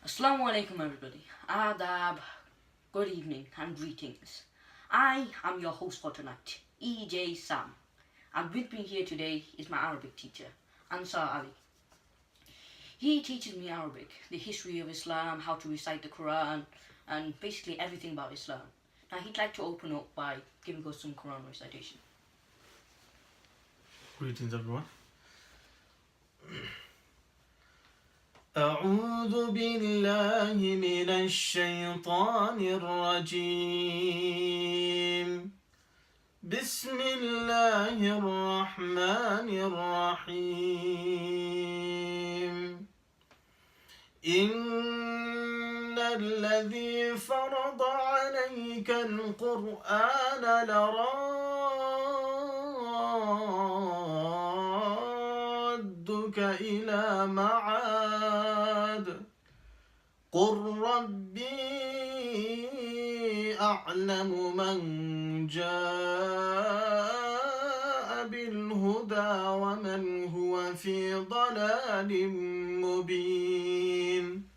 Assalamu alaikum everybody, adab, good evening and greetings. I am your host for tonight, EjaySam, and with me here today is my Arabic teacher, Ansar Ali. He teaches me Arabic, the history of Islam, how to recite the Quran, and basically everything about Islam. Now he'd like to open up by giving us some Quran recitation. Greetings everyone. أعوذ بالله من الشيطان الرجيم بسم الله الرحمن الرحيم إن الذي فرض عليك القرآن لرادك إلى معاد قل ربي أعلم من جاء بالهدى ومن هو في ضلال مبين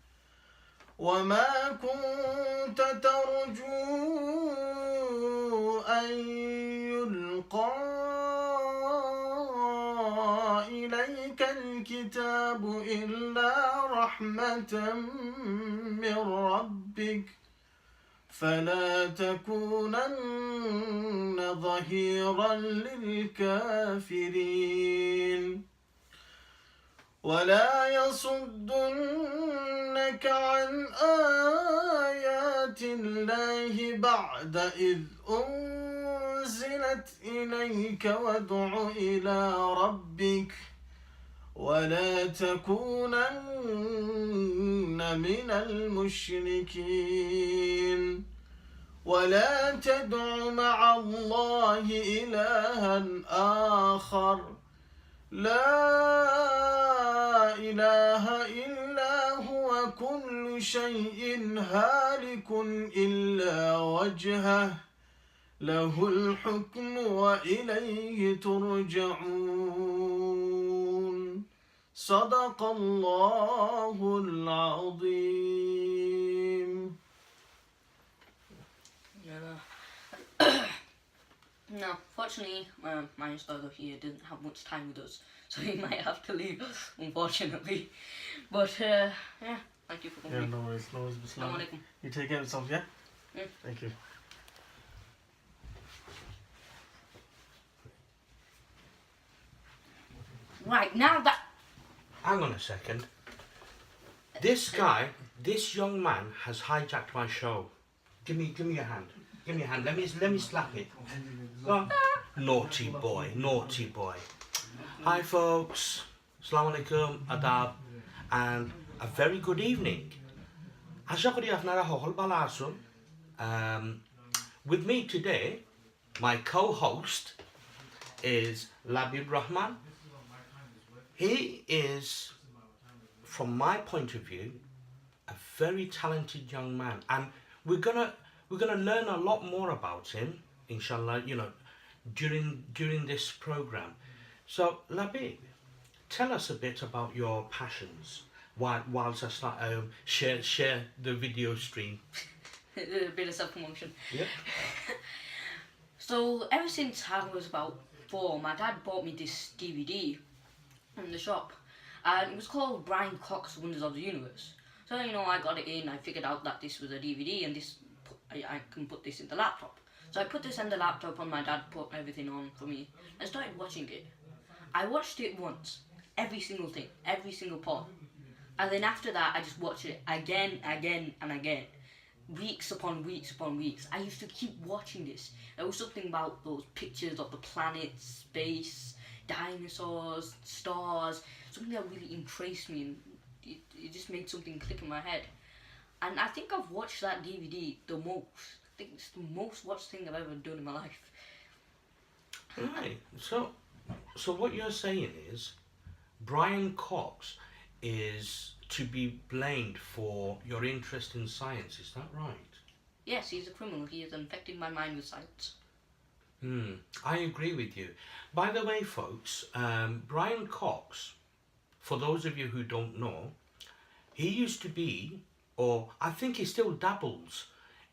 وما كنت ترجو أن يلقى إليك الكتاب إلا رحمة من ربك فلا تكونن ظهيرا للكافرين ولا يصدنك عن آيات الله بعد إذ أنزلت إليك وادع إلى ربك ولا تكونن من المشركين ولا تدع مع الله إلها آخر لا إله إلا هو كل شيء هالك إلا وجهه له الحكم وإليه ترجعون صدق الله العظيم. Now, fortunately, my instructor here didn't have much time with us, so he might have to leave, unfortunately. But, yeah, thank you for coming. Yeah, no worries, no worries. Assalamu alaikum. You take care of yourself, yeah? Yeah. Thank you. Right, now that... Hang on a second. This guy, this young man has hijacked my show. Give me your hand. Give me your hand. Let me slap it. Go on. Naughty boy, naughty boy. Hi folks. Assalamu alaikum, adab, and a very good evening. With me today, my co-host is Labib Rahman. He is, from my point of view, a very talented young man, and we're gonna learn a lot more about him, inshallah, during this program. So, Labib, tell us a bit about your passions whilst I start share the video stream. A bit of self-promotion. Yeah. So, ever since I was about 4, my dad bought me this DVD from the shop, and it was called Brian Cox's Wonders of the Universe. So, I got it in, I figured out that this was a DVD, and I can put this in the laptop. So I put this in the laptop, and my dad put everything on for me, and started watching it. I watched it once, every single thing, every single part. And then after that, I just watched it again, and again. Weeks upon weeks upon weeks. I used to keep watching this. There was something about those pictures of the planets, space, dinosaurs, stars, something that really impressed me, and it just made something click in my head. And I think I've watched that DVD the most. I think it's the most watched thing I've ever done in my life. Right. So what you're saying is, Brian Cox is to be blamed for your interest in science. Is that right? Yes, he's a criminal. He has infected my mind with science. I agree with you. By the way, folks, Brian Cox, for those of you who don't know, he used to be or I think he still dabbles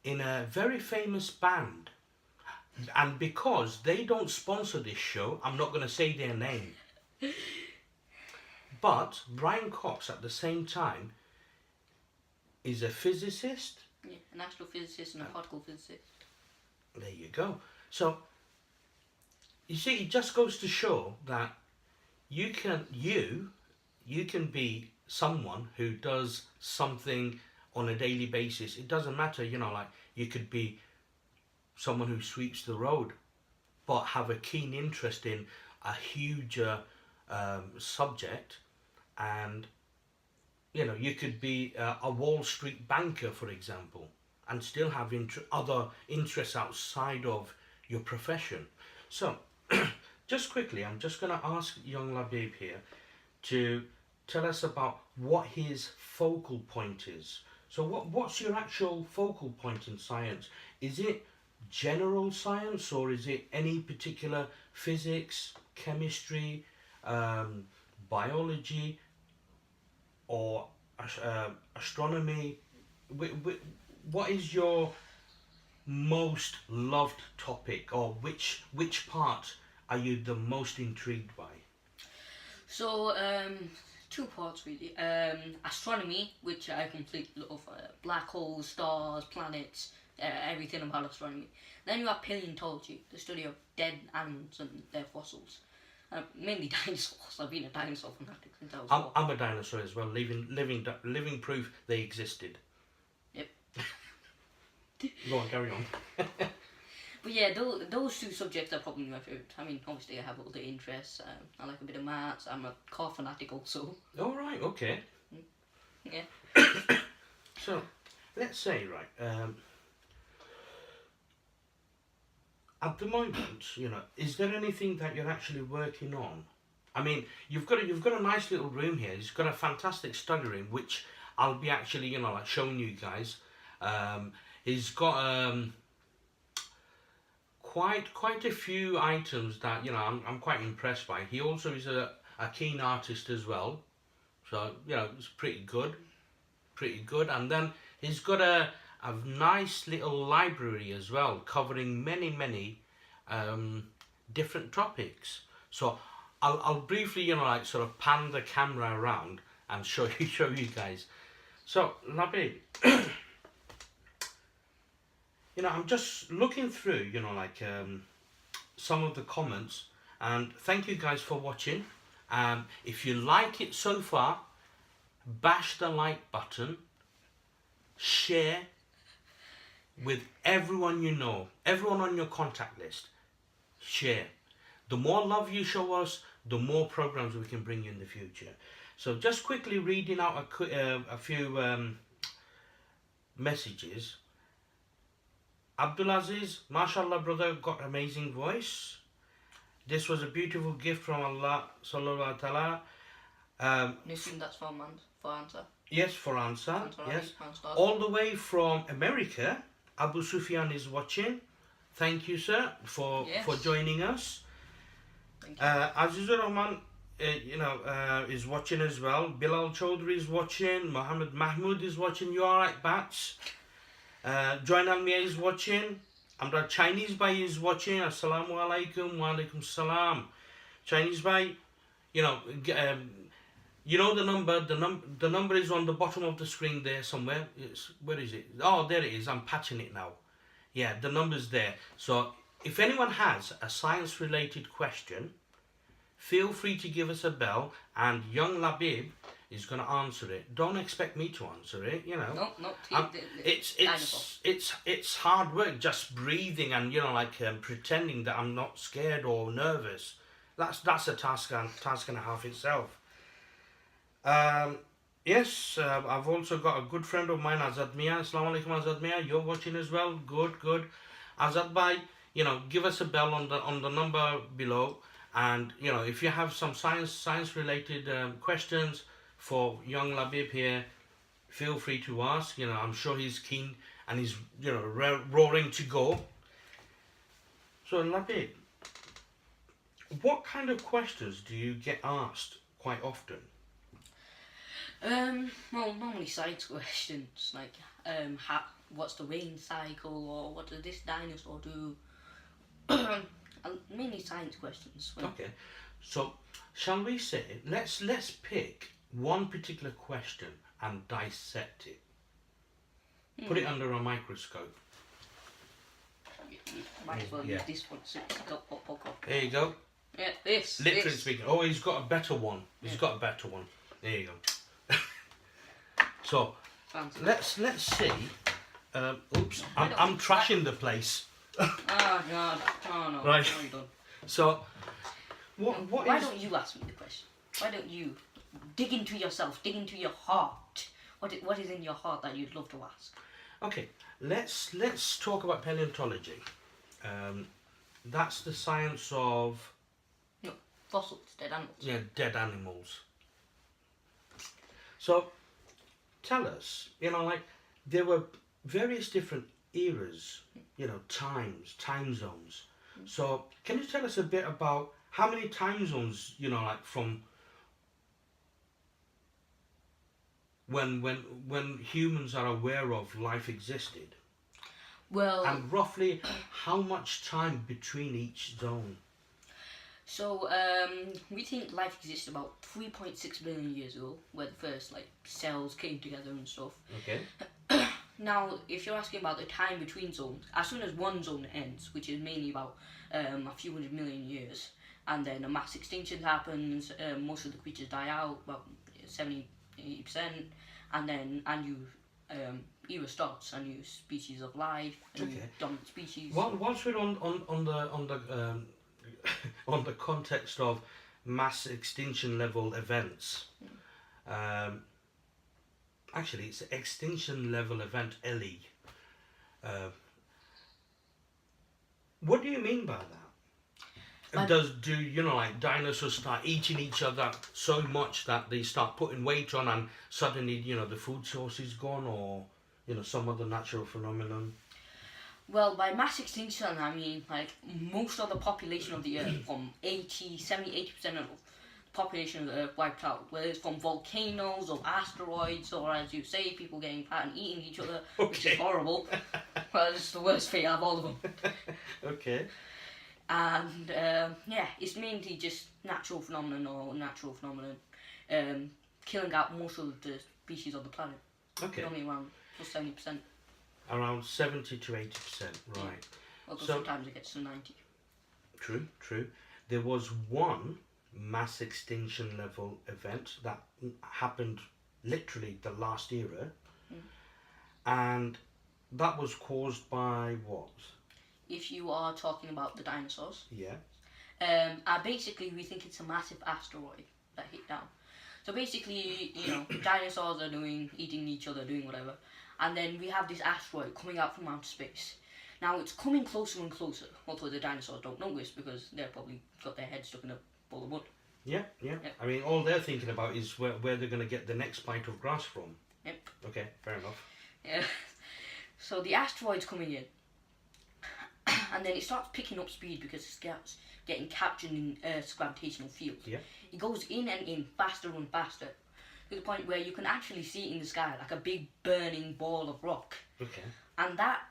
in a very famous band. And because they don't sponsor this show, I'm not going to say their name. But Brian Cox, at the same time, is a physicist. Yeah, an astrophysicist and a particle physicist. There you go. So, you see, it just goes to show that you can be someone who does something on a daily basis. It doesn't matter, you know, like you could be someone who sweeps the road, but have a keen interest in a huger subject, and you know, you could be a Wall Street banker, for example, and still have other interests outside of your profession. So, just quickly, I'm just going to ask young Labib here to tell us about what his focal point is. So what's your actual focal point in science? Is it general science, or is it any particular physics, chemistry, biology, or astronomy? What is your most loved topic, or which part are you the most intrigued by? So, two parts really. Astronomy, which I completely love. Black holes, stars, planets, everything about astronomy. Then you have paleontology, the study of dead animals and their fossils. Mainly dinosaurs. I've been a dinosaur fanatic since I was four. I'm a dinosaur as well, living proof they existed. Yep. Go on, carry on. But yeah, those two subjects are probably my favourite. I mean, obviously I have other interests. I like a bit of maths. I'm a car fanatic also. All right, okay. Yeah. So, let's say, right, at the moment, you know, is there anything that you're actually working on? I mean, you've got a nice little room here. It's got a fantastic study room, which I'll be actually, you know, like showing you guys. He's got quite a few items that, you know, I'm quite impressed by. He also is a keen artist as well, so you know, it's pretty good. And then he's got a nice little library as well, covering many different topics. So I'll briefly, you know, like sort of pan the camera around and show you guys. So Labib, you know, I'm just looking through, you know, like some of the comments, and thank you guys for watching. If you like it so far, bash the like button, share with everyone you know, everyone on your contact list. Share. The more love you show us, the more programs we can bring you in the future. So just quickly reading out a few messages. Abdulaziz, mashallah brother, got amazing voice. This was a beautiful gift from Allah sallallahu ta'ala. Listen, that's for answer. Yes, for answer. Answer, Yes. answer. All the way from America, Abu Sufyan is watching. Thank you, sir, for joining us. Thank you. Azizur Rahman, you know, is watching as well. Bilal Chaudhry is watching. Mohammed Mahmood is watching. You alright, Bats? Join Almiya is watching. Amra Chinese Bhai is watching. Assalamu alaikum wa alaikum salam. Chinese Bhai, you know, you know the number. The number is on the bottom of the screen there somewhere. Where is it? Oh, there it is. I'm patching it now. Yeah, the number's there. So if anyone has a science-related question, feel free to give us a bell, and young Labib is going to answer it. Don't expect me to answer it, you know. No. It's hard work, just breathing and, you know, like pretending that I'm not scared or nervous. That's a task and a half itself. Yes, I've also got a good friend of mine, Azad Mia. Assalamu alaikum, Azad Mia. You're watching as well. Good. Azad Bhai, you know, give us a bell on the number below. And, you know, if you have some science related questions for young Labib here, feel free to ask. You know, I'm sure he's keen and he's, you know, roaring to go. So Labib, what kind of questions do you get asked quite often? Well, normally science questions like what's the rain cycle, or what does this dinosaur do? Mainly science questions. Well, Okay. So, shall we say, let's pick one particular question and dissect it. Put it under a microscope. might as well Yeah. use this one. So it's got pop. There you go. Yeah, this. Literally this. speaking. Oh, he's got a better one. He's got a better one. There you go. So, Fancy. let's see. Oops, I'm trashing the place. Oh God! Oh no! Right. No, you're done. So, what Why is? don't you ask me the question? Why don't you dig into yourself, dig into your heart? What is in your heart that you'd love to ask? Okay, let's talk about paleontology. That's the science of No, fossils, dead animals. dead animals. So, tell us, like there were various different eras, time zones. So, can you tell us a bit about how many time zones, like from when humans are aware of life existed, Well, and roughly how much time between each zone? so we think life existed about 3.6 billion years ago, where the first cells came together and stuff. Okay. Now, if you're asking about the time between zones, as soon as one zone ends, which is mainly about a few 100 million years, and then a mass extinction happens, most of the creatures die out, about 70-80%, and then a new era starts, a new species of life, a new Okay. dominant species. Once we're on the on the context of mass extinction level events, actually it's extinction level event LE. What do you mean by that? Do dinosaurs start eating each other so much that they start putting weight on, and suddenly the food source is gone, or some other natural phenomenon? Well, by mass extinction, I mean most of the population of the Earth, from 70-80% of the population of the Earth wiped out, whether it's from volcanoes or asteroids, or as you say, people getting fat and eating each other, which Okay. is horrible. Well, it's the worst fate out of all of them. Okay. And it's mainly just natural phenomenon, killing out most of the species of the planet. Okay. Only around plus 70%. Around 70 to 80%, right. Although So- sometimes it gets to 90. True. There was one mass extinction level event that happened literally the last era, and that was caused by what? If you are talking about the dinosaurs, Yeah. basically we think it's a massive asteroid that hit down. So basically, dinosaurs are eating each other, doing whatever, and then we have this asteroid coming out from outer space. Now it's coming closer and closer, although the dinosaurs don't notice because they're probably got their heads stuck in a bowl of mud. Yeah. I mean, all they're thinking about is where they're going to get the next bite of grass from. Yep. Okay, fair enough. Yeah. So the asteroid's coming in, and then it starts picking up speed because it's getting captured in Earth's gravitational field. Yeah. It goes in and in faster and faster, to the point where you can actually see it in the sky like a big burning ball of rock. Okay. And that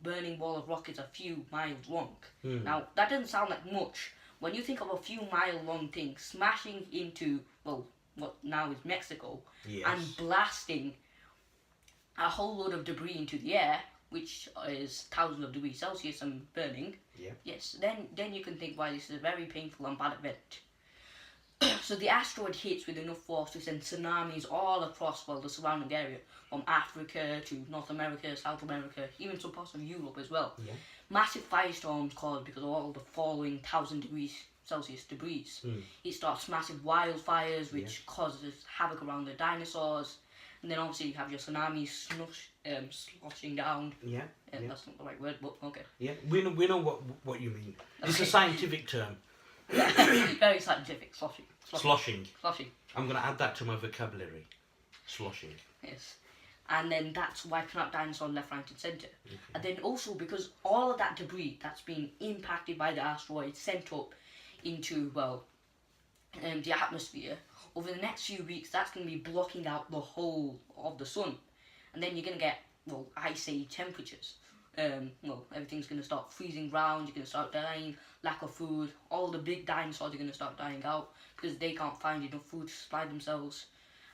burning ball of rock is a few miles long. Now that doesn't sound like much. When you think of a few mile long thing smashing into what now is Mexico, Yes. and blasting a whole load of debris into the air, which is thousands of degrees Celsius and burning. Yeah. Yes, then you can think why this is a very painful and bad event. So the asteroid hits with enough force to send tsunamis all across the surrounding area, from Africa to North America, South America, even some parts of Europe as well. Yeah. Massive firestorms caused because of all the falling 1,000 degrees Celsius debris. It starts massive wildfires, which causes havoc around the dinosaurs. And then obviously you have your tsunamis sloshing down. Yeah. That's not the right word, but okay. Yeah. We know what you mean. It's a Okay. scientific term. Very scientific, sloshing. Sloshing. Sloshing, I'm going to add that to my vocabulary. Sloshing. yes. And then that's wiping out dinosaurs left, right and centre. And then also because all of that debris that's been impacted by the asteroid sent up into, the atmosphere, over the next few weeks, that's going to be blocking out the whole of the sun. And then you're going to get, well, ice age temperatures. Everything's going to start freezing round, you're going to start dying, lack of food, all the big dinosaurs are going to start dying out because they can't find enough food to supply themselves.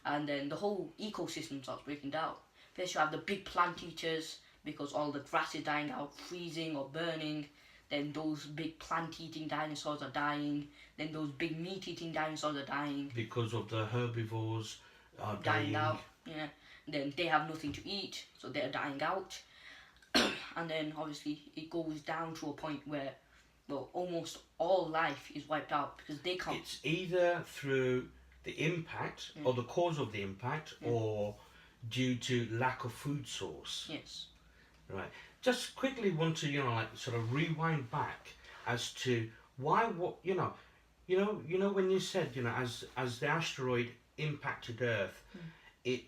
And then the whole ecosystem starts breaking down. First you have the big plant eaters because all the grass is dying out, freezing or burning. Then those big plant-eating dinosaurs are dying. Then those big meat-eating dinosaurs are dying. Because of the herbivores are dying out. Yeah. Then they have nothing to eat, so they're dying out. And then obviously it goes down to a point where, well, almost all life is wiped out because they can't. It's either through the impact or the cause of the impact or due to lack of food source. Yes. Right. Just quickly want to, sort of rewind back as to why, when you said, as the asteroid impacted Earth, it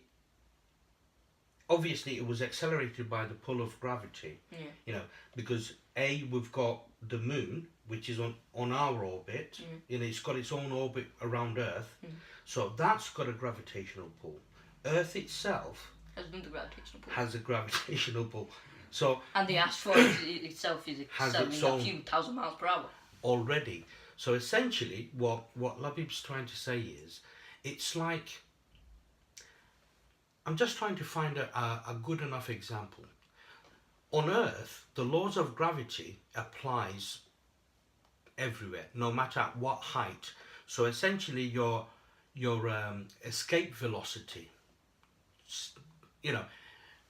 obviously it was accelerated by the pull of gravity. Yeah. Because we've got the moon, which is on our orbit. It's got its own orbit around Earth, so that's got a gravitational pull. Earth itself has a gravitational pull. So and the asteroid itself is accelerating a few thousand miles per hour already. So essentially, what Labib's trying to say is, it's like, I'm just trying to find a good enough example. On Earth, the laws of gravity applies everywhere, no matter at what height. So essentially, your escape velocity,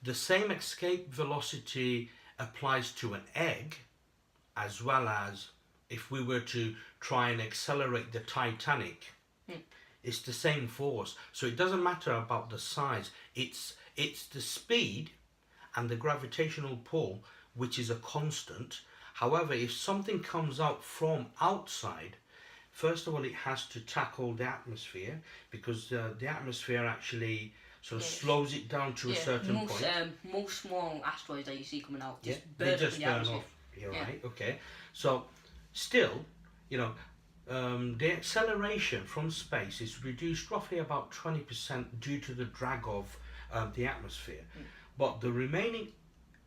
the same escape velocity applies to an egg, as well as if we were to try and accelerate the Titanic. It's the same force. So it doesn't matter about the size. It's the speed and the gravitational pull, which is a constant. However, if something comes out from outside, first of all, it has to tackle the atmosphere, because the atmosphere actually sort of slows it down to a certain point. Most small asteroids that you see coming out just they burn just the burn atmosphere. off. You're right. Okay. So still, the acceleration from space is reduced roughly about 20% due to the drag of the atmosphere, but the remaining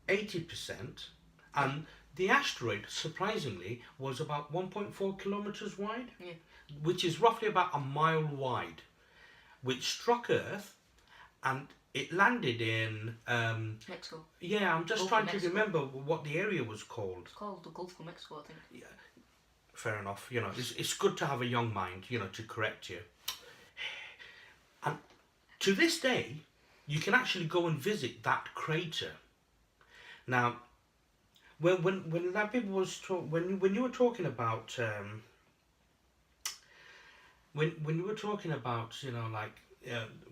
80%, and the asteroid, surprisingly, was about 1.4 kilometers wide, which is roughly about a mile wide, which struck Earth, and it landed in Mexico. Yeah, I'm just trying to remember what the area was called. It's called the Gulf of Mexico, I think. Yeah, fair enough. It's good to have a young mind, to correct you. And to this day, you can actually go and visit that crater. Now, when Labib was when you were talking about when you were talking about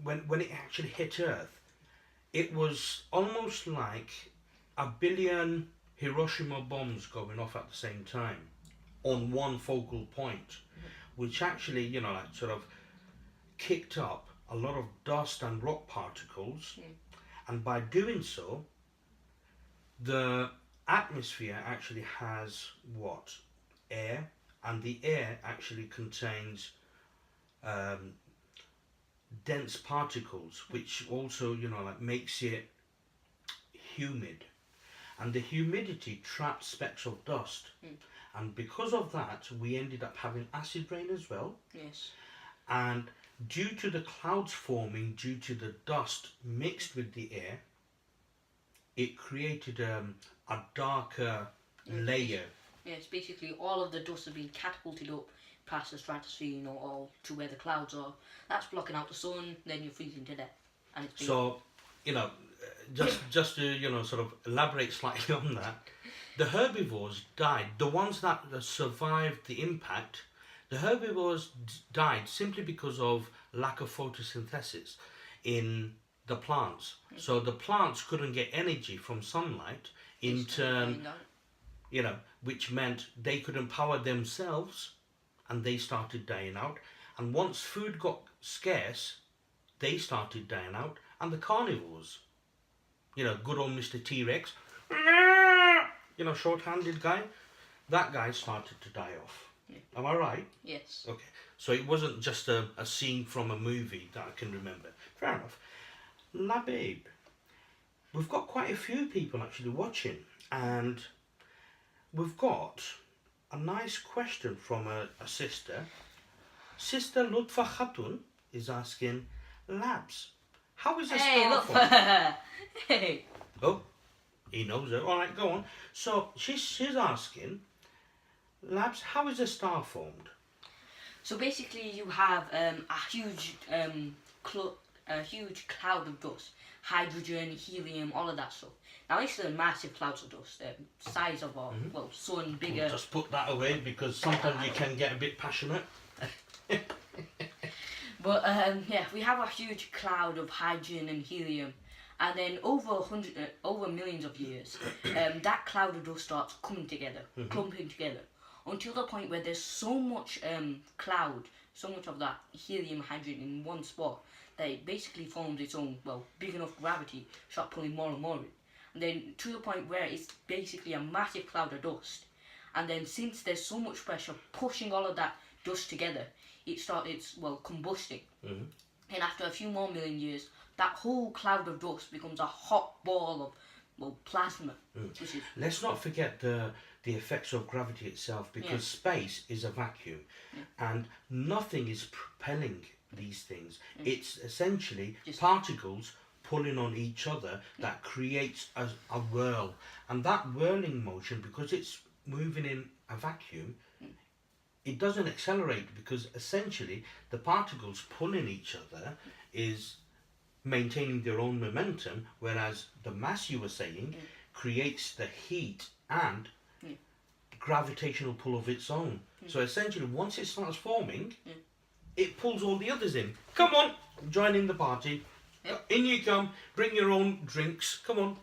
when it actually hit Earth, it was almost like a billion Hiroshima bombs going off at the same time on one focal point, which actually sort of kicked up a lot of dust and rock particles, and by doing so, the atmosphere actually has air, and the air actually contains dense particles, which also makes it humid, and the humidity traps specks of dust, and because of that we ended up having acid rain as well. Yes. And due to the clouds forming, due to the dust mixed with the air, it created a darker layer. Yes, basically all of the dust has been catapulted up past the stratosphere, all to where the clouds are. That's blocking out the sun, then you're freezing to death. And it's so, just to sort of elaborate slightly on that, the herbivores died. The ones that survived the impact, the herbivores died simply because of lack of photosynthesis in the plants. So the plants couldn't get energy from sunlight, in turn, which meant they couldn't power themselves, and they started dying out. And once food got scarce, they started dying out. And the carnivores, good old Mr. T-Rex, short-handed guy, that guy started to die off. Am I right? Yes. Okay. So it wasn't just a scene from a movie that I can remember. Fair enough. Labib, we've got quite a few people actually watching, and we've got a nice question from a sister. Sister Lutfa Khatun is asking, Labs, how is a Hey, star look. formed? Hey. Oh, he knows it. All right, go on. So she's asking, Labs, how is a star formed? So basically, you have a huge cloud of dust, hydrogen, helium, all of that stuff. Now these are massive clouds of dust, size of our sun, bigger. Just put that away because sometimes you can get a bit passionate. But yeah, we have a huge cloud of hydrogen and helium, and then over millions of years, that cloud of dust starts coming together, clumping together, until the point where there's so much cloud, so much of that helium, hydrogen in one spot that it basically forms its own, big enough gravity, start pulling more and more in, and then to the point where it's basically a massive cloud of dust, and then since there's so much pressure pushing all of that dust together, it's combusting. And after a few more million years, that whole cloud of dust becomes a hot ball of plasma. Which is, let's not forget the effects of gravity itself, because space is a vacuum and nothing is propelling these things. It's essentially just particles pulling on each other that creates a whirl, and that whirling motion, because it's moving in a vacuum, it doesn't accelerate, because essentially the particles pulling each other is maintaining their own momentum, whereas the mass you were saying creates the heat and gravitational pull of its own. So essentially once it starts forming, it pulls all the others in. Come on, join in the party. In you come, bring your own drinks, come on.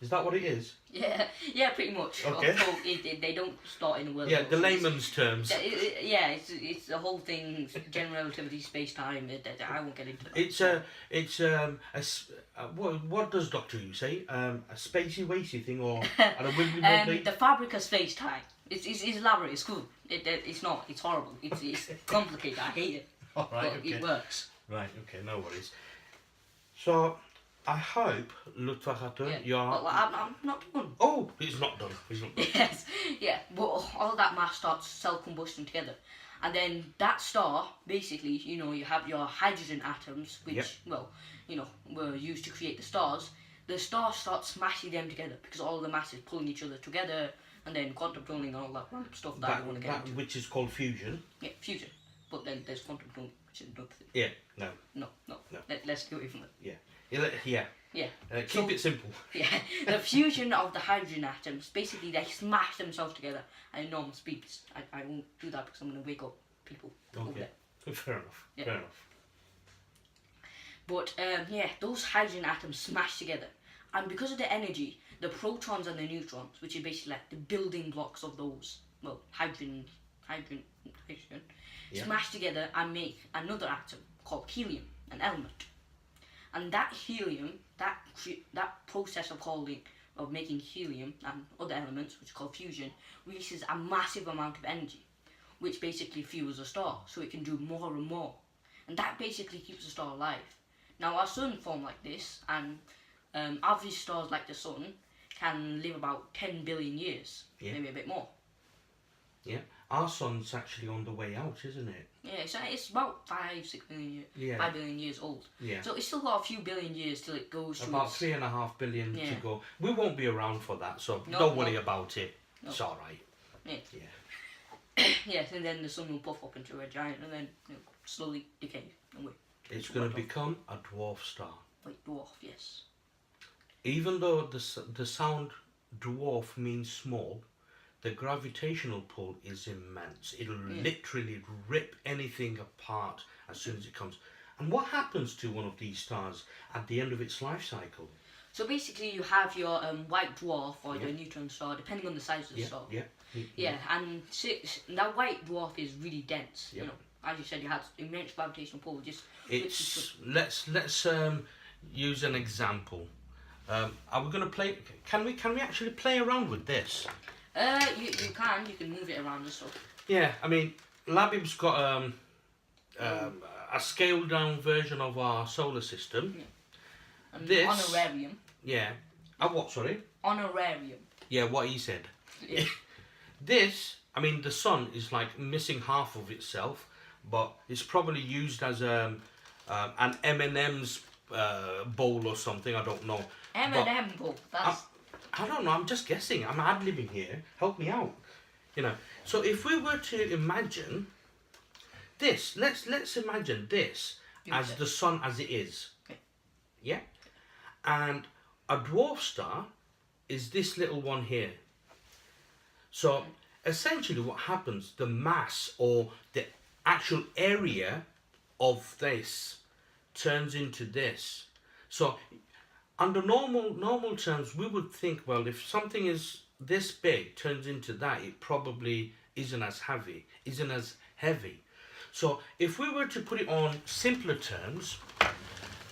Is that what it is? Yeah, pretty much. Okay. Although they don't start in the world. Yeah, the layman's terms. It's the whole thing, general relativity, space time. I won't get into that. What does Doctor Who say? A spacey wacy thing, or a wibbly wobbly? The fabric of space time. It's elaborate. It's cool. It's not. It's horrible. It's complicated. I hate it. All right, but okay. it works. Right. Okay. No worries. So I hope, Lutfa Khatun, you're... Well, I'm not done. Oh, it's not done. It's not done. Yes, yeah, but all that mass starts self-combusting together. And then that star, basically, you have your hydrogen atoms, which, were used to create the stars. The star starts smashing them together because all the mass is pulling each other together, and then quantum tunneling and all that random stuff that I don't want to get into. Which is called fusion. Yeah, fusion. But then there's quantum tunneling, which is another thing. Yeah, no. No. Let's go away from it. Yeah. Keep it simple. Yeah, the fusion of the hydrogen atoms, basically they smash themselves together at enormous speeds. I won't do that because I'm going to wake up people over Okay. there. Fair enough. Yeah. Fair enough. But those hydrogen atoms smash together, and because of the energy, the protons and the neutrons, which are basically like the building blocks of those, hydrogen, smash together and make another atom called helium, an element. And that helium, that process of making helium and other elements, which is called fusion, releases a massive amount of energy, which basically fuels a star, so it can do more and more. And that basically keeps the star alive. Now our sun formed like this, and average stars like the sun can live about 10 billion years, maybe a bit more. Yeah. Our sun's actually on the way out, isn't it? Yeah, so it's about 5 billion years old. Yeah. So it's still got a few billion years till it goes to about 3.5 billion to go. We won't be around for that, so No, don't worry about it. No. It's all right. Yeah. Yes, and then the sun will puff up into a giant and then slowly decay away. It's going to become a dwarf star. White dwarf, yes. Even though the sound dwarf means small, the gravitational pull is immense. It'll literally rip anything apart as soon as it comes. And what happens to one of these stars at the end of its life cycle? So basically you have your white dwarf or your neutron star, depending on the size of the star. And that white dwarf is really dense. You know, as you said, you had immense gravitational pull. Let's use an example. Are we going to play? Can we actually play around with this? You can move it around and stuff. Yeah, I mean, Labib's got a scaled down version of our solar system. And This- honorarium. Yeah. What, sorry? Honorarium. Yeah, what he said. Yeah. This, I mean, the sun is like missing half of itself, but it's probably used as an M&M's bowl or something. I don't know. M&M bowl. That's I don't know. I'm just guessing. I'm ad-libbing here. Help me out. You know. So if we were to imagine this, let's imagine this as the sun as it is. Okay. Yeah. And a dwarf star is this little one here. So essentially what happens, the mass or the actual area of this turns into this. So under normal terms, we would think, well, if something is this big turns into that, it probably isn't as heavy. So if we were to put it on simpler terms,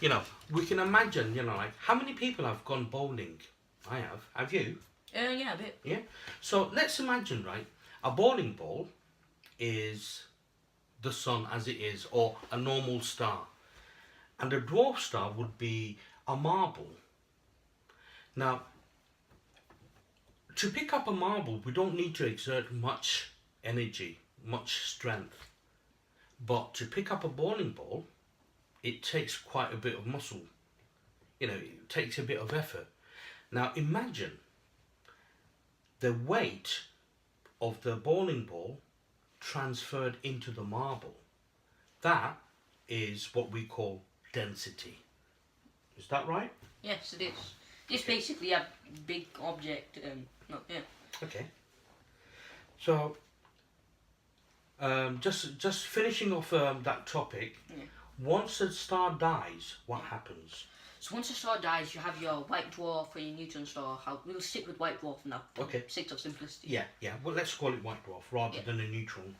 you know, we can imagine, you know, like how many people have gone bowling? I have. Have you? yeah, a bit. Yeah. So let's imagine, right? A bowling ball is the sun as it is, or a normal star, and a dwarf star would be a marble. Now, to pick up a marble, we don't need to exert much energy, much strength. But to pick up a bowling ball, it takes quite a bit of muscle. You know, it takes a bit of effort. Now imagine the weight of the bowling ball transferred into the marble. That is what we call density. Is that right? Yes, it is. It's basically a big object. No, yeah. Okay. So, just finishing off that topic. Yeah. Once a star dies, what happens? So once a star dies, you have your white dwarf or your neutron star. We'll stick with white dwarf now. For Okay. sake of simplicity. Yeah. Well, let's call it white dwarf rather than a neutron.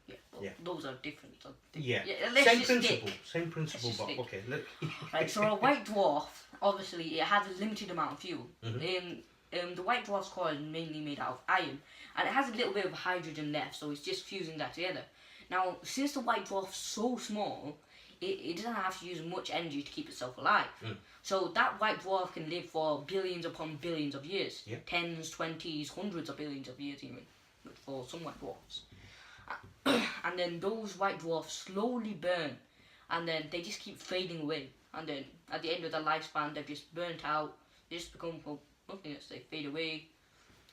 Yeah. Well, Yeah. those are different. Yeah. Let's Same just principle. stick. Same principle, just but stick. okay. Right. So a white dwarf, obviously, it has a limited amount of fuel. The white dwarf's core is mainly made out of iron, and it has a little bit of hydrogen left, so it's just fusing that together. Now, since the white dwarf's so small, it doesn't have to use much energy to keep itself alive. So that white dwarf can live for billions upon billions of years. Yeah. Tens, 20s, hundreds of billions of years even, for some white dwarfs. And then those white dwarfs slowly burn, and then they just keep fading away. And then at the end of their lifespan, they've just burnt out. They just become nothingness. They fade away.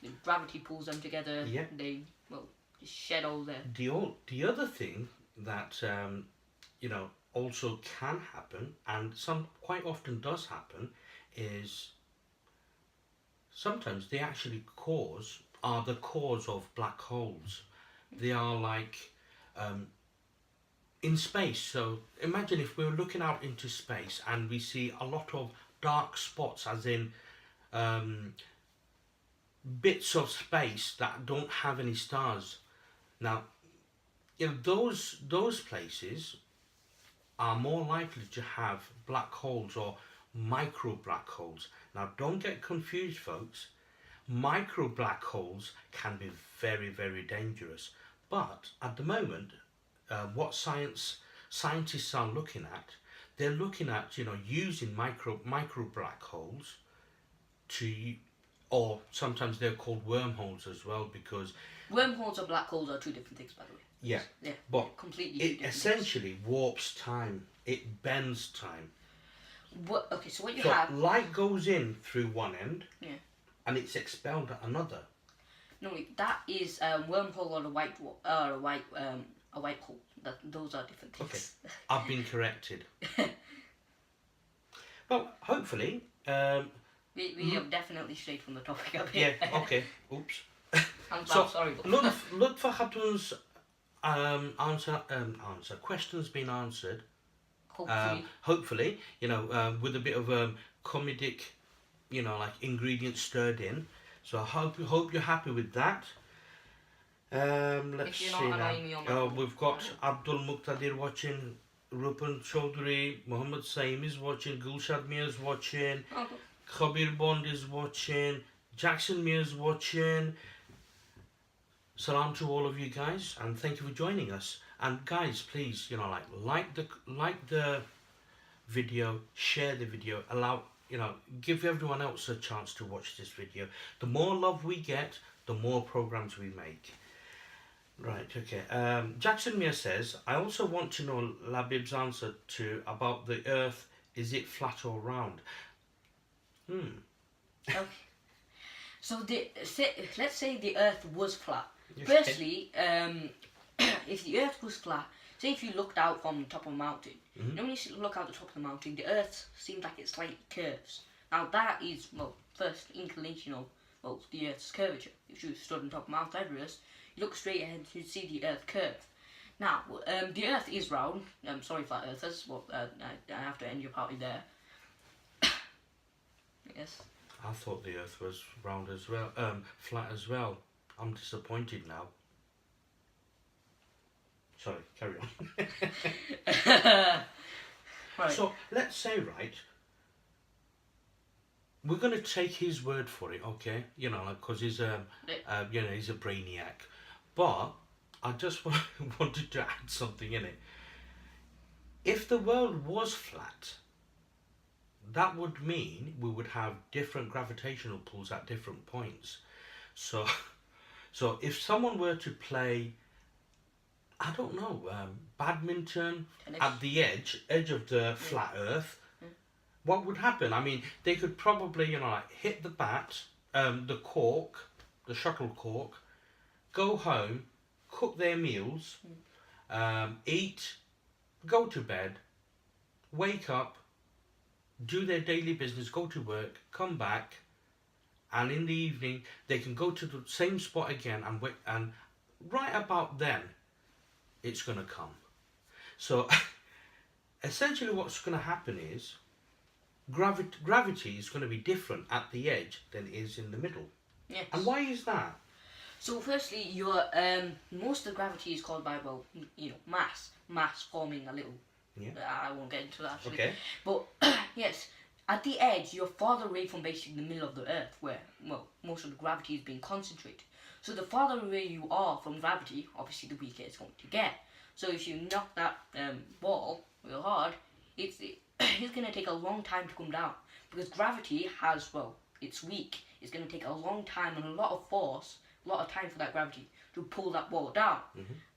The gravity pulls them together. Yeah. They just shed all their. The other thing that you know also can happen, and quite often does happen, is sometimes they actually are the cause of black holes. They are like in space. So imagine if we were looking out into space and we see a lot of dark spots, as in bits of space that don't have any stars. Now, you know, those places are more likely to have black holes or micro black holes. Now, don't get confused, folks. Micro black holes can be very, very dangerous. But at the moment, what scientists are looking at, they're looking at, you know, using micro black holes or sometimes they're called wormholes as well, because Wormholes or black holes are two different things, by the way. yeah, Yeah. but Completely. it different essentially warps time. It bends time. things. Okay, so what you So have. light goes in through one end, Yeah. and it's expelled at another. No, that is a wormhole or a white dwarf, or a white hole. Those are different things. Okay, I've been corrected. Well, hopefully. We have definitely strayed from the topic a bit. Yeah. Okay. Oops. I'm So, sorry. But Lutfa Khatun's answer questions been answered. hopefully. You know, with a bit of comedic, you know, like ingredients stirred in. So I hope you're happy with that. Let's If see you're not now. annoying me on my phone. We've got Abdul Muqtadir watching, Rupan Chaudhary, Muhammad Saim is watching, Gulshad Mia is watching, Oh, Khabir Bond is watching, Jackson Mia is watching, salam to all of you guys, and thank you for joining us. And guys, please, you know, like the video, share the video, allow, you know, give everyone else a chance to watch this video. The more love we get, the more programs we make. Right, okay. Jackson Mir says, I also want to know Labib's answer to about the Earth. Is it flat or round? Okay. So let's say the Earth was flat. Okay. Firstly, if the Earth was flat, say if you looked out from the top of a mountain, you know when you look out the top of the mountain, the Earth seems like it slightly curves. Now that is, well, first inclination of, well, the Earth's curvature. If you stood on top of Mount Everest, you look straight ahead, you'd see the Earth curve. Now, the Earth is round. Sorry, flat earthers, well, I have to end your party there. Yes. I thought the Earth was round as well, flat as well. I'm disappointed now. Sorry, carry on. Right. So let's say, right, we're going to take his word for it, okay? You know, because he's you know, he's a brainiac. But I just wanted to add something in it. If the world was flat, that would mean we would have different gravitational pulls at different points. So if someone were to play, I don't know, badminton Tennis. at the edge of the flat Earth, what would happen? I mean, they could probably, you know, like hit the bat, the cork, the shuttlecock, go home, cook their meals, eat, go to bed, wake up, do their daily business, go to work, come back, and in the evening they can go to the same spot again and wait, and right about then it's going to come. So essentially what's going to happen is gravity is going to be different at the edge than it is in the middle. Yes. And why is that? So firstly, your most of the gravity is caused by, well, you know, mass forming a little. Yeah. I won't get into that actually. Okay. But yes, at the edge, you're farther away from basically the middle of the Earth, where, well, most of the gravity is being concentrated. So the farther away you are from gravity, obviously the weaker it's going to get. So if you knock that ball real hard, it's going to take a long time to come down, because gravity has, well, it's weak. It's going to take a long time and a lot of force, a lot of time for that gravity to pull that ball down.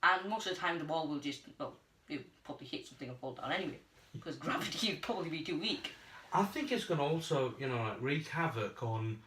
And most of the time the ball will just, well, it'll probably hit something and fall down anyway, because gravity would probably be too weak. I think it's going to also, you know, like wreak havoc on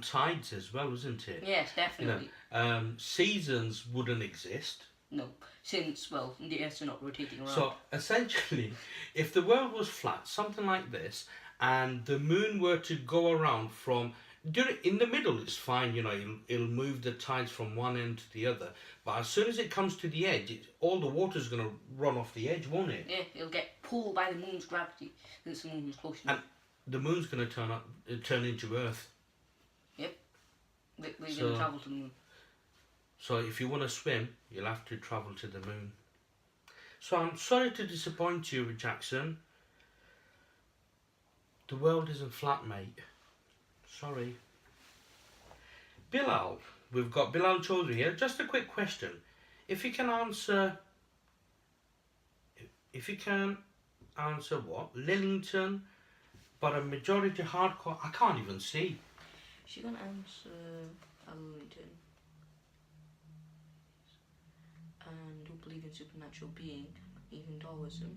tides as well, isn't it? Yes, definitely. You know, seasons wouldn't exist. No, since, well, the Earth's not rotating around. So essentially, if the world was flat, something like this, and the moon were to go around from, in the middle it's fine, you know, it'll move the tides from one end to the other. But as soon as it comes to the edge, all the water's going to run off the edge, won't it? Yeah, it'll get pulled by the moon's gravity, since the moon is close enough. And the moon's going to turn into Earth. Yep. We're going to travel to the moon. So if you want to swim, you'll have to travel to the moon. So I'm sorry to disappoint you, Jackson. The world isn't flat, mate. Sorry. Bilal, we've got Bilal Chaudhry here. Just a quick question. If you can answer what? Lillington, but a majority hardcore. I can't even see. She's going to answer Arlington. And who believe in supernatural being, even Taoism.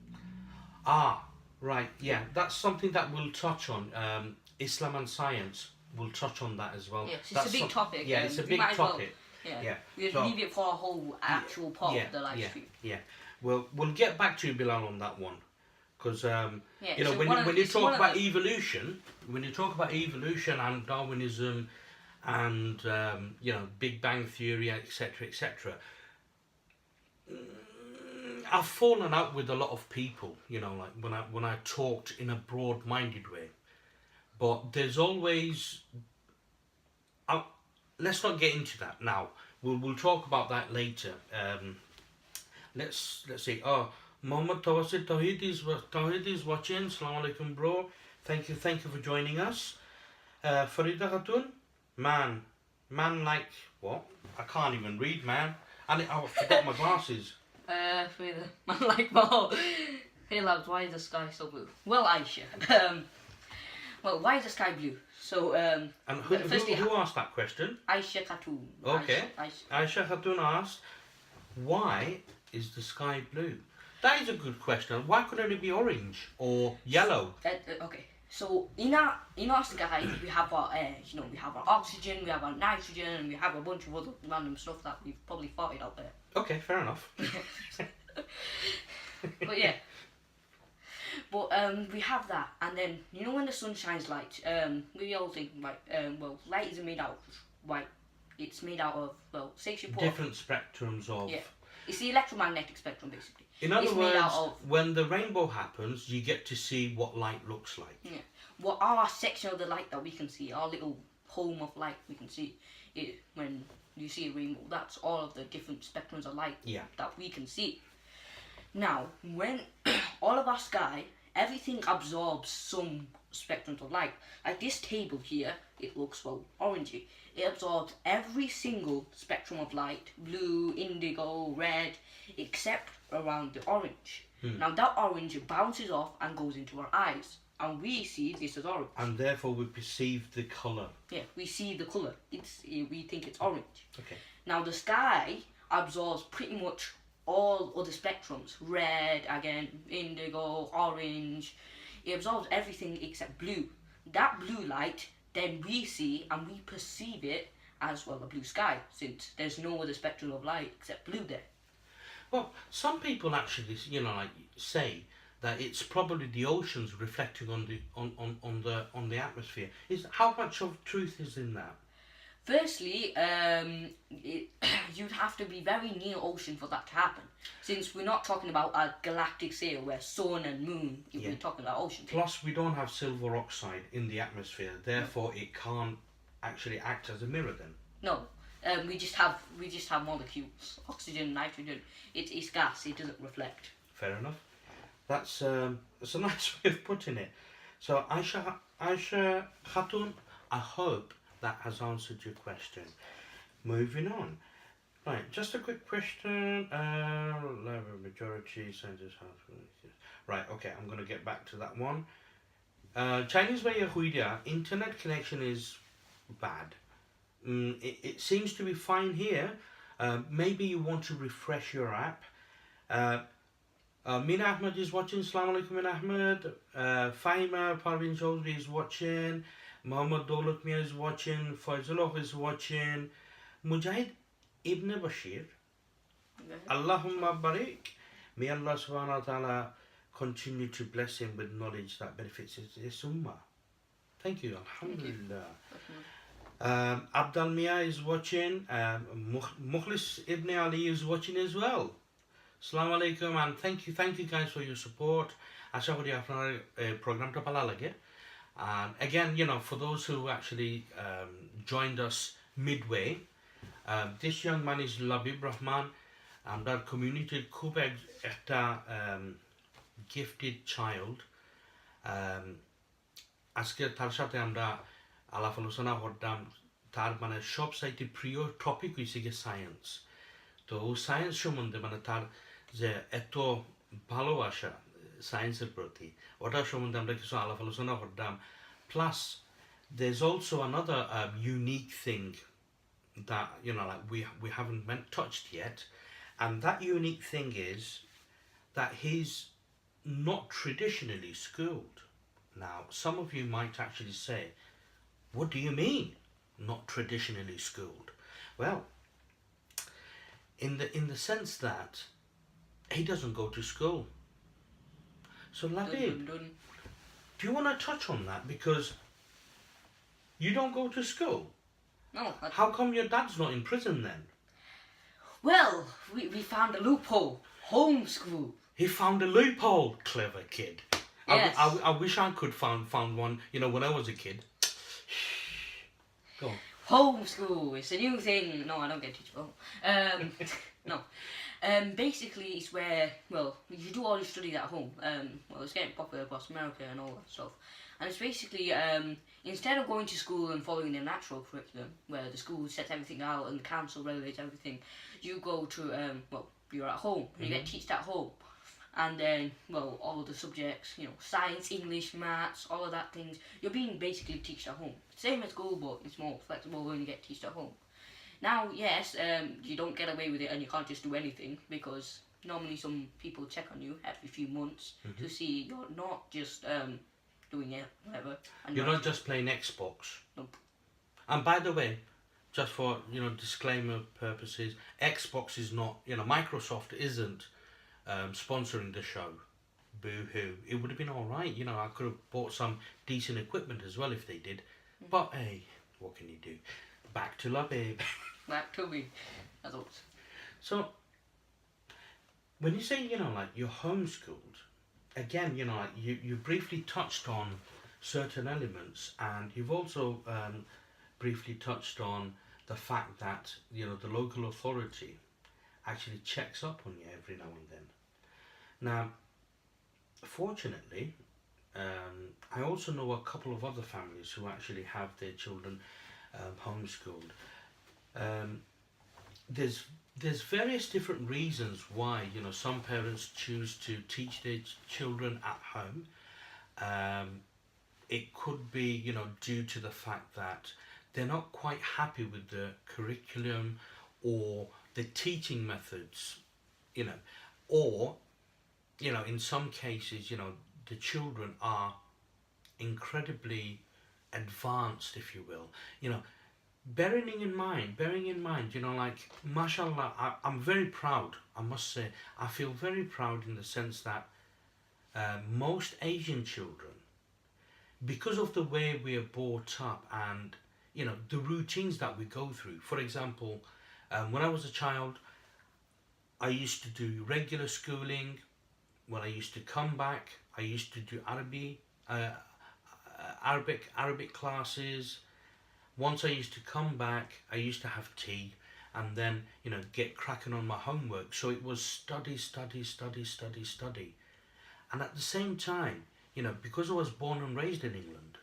Ah, right. Yeah, that's something that we'll touch on. Islam and science. We'll touch on that as well. Yes, it's That's a big topic. Yeah, it's a big topic. Yeah. We'll leave it for a whole actual part of the live stream. Yeah. We'll get back to you, Bilal, on that one, because you know, so when you talk about evolution, and Darwinism, and you know, Big Bang Theory, etc., etc. I've fallen out with a lot of people, you know, like when I talked in a broad-minded way. But there's always. Let's not get into that now. We'll talk about that later. Let's see. Oh, Mohammed Tawasid Tawhid is watching. Assalamu alaikum, bro. Thank you for joining us. Farida Khatun, man like What? I can't even read, man. And I forgot my glasses. With my light bulb. Hey lads, why is the sky so blue? Well, Aisha. Well, why is the sky blue? So, And firstly, who asked that question? Aisha Khatun. Okay. Aisha. Aisha Khatun asked, why is the sky blue? That is a good question. Why couldn't it be orange or yellow? Okay. So in our sky we have our air, we have our oxygen, we have our nitrogen, and we have a bunch of other random stuff that we've probably farted out there. Okay, fair enough. But yeah. But we have that, and then when the sun shines light, we all think light isn't made out of white. It's made out of different spectrums of. Yeah. It's the electromagnetic spectrum basically. In other words, when the rainbow happens, you get to see what light looks like. Yeah. What our section of the light that we can see, our little home of light we can see, when you see a rainbow, that's all of the different spectrums of light that we can see. Now, when all of our sky, everything absorbs some spectrums of light. Like this table here, it looks orangey. It absorbs every single spectrum of light, blue, indigo, red, except around the orange. Now that orange bounces off and goes into our eyes, and we see this as orange. And therefore we perceive the colour. Yeah, we see the colour. We think it's orange. Okay. Now the sky absorbs pretty much all other spectrums. Red, again, indigo, orange. It absorbs everything except blue. That blue light, then we see and we perceive it as a blue sky, since there's no other spectrum of light except blue there. Well, some people actually, say that it's probably the oceans reflecting on the atmosphere. How much of truth is in that? Firstly, you'd have to be very near ocean for that to happen, since we're not talking about a galactic scale where sun and moon. We're talking about ocean. Plus, we don't have silver oxide in the atmosphere, therefore it can't actually act as a mirror. Then no, we just have molecules, oxygen, nitrogen. It's gas. It doesn't reflect. Fair enough. That's a nice way of putting it. So Aisha Khatun, I hope that has answered your question. Moving on. Right, just a quick question. Majority scientists have. Right, okay, I'm going to get back to that one. Chinese by Yahudia, internet connection is bad. It seems to be fine here. Maybe you want to refresh your app. Mina Ahmed is watching. Assalamu alaikum, Mina Ahmed. Fahima Parvin Chaudhry is watching. Muhammad Daulat Mia is watching. Faizullah is watching. Mujahid Ibn Bashir. Allahumma barik. May Allah subhanahu wa ta'ala continue to bless him with knowledge that benefits his ummah. Thank you. Alhamdulillah. Abdal Mia is watching. Mukhlis Ibn Ali is watching as well. Assalamu alaikum, and thank you guys for your support. Asha kori apnar program ta bhala lage. And again, for those who actually joined us midway, this young man is Labib Rahman, and our community khub ekta gifted child. Aske tar sathe amra alap alochona kortam, tar mane sob saite priyo topic hoyse ge science. To science সম্বন্ধে তার যে এত ভালোবাসা সায়েন্সের প্রতি ওটার সম্বন্ধে আমরা কিছু আলাপ আলোচনা করতাম. Plus there's also another unique thing that we haven't touched yet, and that unique thing is that he's not traditionally schooled. Now some of you might actually say, what do you mean not traditionally schooled? Well, in the sense that he doesn't go to school. So Labib, do you want to touch on that? Because you don't go to school. No. How come your dad's not in prison then? Well, we found a loophole. Homeschool. He found a loophole. Clever kid. Yes. I wish I could found one, when I was a kid. Go on. Homeschool. It's a new thing. No, I don't get teachable. No. Basically, it's where, well, you do all your studies at home. Well, it's getting popular across America and all that stuff. And it's basically, instead of going to school and following the natural curriculum, where the school sets everything out and the council regulates everything, you go to, well, you're at home. You get taught at home. And then, well, all of the subjects, you know, science, English, maths, all of that things, you're being basically taught at home. Same as school, but it's more flexible when you get taught at home. Now, yes, you don't get away with it and you can't just do anything, because normally some people check on you every few months to see you're not just doing it, whatever. And You're not just playing Xbox. Nope. And by the way, just for, you know, disclaimer purposes, Xbox is not, you know, Microsoft isn't sponsoring the show. Boo-hoo. It would have been alright, you know, I could have bought some decent equipment as well if they did. But hey, what can you do? Back to Labib. Back to me, as always. So, when you say, you know, like, you're homeschooled, again, you know, like, you briefly touched on certain elements, and you've also briefly touched on the fact that, you know, the local authority actually checks up on you every now and then. Now, fortunately, I also know a couple of other families who actually have their children homeschooled. There's various different reasons why, you know, some parents choose to teach their children at home. It could be, you know, due to the fact that they're not quite happy with the curriculum or the teaching methods, you know, or, you know, in some cases, you know, the children are incredibly advanced, if you will, you know, bearing in mind, you know, like, mashallah, I'm very proud, I must say, I feel very proud in the sense that most Asian children, because of the way we are brought up and, you know, the routines that we go through. For example, when I was a child, I used to do regular schooling. When I used to come back, I used to do Arabic classes. Once I used to come back, I used to have tea and then, you know, get cracking on my homework. So it was study. And at the same time, you know, because I was born and raised in England,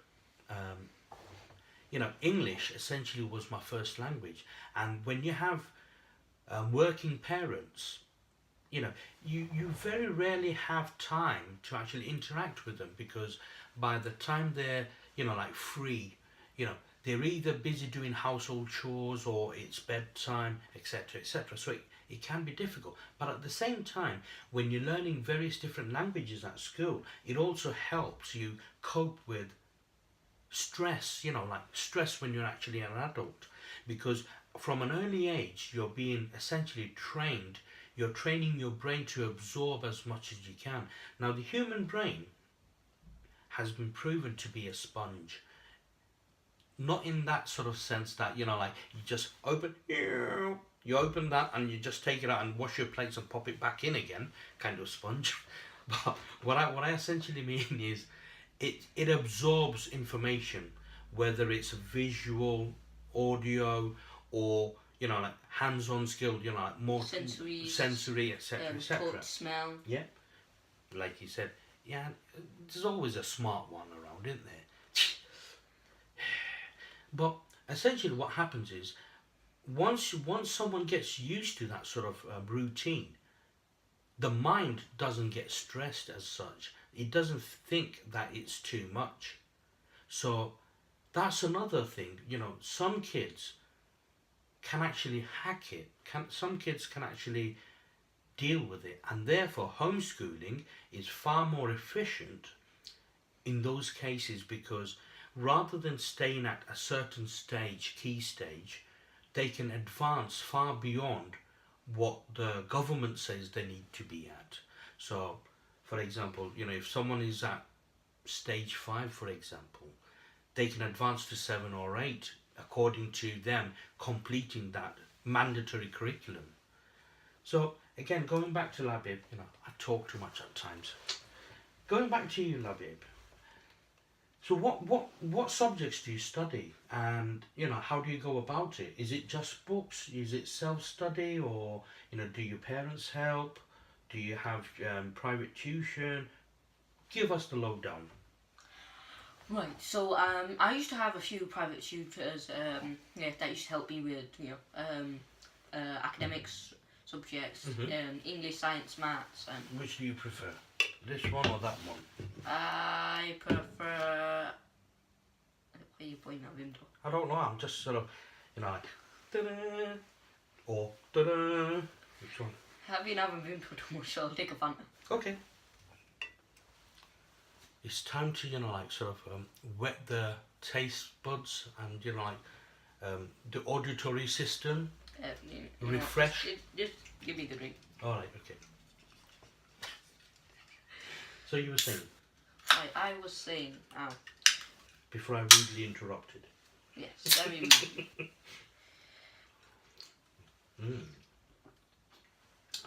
you know, English essentially was my first language. And when you have working parents, you know, you very rarely have time to actually interact with them, because by the time they're, you know, like, free, you know, they're either busy doing household chores or it's bedtime, etc., etc. So it can be difficult. But at the same time, when you're learning various different languages at school, it also helps you cope with stress, you know, like stress when you're actually an adult. Because from an early age, you're being essentially trained. You're training your brain to absorb as much as you can. Now, the human brain has been proven to be a sponge. Not in that sort of sense that, you know, like, you just open that and you just take it out and wash your plates and pop it back in again, kind of sponge. But what I essentially mean is it absorbs information, whether it's visual, audio, or, you know, like, hands-on skill, you know, like, more sensory, etc., etc. Touch, smell. Yeah, like you said, yeah, there's always a smart one around, isn't there? But essentially what happens is, once someone gets used to that sort of routine, the mind doesn't get stressed as such. It doesn't think that it's too much. So that's another thing, you know, some kids can actually hack it. Some kids can actually deal with it, and therefore homeschooling is far more efficient in those cases, because rather than staying at a certain stage, key stage, they can advance far beyond what the government says they need to be at. So, for example, you know, if someone is at stage 5, for example, they can advance to 7 or 8 according to them completing that mandatory curriculum. So, again, going back to Labib, you know, I talk too much at times. Going back to you, Labib. So what subjects do you study, and how do you go about it? Is it just books? Is it self-study, or do your parents help? Do you have private tuition? Give us the lowdown. Right, so I used to have a few private tutors that used to help me with academics subjects, English, science, maths. Which do you prefer? This one or that one? I prefer. Why are you pointing at him? I don't know. I'm just sort of, like, da-da, or da-da. Which one? Have you having been too much? So I'll take a Fanta. Okay. It's time to, sort of wet the taste buds and, the auditory system. Refresh. Just give me the drink. All right. Okay. So you were saying? I was saying. Before I rudely interrupted. Yes, very.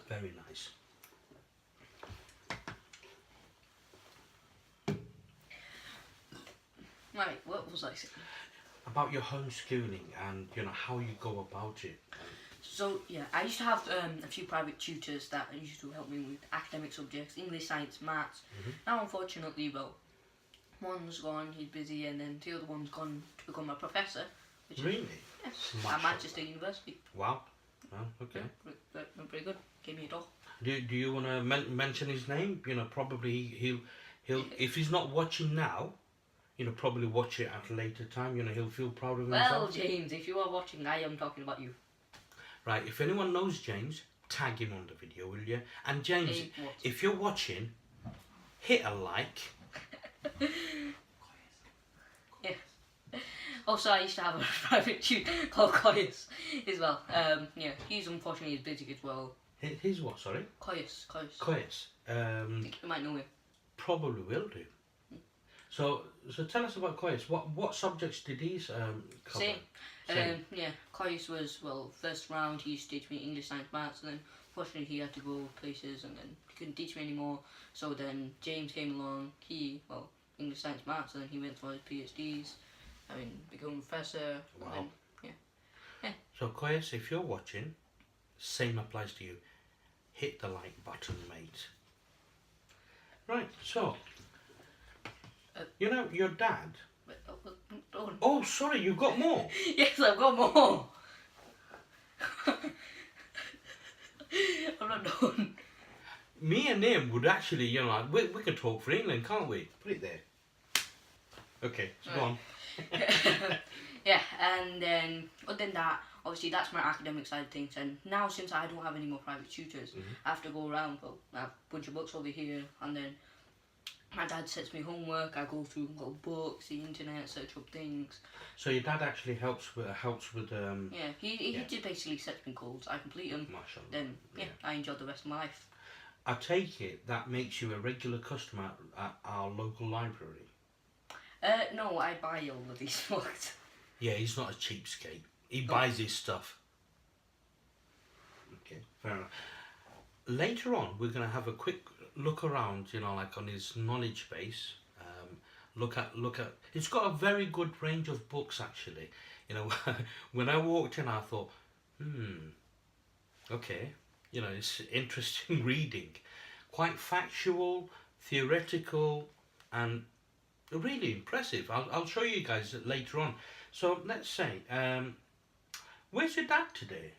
Very nice. Right, what was I saying? About your homeschooling and how you go about it. So yeah, I used to have a few private tutors that used to help me with academic subjects, English, science, maths. Now unfortunately, well, one's gone, he's busy, and then the other one's gone to become a professor. Which Really? Is, yes, at Manchester University. Wow. Oh, okay. Yeah, pretty good. Gave me a dog. Do you want to mention his name? Probably he'll if he's not watching now, probably watch it at a later time. He'll feel proud of himself. Well, James, if you are watching, I am talking about you. Right. If anyone knows James, tag him on the video, will you? And James, if you're watching, hit a like. Yeah. Also, I used to have a private tutor called Coyus as well. Yeah, he's unfortunately busy as well. His what? Sorry. Coyus. Coyus. I think you might know him. Probably will do. So tell us about Coyus. What subjects did he cover? Same. Yeah, Coyus was, first round he used to teach me English, science, maths, and then fortunately he had to go places and then he couldn't teach me anymore. So then James came along, English, science, maths, and then he went for his PhDs, become a professor. Wow. And then, yeah. So Coyus, if you're watching, same applies to you. Hit the like button, mate. Right, so, your dad... Oh, sorry, you've got more. Yes, I've got more. I'm not done. Me and him would actually, we could talk for England, can't we? Put it there. Okay, so go on. Yeah, and then other than that, obviously that's my academic side of things. And now since I don't have any more private tutors, I have to go around. I have a bunch of books over here, and then my dad sets me homework. I go through books, the internet, search up things. So your dad actually helps with Yeah, he just basically sets me goals. I complete them. Mashallah. Then I enjoy the rest of my life. I take it that makes you a regular customer at our local library. No, I buy all of these books. Yeah, he's not a cheapskate. He buys his stuff. Okay, fair enough. Later on, we're going to have a quick look around, on his knowledge base. Look at. It's got a very good range of books, actually. When I walked in, I thought, okay, it's interesting reading, quite factual, theoretical, and really impressive. I'll show you guys later on. So let's say, where's your dad today?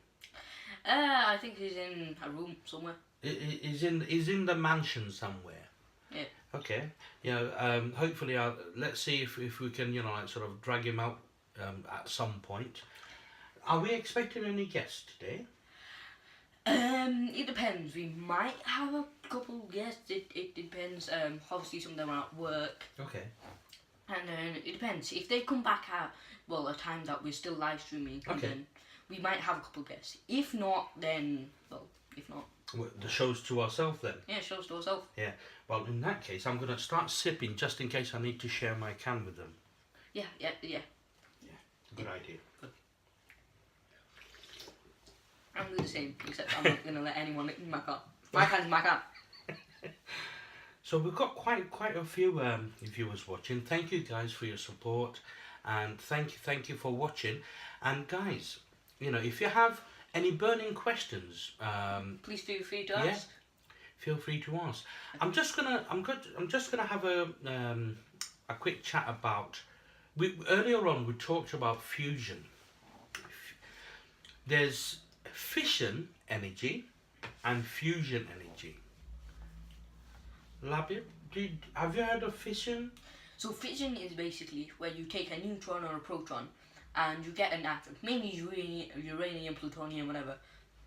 I think he's in a room somewhere. He's in the mansion somewhere. Yeah. Okay. Hopefully, let's see if we can, sort of drag him out at some point. Are we expecting any guests today? It depends. We might have a couple guests. It depends. Obviously, some of them are at work. Okay. And then it depends. If they come back at a time that we're still live streaming, then we might have a couple guests. If not, then if not. Well, the show's to ourselves then. Yeah, show's to ourselves. Yeah. Well, in that case, I'm going to start sipping just in case I need to share my can with them. Yeah. Good idea. Good. I'm doing the same, except I'm not going to let anyone in my car. My can's my car. So we've got quite a few viewers watching. Thank you guys for your support, and thank you for watching. And guys, you know, if you have any burning questions, Please feel free to yeah, ask. feel free to ask. I'm just gonna have a quick chat about. Earlier on we talked about fusion. There's fission energy and fusion energy. Labib, have you heard of fission? So fission is basically where you take a neutron or a proton and you get an atom, mainly uranium, plutonium, whatever,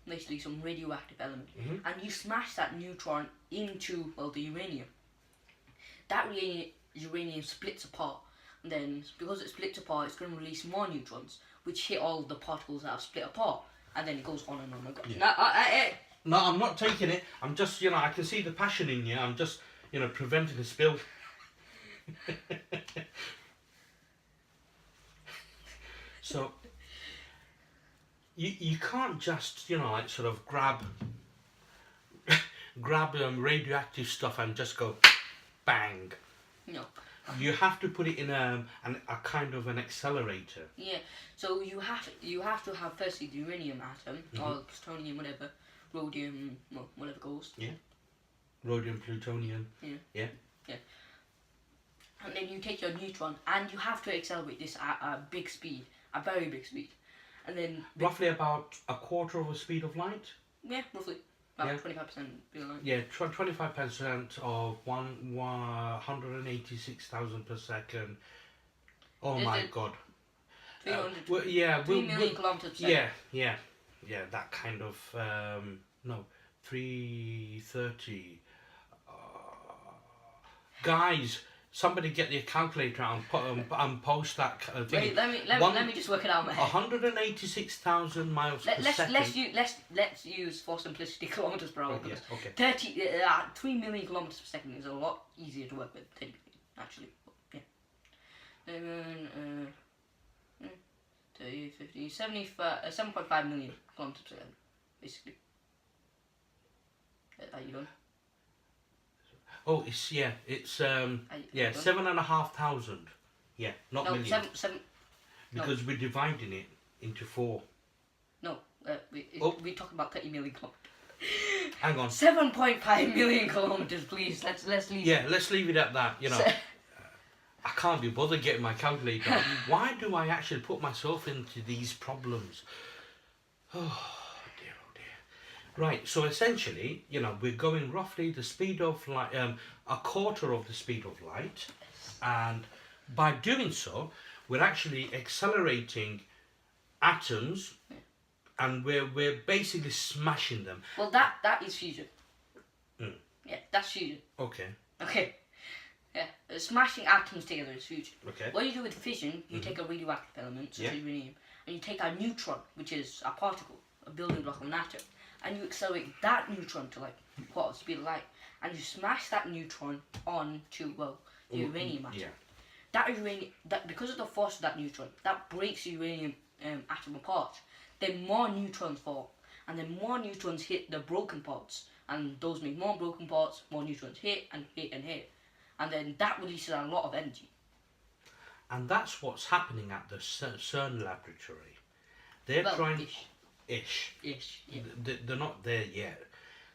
basically some radioactive element, and you smash that neutron into, well, the uranium. That uranium splits apart, and then because it splits apart, it's going to release more neutrons, which hit all the particles that have split apart, and then it goes on and on and on. Yeah. No, I'm not taking it. I'm just, you know, I can see the passion in you. I'm just, you know, preventing a spill. So, you can't just, you know, like sort of grab radioactive stuff and just go bang. No. You have to put it in a kind of an accelerator. Yeah. So you have to have firstly the uranium atom or plutonium, whatever, rhodium, well, whatever goes. Yeah. Rhodium, plutonium. Yeah. And then you take your neutron and you have to accelerate this at a big speed, a very big speed, and then Roughly about a quarter of the speed of light. yeah, roughly about 25% speed of light. Yeah, 25% of 186,000 per second. Oh Is my it god. 300. Well, yeah, 3 million kilometers per second. yeah, that kind of, no, 330. Guys, somebody get the calculator out and post that thing. Wait, let me just work it out in my head. 186,000 miles per second. Let's use for simplicity kilometers per hour. Yes, okay. 3 million kilometers per second is a lot easier to work with. 30 million, actually. Yeah. 30, 50, 75, 7.5 million kilometers per second, basically. Are you done? Oh, it's 7,500. Yeah, not No, million. seven. Because we're dividing it into 4. No, we talking about 30 million kilometers. Hang on. 7.5 million kilometers, please. Let's leave. Yeah, let's leave it at that. You know, I can't be bothered getting my calculator out. Why do I actually put myself into these problems? Oh dear. Right. So essentially, you know, we're going roughly the speed of light, a quarter of the speed of light, and by doing so, we're actually accelerating atoms, and we're basically smashing them. Well, that is fusion. Yeah, that's fusion. Okay. Okay. Yeah, smashing atoms together is fusion. Okay. What you do with fission, you take a radioactive element, such as uranium, and you take a neutron, which is a particle, a building block of an atom, and you accelerate that neutron to like quarter the speed of light, and you smash that neutron onto, well, the uranium atom. Yeah. That uranium, because of the force of that neutron, that breaks the uranium atom apart. Then more neutrons fall, and then more neutrons hit the broken parts, and those make more broken parts, more neutrons hit and hit and hit. And then that releases a lot of energy. And that's what's happening at the CERN laboratory. They're trying... Ish. Yeah. They're not there yet.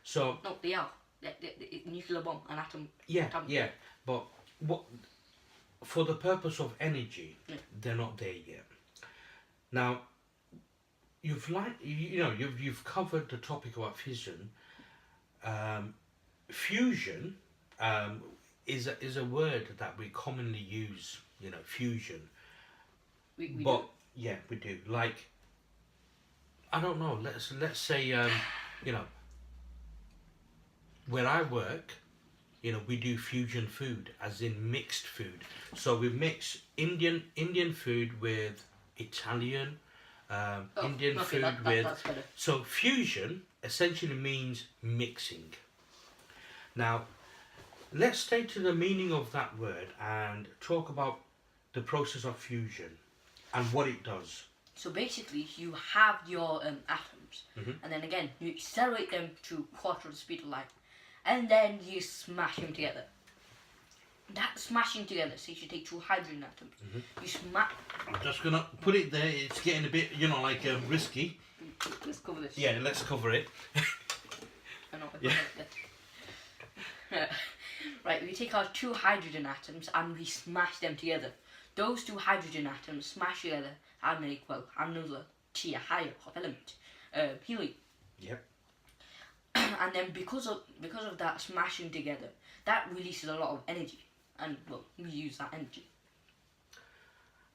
So... No, they are. The nuclear bomb, an atom. Yeah. But what... For the purpose of energy, they're not there yet. Now, you've covered the topic about fission. Fusion... is a word that we commonly use, you know, fusion. We do. Yeah, we do. Like, I don't know, let's say, you know, where I work, you know, we do fusion food, as in mixed food. So we mix Indian food with Italian, food with... That's better. So fusion essentially means mixing. Now, let's stay to the meaning of that word and talk about the process of fusion and what it does. So basically, you have your atoms, and then again, you accelerate them to quarter the speed of light, and then you smash them together. That smashing together, so you should take 2 hydrogen atoms. You smash. I'm just gonna put it there. It's getting a bit, like risky. Let's cover this. Yeah, let's cover it. I know. Yeah. Right, we take our 2 hydrogen atoms and we smash them together. Those 2 hydrogen atoms smash together and make, well, another tier higher of element, helium. Yep. And then because of that smashing together, that releases a lot of energy, and well, we use that energy.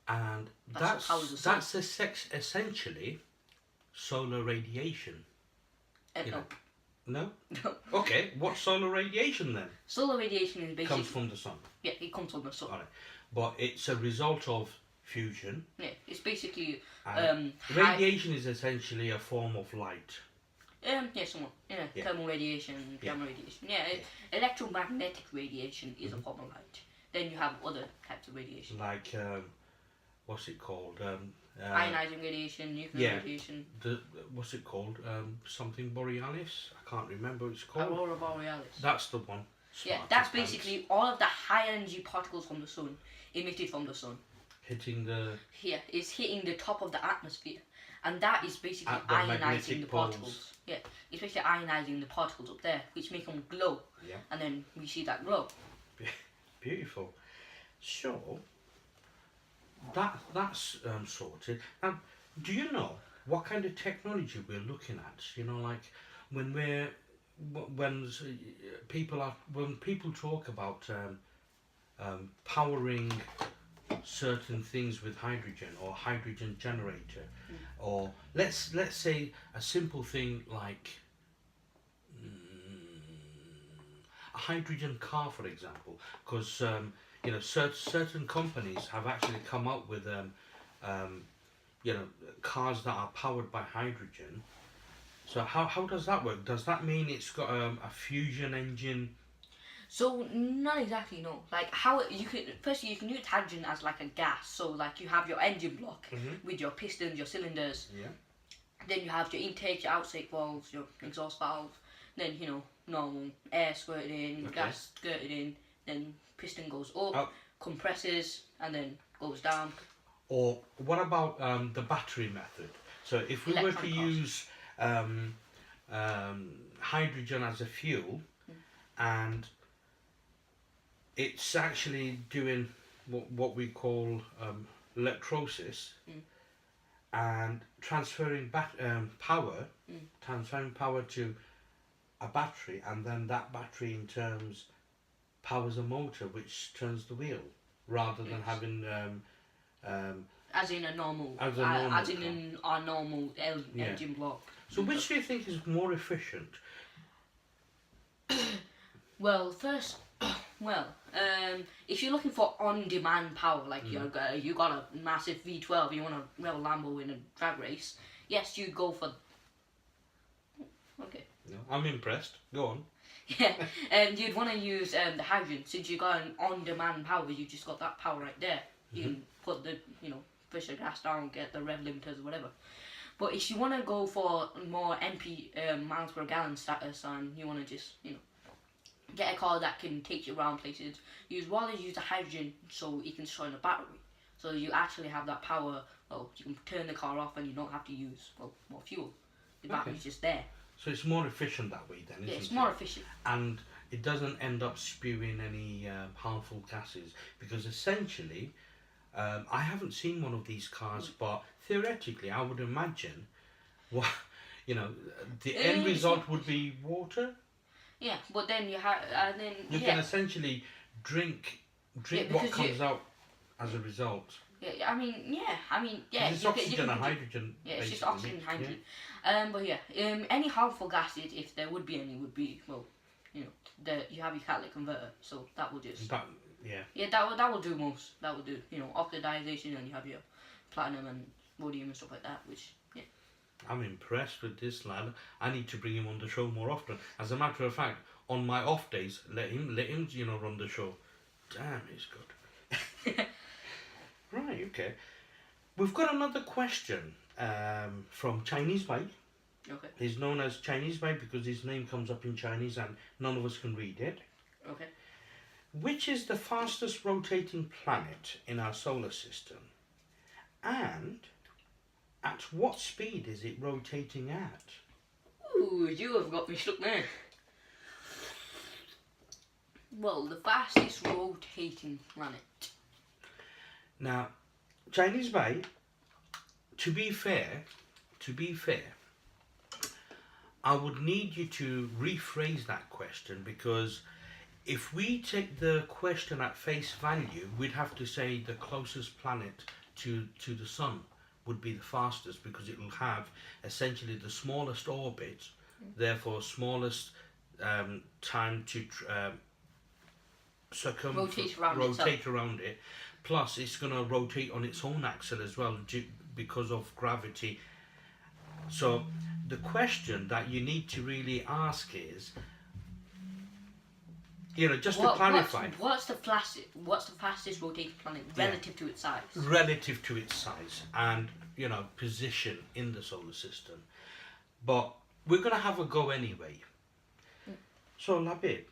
And That's what powers the sun. that's essentially solar radiation. No. No? No. Okay, what's solar radiation then? Solar radiation is basically Comes from the sun. Yeah, it comes from the sun. Alright. But it's a result of fusion. Yeah, it's basically radiation is essentially a form of light. yeah, somewhat. Yeah, Yeah. thermal radiation, gamma radiation. Yeah, electromagnetic radiation is a form of light. Then you have other types of radiation. Like what's it called? Ionizing radiation, nuclear radiation. What's it called? Something borealis? I can't remember what it's called. Aurora borealis. That's the one. Yeah, Smarty that's pants. basically all of the high energy particles from the sun, emitted from the sun. Hitting the... Here is hitting the top of the atmosphere, and that is basically At the ionizing magnetic the poles. particles. Yeah, it's basically ionizing the particles up there, which make them glow. Yeah. And then we see that glow. Beautiful. So, that's sorted. Now, do you know what kind of technology we're looking at? Like when people talk about powering certain things with hydrogen or hydrogen generator, or let's say a simple thing like a hydrogen car, for example, because certain companies have actually come up with cars that are powered by hydrogen. So how does that work? Does that mean it's got a fusion engine? So not exactly, no. Like how you can firstly you can use hydrogen as like a gas. So like you have your engine block with your pistons, your cylinders. Yeah. Then you have your intake, your outtake valves, your exhaust valve. Then normal air squirted in, gas squirted in. Then piston goes up, compresses, and then goes down. Or what about the battery method? So if we were to use hydrogen as a fuel, and it's actually doing what we call electrolysis, and transferring power to a battery, and then that battery in terms powers a motor which turns the wheel, rather than having as in a normal, as in our normal engine block. So which do you think is more efficient? Well, first, if you're looking for on-demand power, like you got a massive V12, you want to rev a Lambo in a drag race, yes, you'd go for. Okay. No, I'm impressed. Go on. Yeah, you'd want to use the hydrogen, since you got an on-demand power. You just got that power right there. You can put the push the gas down, get the rev limiters or whatever. But if you want to go for more miles per gallon status, and you want to just get a car that can take you around places, you'd rather use the hydrogen so it can store in a battery. So you actually have that power. Well, you can turn the car off and you don't have to use more fuel. The battery's just there. So it's more efficient that way then, isn't it? It's more efficient. And it doesn't end up spewing any harmful gases, because essentially, I haven't seen one of these cars, but theoretically I would imagine, the end result would be water. Yeah, but then you have, you can essentially drink what comes out as a result. Yeah, I mean, yeah. It's oxygen and hydrogen. Yeah, it's just oxygen and hydrogen. But any harmful gases, if there would be any, would be you have your catalytic converter, so that will just. That will do most. That will do oxidization, and you have your platinum and rhodium and stuff like that, which. I'm impressed with this lad. I need to bring him on the show more often. As a matter of fact, on my off days, let him run the show. Damn, he's good. Right, okay. We've got another question from Chinese Mike. Okay. He's known as Chinese Bay because his name comes up in Chinese and none of us can read it. Okay. Which is the fastest rotating planet in our solar system? And at what speed is it rotating at? Ooh, you have got me stuck there. Well, the fastest rotating planet. Now, Chinese Bay, to be fair, I would need you to rephrase that question, because if we take the question at face value, we'd have to say the closest planet to the sun would be the fastest, because it will have essentially the smallest orbit, therefore smallest time to rotate around it. Plus, it's going to rotate on its own axis as well because of gravity. So, the question that you need to really ask is, just to clarify, what's the fastest rotating planet relative to its size? Relative to its size and position in the solar system. But we're going to have a go anyway. So, Labib,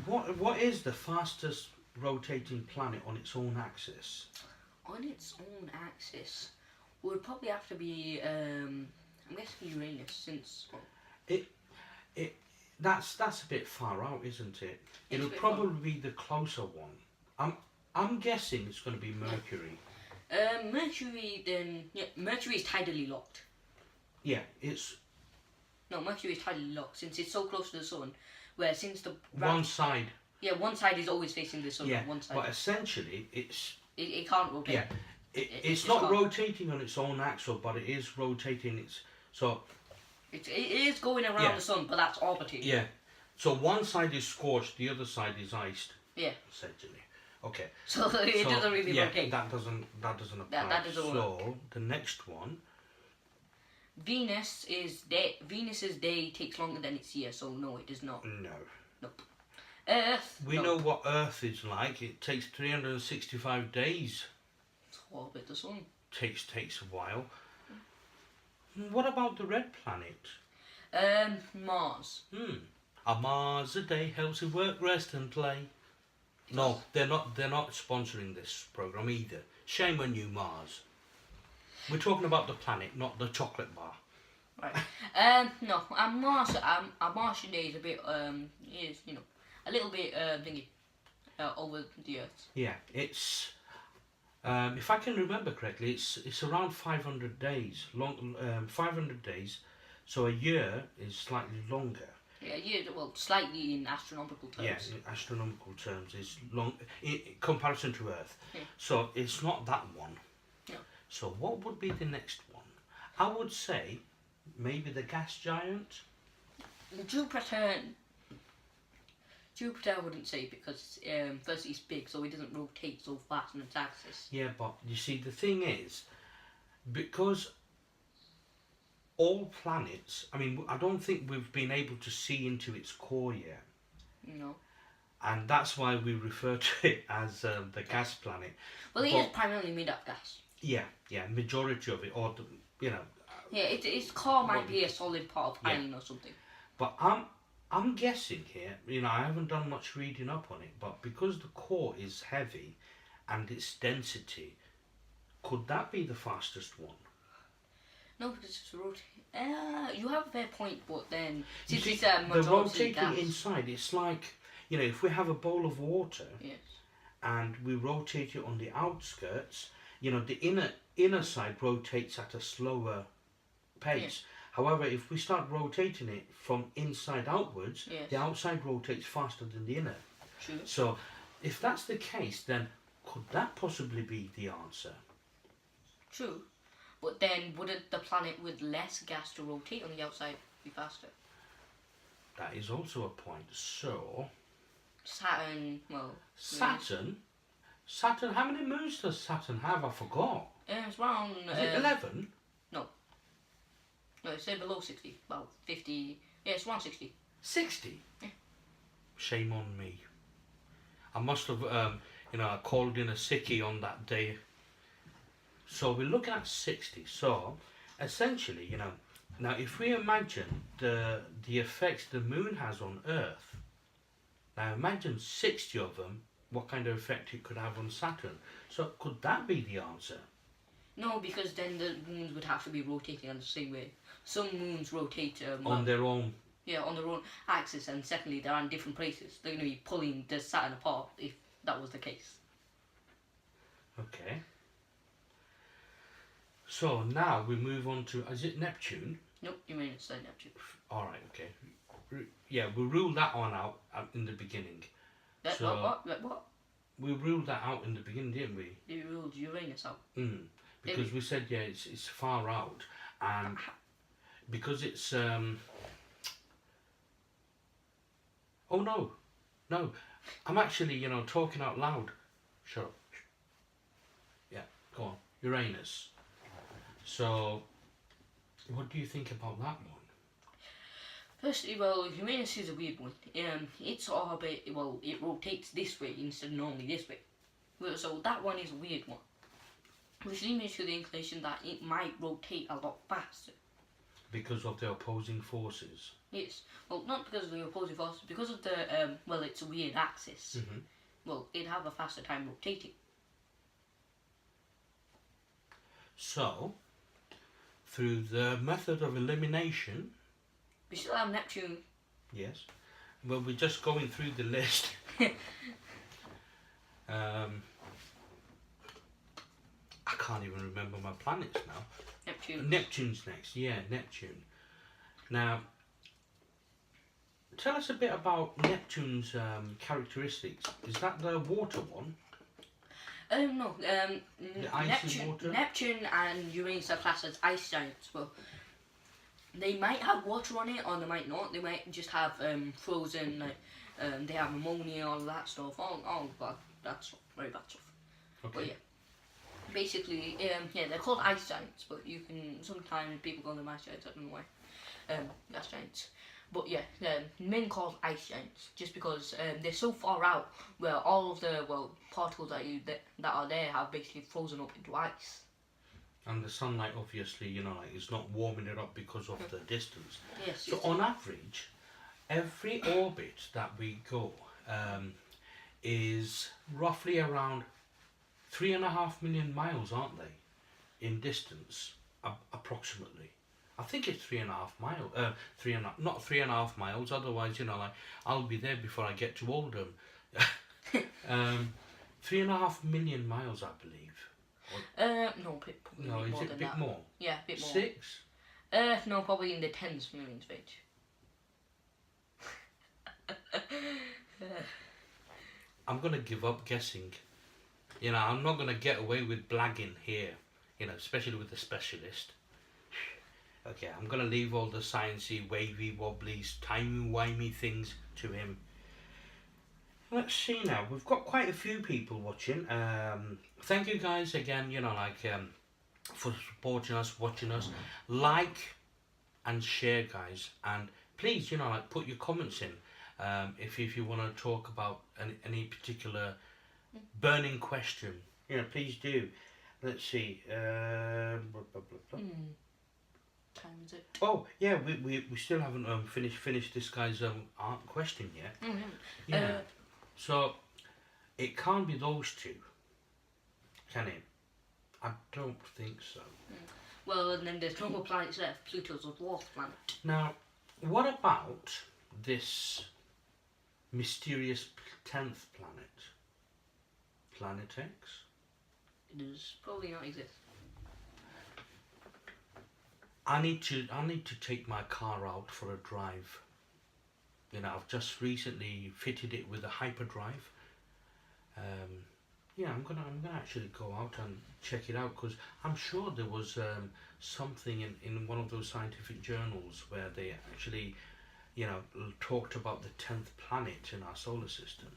what is the fastest rotating planet on its own axis? On its own axis would probably have to be I'm guessing Uranus, since that's a bit far out, isn't it? It'll probably be the closer one. I'm guessing it's going to be Mercury. Mercury is tidally locked. Yeah, it's No, Mercury is tidally locked since it's so close to the sun. Where since the one side. Yeah, one side is always facing the sun. Yeah, one side. but essentially It can't rotate. Yeah, it's not rotating on its own axis, but it is rotating its. So it is going around the sun, but that's orbiting. Yeah, so one side is scorched, the other side is iced. Yeah. Essentially. Okay. So it doesn't really rotate. That doesn't apply. That doesn't work. So the next one. Venus's day takes longer than its year, so no, it does not. No. Nope. Earth. We know what Earth is like. It takes 365 days. To orbit the sun. Takes a while. What about the red planet? Mars. A Mars a day helps you work, rest and play. No, they're not sponsoring this program either. Shame on you, Mars. We're talking about the planet, not the chocolate bar. Right. No, a Martian day is a bit is a little bit thingy over the Earth. Yeah, it's if I can remember correctly, it's around 500 days long. 500 days, so a year is slightly longer. Yeah, slightly in astronomical terms. Yeah, in astronomical terms is long in comparison to Earth. Yeah. So it's not that one. No. So what would be the next one? I would say maybe the gas giant. Jupiter I wouldn't say, because firstly it's big, so it doesn't rotate so fast on its axis. Yeah, but you see the thing is, because all planets, I don't think we've been able to see into its core yet. No. And that's why we refer to it as the gas planet. Well, it is primarily made of gas. Yeah, majority of it, or Yeah, its core might be a solid part of iron or something. But I'm guessing here, I haven't done much reading up on it, but because the core is heavy and its density, could that be the fastest one? No, because it's rotating. You have a fair point, but then You since see, it's a the majority rotating gas. inside, it's like, if we have a bowl of water Yes. and we rotate it on the outskirts, the inner side rotates at a slower pace. Yes. However, if we start rotating it from inside outwards, Yes. the outside rotates faster than the inner. True. So, if that's the case, then could that possibly be the answer? True. But then wouldn't the planet with less gas to rotate on the outside be faster? That is also a point. So, Saturn, Saturn, how many moons does Saturn have? I forgot. It's around... Is it 11? No, it's below 60. About 50... Yeah, it's around 60. 60? Yeah. Shame on me. I must have, I called in a sickie on that day. So we're looking at 60. So, essentially, Now, if we imagine the effects the moon has on Earth, now imagine 60 of them, what kind of effect it could have on Saturn. So could that be the answer? No, because then the moons would have to be rotating on the same way. Some moons rotate On their own? yeah, on their own axis, and secondly, they're in different places. They're going to be pulling the Saturn apart if that was the case. Okay. So now we move on to, is it Neptune? Nope, you mean it's Neptune. Alright, okay. Yeah, we ruled that one out in the beginning. What? We ruled that out in the beginning, didn't we? You ruled Uranus out. Because we said, yeah, it's far out. And because it's... Oh, no. No. I'm actually, talking out loud. Shut up. Yeah, go on. Uranus. So, what do you think about that one? Firstly, well, Uranus is a weird one. Its orbit, well, it rotates this way instead of normally this way. So that one is a weird one. Which leads me to the inclination that it might rotate a lot faster. Because of the opposing forces? Yes. Well, not because of the opposing forces, because of the, well, it's a weird axis. Mm-hmm. Well, it'd have a faster time rotating. So, through the method of elimination... We still have Neptune. Yes. Well, we're just going through the list. I can't even remember my planets now. Neptune. Neptune's next, yeah, Neptune. Now, tell us a bit about Neptune's characteristics. Is that the water one? No. The icy water? Neptune and Uranus are classed as ice giants. Well, they might have water on it, or they might not. They might just have frozen, like they have ammonia, all that stuff. All bad, that's very bad stuff. Okay. But yeah, basically, yeah, they're called ice giants, but you can sometimes people call them ice giants. I don't know why. Gas giants. But yeah, men called ice giants just because they're so far out where all of the particles that are there have basically frozen up into ice. And the sunlight, obviously, it's not warming it up because of the distance. Yes. So on average, every orbit that we go is roughly around 3.5 million miles, aren't they, in distance, approximately. I think it's 3.5 miles. Not 3.5 miles. Otherwise, I'll be there before I get to Oldham. 3.5 million miles, I believe. No, No, is more it than a bit that. more? Yeah, a bit more. 6? No, probably in the tens of millions range. I'm gonna give up guessing. I'm not gonna get away with blagging here. Especially with the specialist. Okay, I'm gonna leave all the sciencey, wavy, wobbly, timey-wimey things to him. Let's see now. We've got quite a few people watching. Thank you guys again. For supporting us, watching us. Like and share, guys. And please, put your comments in. If you want to talk about any particular burning question, please do. Let's see. Time is it? Oh yeah, we still haven't finished this guy's art question yet. Mm-hmm. Yeah. So it can't be those two, can it? I don't think so. Well, and then there's no more planets left. Pluto's a dwarf planet. Now, what about this mysterious 10th planet? Planet X? It does probably not exist. I need to take my car out for a drive. I've just recently fitted it with a hyperdrive. Yeah, I'm gonna actually go out and check it out, because I'm sure there was something in one of those scientific journals where they actually, talked about the 10th planet in our solar system.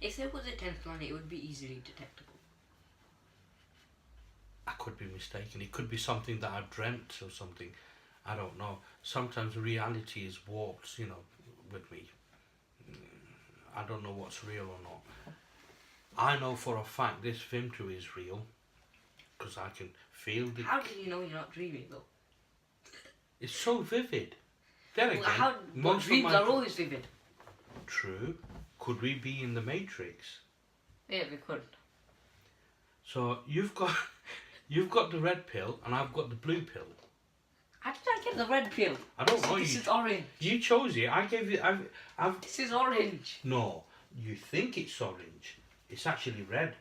If there was a 10th planet, it would be easily detectable. I could be mistaken. It could be something that I've dreamt or something. I don't know. Sometimes reality is warped, with me. I don't know what's real or not. I know for a fact this Vimto is real, because I can feel the... How do you know you're not dreaming, though? It's so vivid. Then again, But most of dreams my are always vivid. True. Could we be in the Matrix? Yeah, we could. So you've got the red pill and I've got the blue pill. How did I get the red pill? I don't know. This is orange. You chose it. I gave it. I've. This is orange. No, you think it's orange. It's actually red.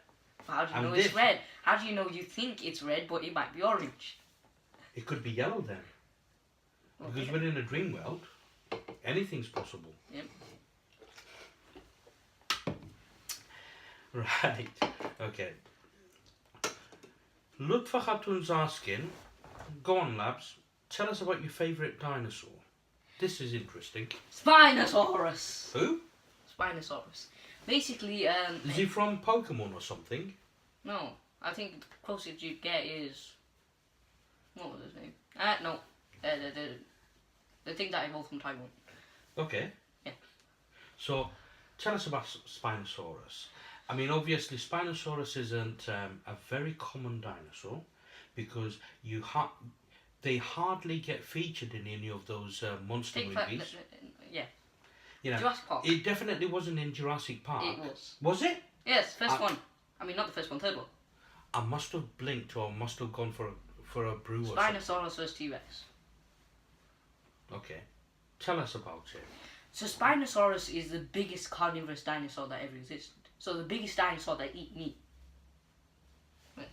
How do you And know this- it's red? How do you know you think it's red, but it might be orange? It could be yellow then. Because Okay. we're in a dream world. Anything's possible. Yep. Right. Okay. Lutfa Khatun's asking, go on, labs. Tell us about your favourite dinosaur. This is interesting. Spinosaurus. Who? Spinosaurus. Basically, Is he from Pokemon or something? no. I think the closest you get is what was his name? No. The thing that evolved from Taiwan. Okay. Yeah. So, tell us about Spinosaurus. I mean, obviously, Spinosaurus isn't a very common dinosaur because they hardly get featured in any of those monster movies. Yeah. You know, Jurassic Park. it definitely wasn't in Jurassic Park. It was. Was it? Yes, first one. I mean, not the first one, third one. I must have blinked or must have gone for a brew or something. Spinosaurus vs T-Rex. Okay. Tell us about it. So Spinosaurus is the biggest carnivorous dinosaur that ever existed. So the biggest dinosaur that eat meat. Yes.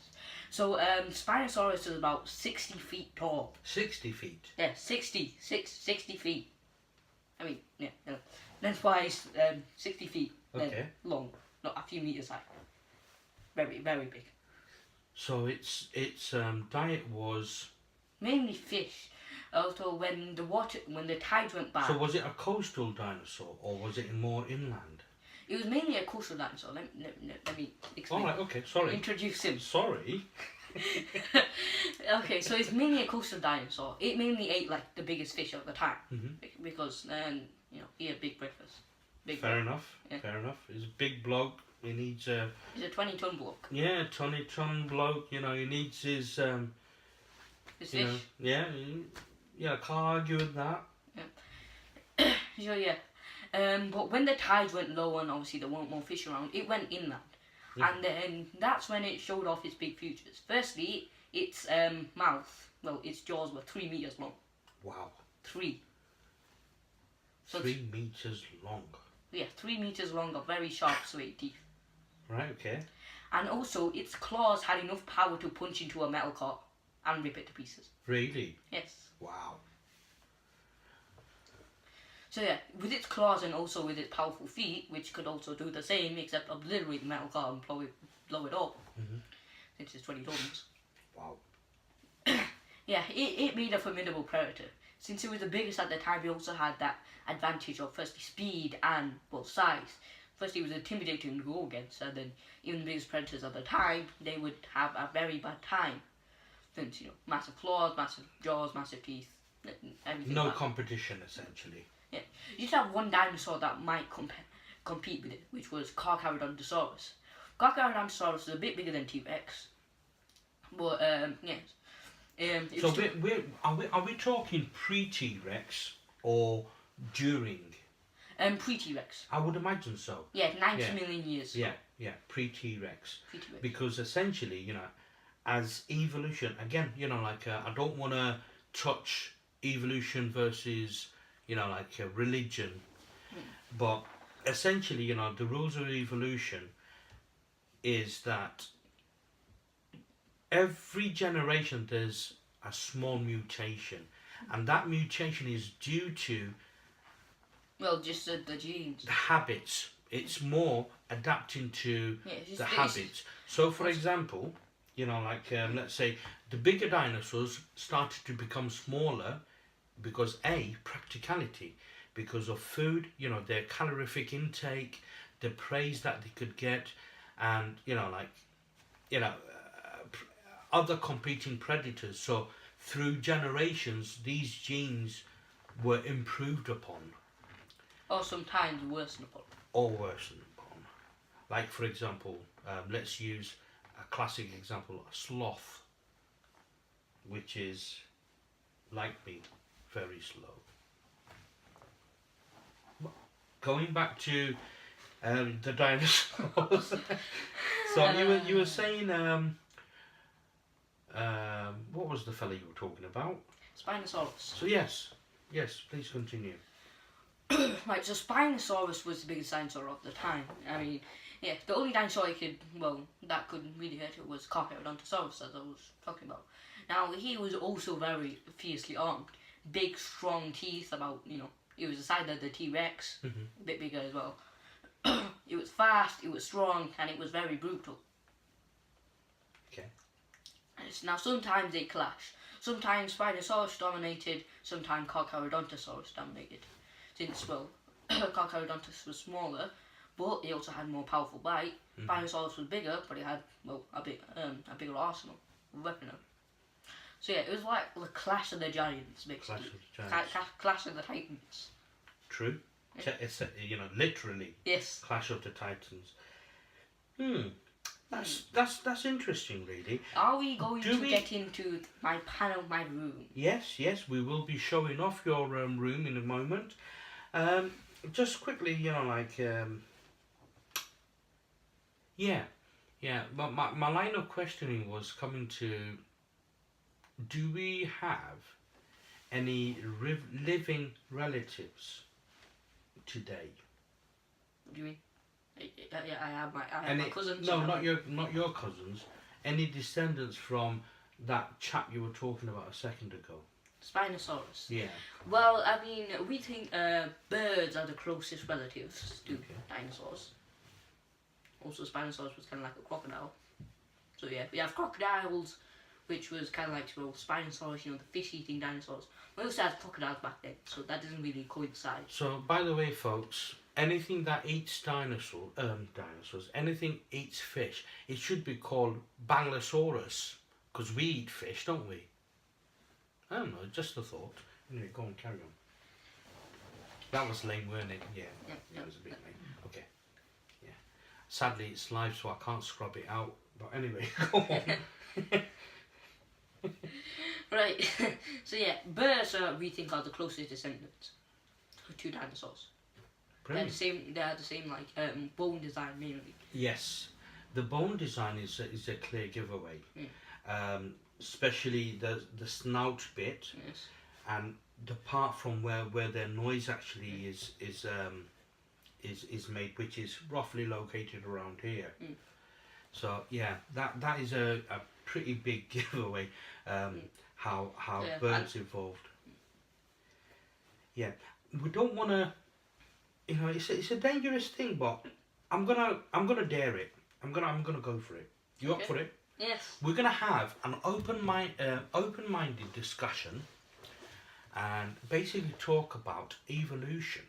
So Spinosaurus is about 60 feet tall. 60 feet. Yeah, 60 feet. I mean, yeah. Lengthwise, 60 feet Okay. long, not a few meters high. Very, very big. So its diet was. Mainly fish. Also, when the tides went back, So was it a coastal dinosaur or was it more inland? it was mainly a coastal dinosaur. Let me explain. All right. Okay. Sorry. Introduce him. Sorry. Okay, so it's mainly a coastal dinosaur. It mainly ate like the biggest fish of the time because he had big breakfast. Fair enough. Yeah. Fair enough. He's a big bloke. He needs a. He's a 20-ton bloke. Yeah, ton bloke. You know, he needs his. His You know, fish. yeah. Yeah, I can't argue with that. So yeah. But when the tides went low and obviously there weren't more fish around, it went inland. And then that's when it showed off its big features. Firstly, its mouth, its jaws were 3 meters long. Wow. 3. So 3 meters long. Yeah, 3 meters long, got very sharp, straight teeth. Right. Okay. And also, its claws had enough power to punch into a metal car and rip it to pieces. Really. Yes. Wow. So yeah, with its claws and also with its powerful feet, which could also do the same, except obliterate the metal car and blow it up, since it's 20 tons. Wow. Yeah, it made a formidable predator. Since it was the biggest at the time, it also had that advantage of firstly speed and size. Firstly, it was intimidating to go against, and then even the biggest predators at the time, they would have a very bad time. Since, massive claws, massive jaws, massive teeth, everything. No like that. competition, essentially. Yeah, you used to have one dinosaur that might compete with it, which was Carcharodontosaurus. Carcharodontosaurus is a bit bigger than T-Rex, but yes. So are we talking pre-T-Rex or during? Pre-T-Rex. I would imagine so. Yeah, 90 million years. Yeah, pre-T-Rex. Pre-T-Rex. Because essentially, as evolution, again, I don't want to touch evolution versus, religion, but essentially, the rules of evolution is that every generation there's a small mutation, and that mutation is due to just the genes. the habits. It's more adapting to Yeah, the habits. So, for example, let's say the bigger dinosaurs started to become smaller because practicality, because of food, their calorific intake, the praise that they could get, and other competing predators. So through generations, these genes were improved upon. Or sometimes worsened upon. Or worsened upon. Like, for example, let's use a classic example, a sloth, which is like me. very slow. Going back to the dinosaurs. So you were saying what was the fella you were talking about? Spinosaurus. So yes, please continue. Right, so Spinosaurus was the biggest dinosaur of the time. I mean, yeah, the only dinosaur that could really hurt it was Carcharodontosaurus, as I was talking about. Now, he was also very fiercely armed. Big, strong teeth, it was the size of the T-Rex, a bit bigger as well. It was fast, it was strong, and it was very brutal. Okay. Now, sometimes they clash. Sometimes Spinosaurus dominated, sometimes Carcharodontosaurus dominated. Since, Carcharodontosaurus was smaller, but he also had more powerful bite. Spinosaurus was bigger, but he had, a bigger arsenal of weaponry. So yeah, it was like the clash of the giants, basically. Clash of the titans. True. Yeah. It's literally. Yes. Clash of the Titans. That's interesting, really. Are we going to get into my room? Yes, we will be showing off your room in a moment. Just quickly, but my line of questioning was coming to, do we have any living relatives today? What do you mean? I have my cousins. No, not your cousins. Any descendants from that chap you were talking about a second ago? Spinosaurus. Yeah. Well, I mean, we think birds are the closest relatives to dinosaurs. Also, Spinosaurus was kind of like a crocodile. So yeah, we have crocodiles, which was kind of like Spinosaurus, the fish-eating dinosaurs. We also had crocodiles back then, so that doesn't really coincide. So, by the way, folks, anything that eats dinosaurs, anything eats fish, it should be called Banglasaurus, because we eat fish, don't we? I don't know, just a thought. Anyway, go on, carry on. That was lame, weren't it? Yeah, it was a bit lame. Okay, yeah. Sadly, it's live, so I can't scrub it out. But anyway, go on. Right, so yeah, birds we think are the closest descendants to dinosaurs. Brilliant. They have the same bone design mainly. Yes, the bone design is a clear giveaway. Especially the snout bit, yes, and the part from where their noise actually is made, which is roughly located around here. So yeah, that is a pretty big giveaway. How birds evolved. Yeah, we don't want to. It's a dangerous thing, but I'm gonna dare it. I'm gonna go for it. You up for it? Yes. We're gonna have an open-minded discussion, and basically talk about evolution.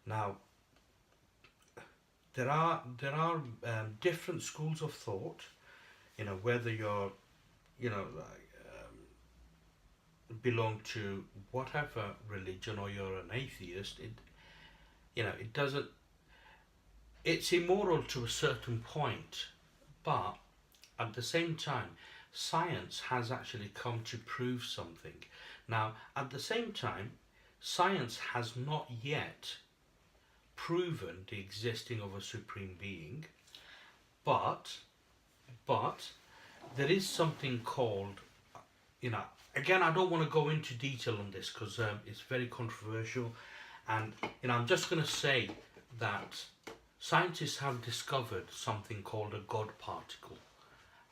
Now, there are different schools of thought. Whether you're, belong to whatever religion or you're an atheist, it doesn't. It's immoral to a certain point, but at the same time, science has actually come to prove something. Now, at the same time, science has not yet proven the existing of a supreme being, but there is something called, again, I don't want to go into detail on this because it's very controversial, and I'm just going to say that scientists have discovered something called a God particle,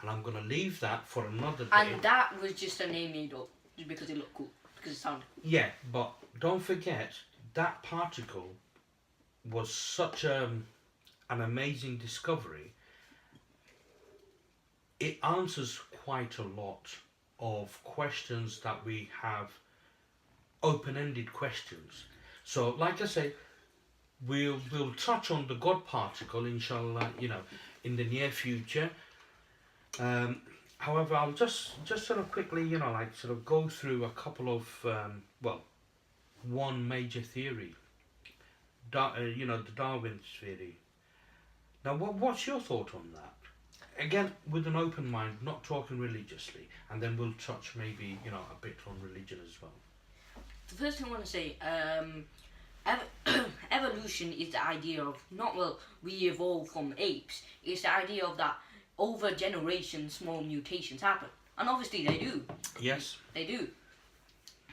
and I'm going to leave that for another day. And that was just a name made up just because it looked cool, because it sounded cool. Yeah, but don't forget that particle was such an amazing discovery. It answers quite a lot of questions that we have, open-ended questions. So, like I say, we'll touch on the God particle, inshallah, in the near future. However, I'll just sort of quickly, go through a couple of, one major theory. The Darwin's theory. Now, what's your thought on that? Again, with an open mind, not talking religiously, and then we'll touch maybe, a bit on religion as well. the first thing I want to say, evolution is the idea of not, well, we evolved from apes. It's the idea of that over generations small mutations happen, and obviously they do. Yes. They do.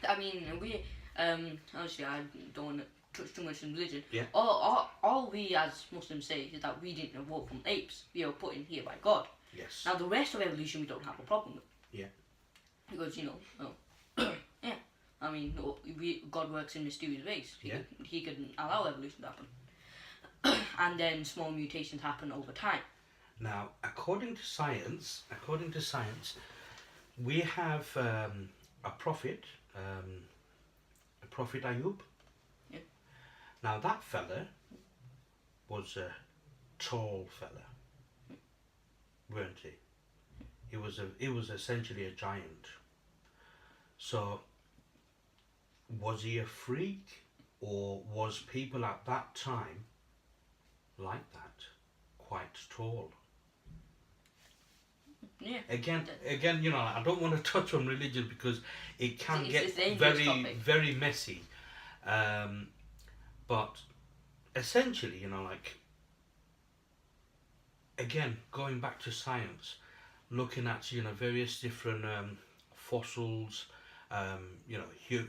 I mean, we obviously I don't want to touch too much on religion. Yeah. All we as Muslims say is that we didn't evolve from apes. We are put in here by God. Yes. Now the rest of evolution we don't have a problem with. Yeah. Because yeah. I mean, God works in mysterious ways. He can allow evolution to happen, and then small mutations happen over time. Now, according to science, we have a prophet Ayub. Yeah. Now that fella was a tall fella, weren't he? He was essentially a giant. So, was he a freak, or was people at that time like that, quite tall? Yeah. Again, I don't want to touch on religion because it can It's get a dangerous very, topic. very messy. But essentially, again, going back to science, looking at various different fossils,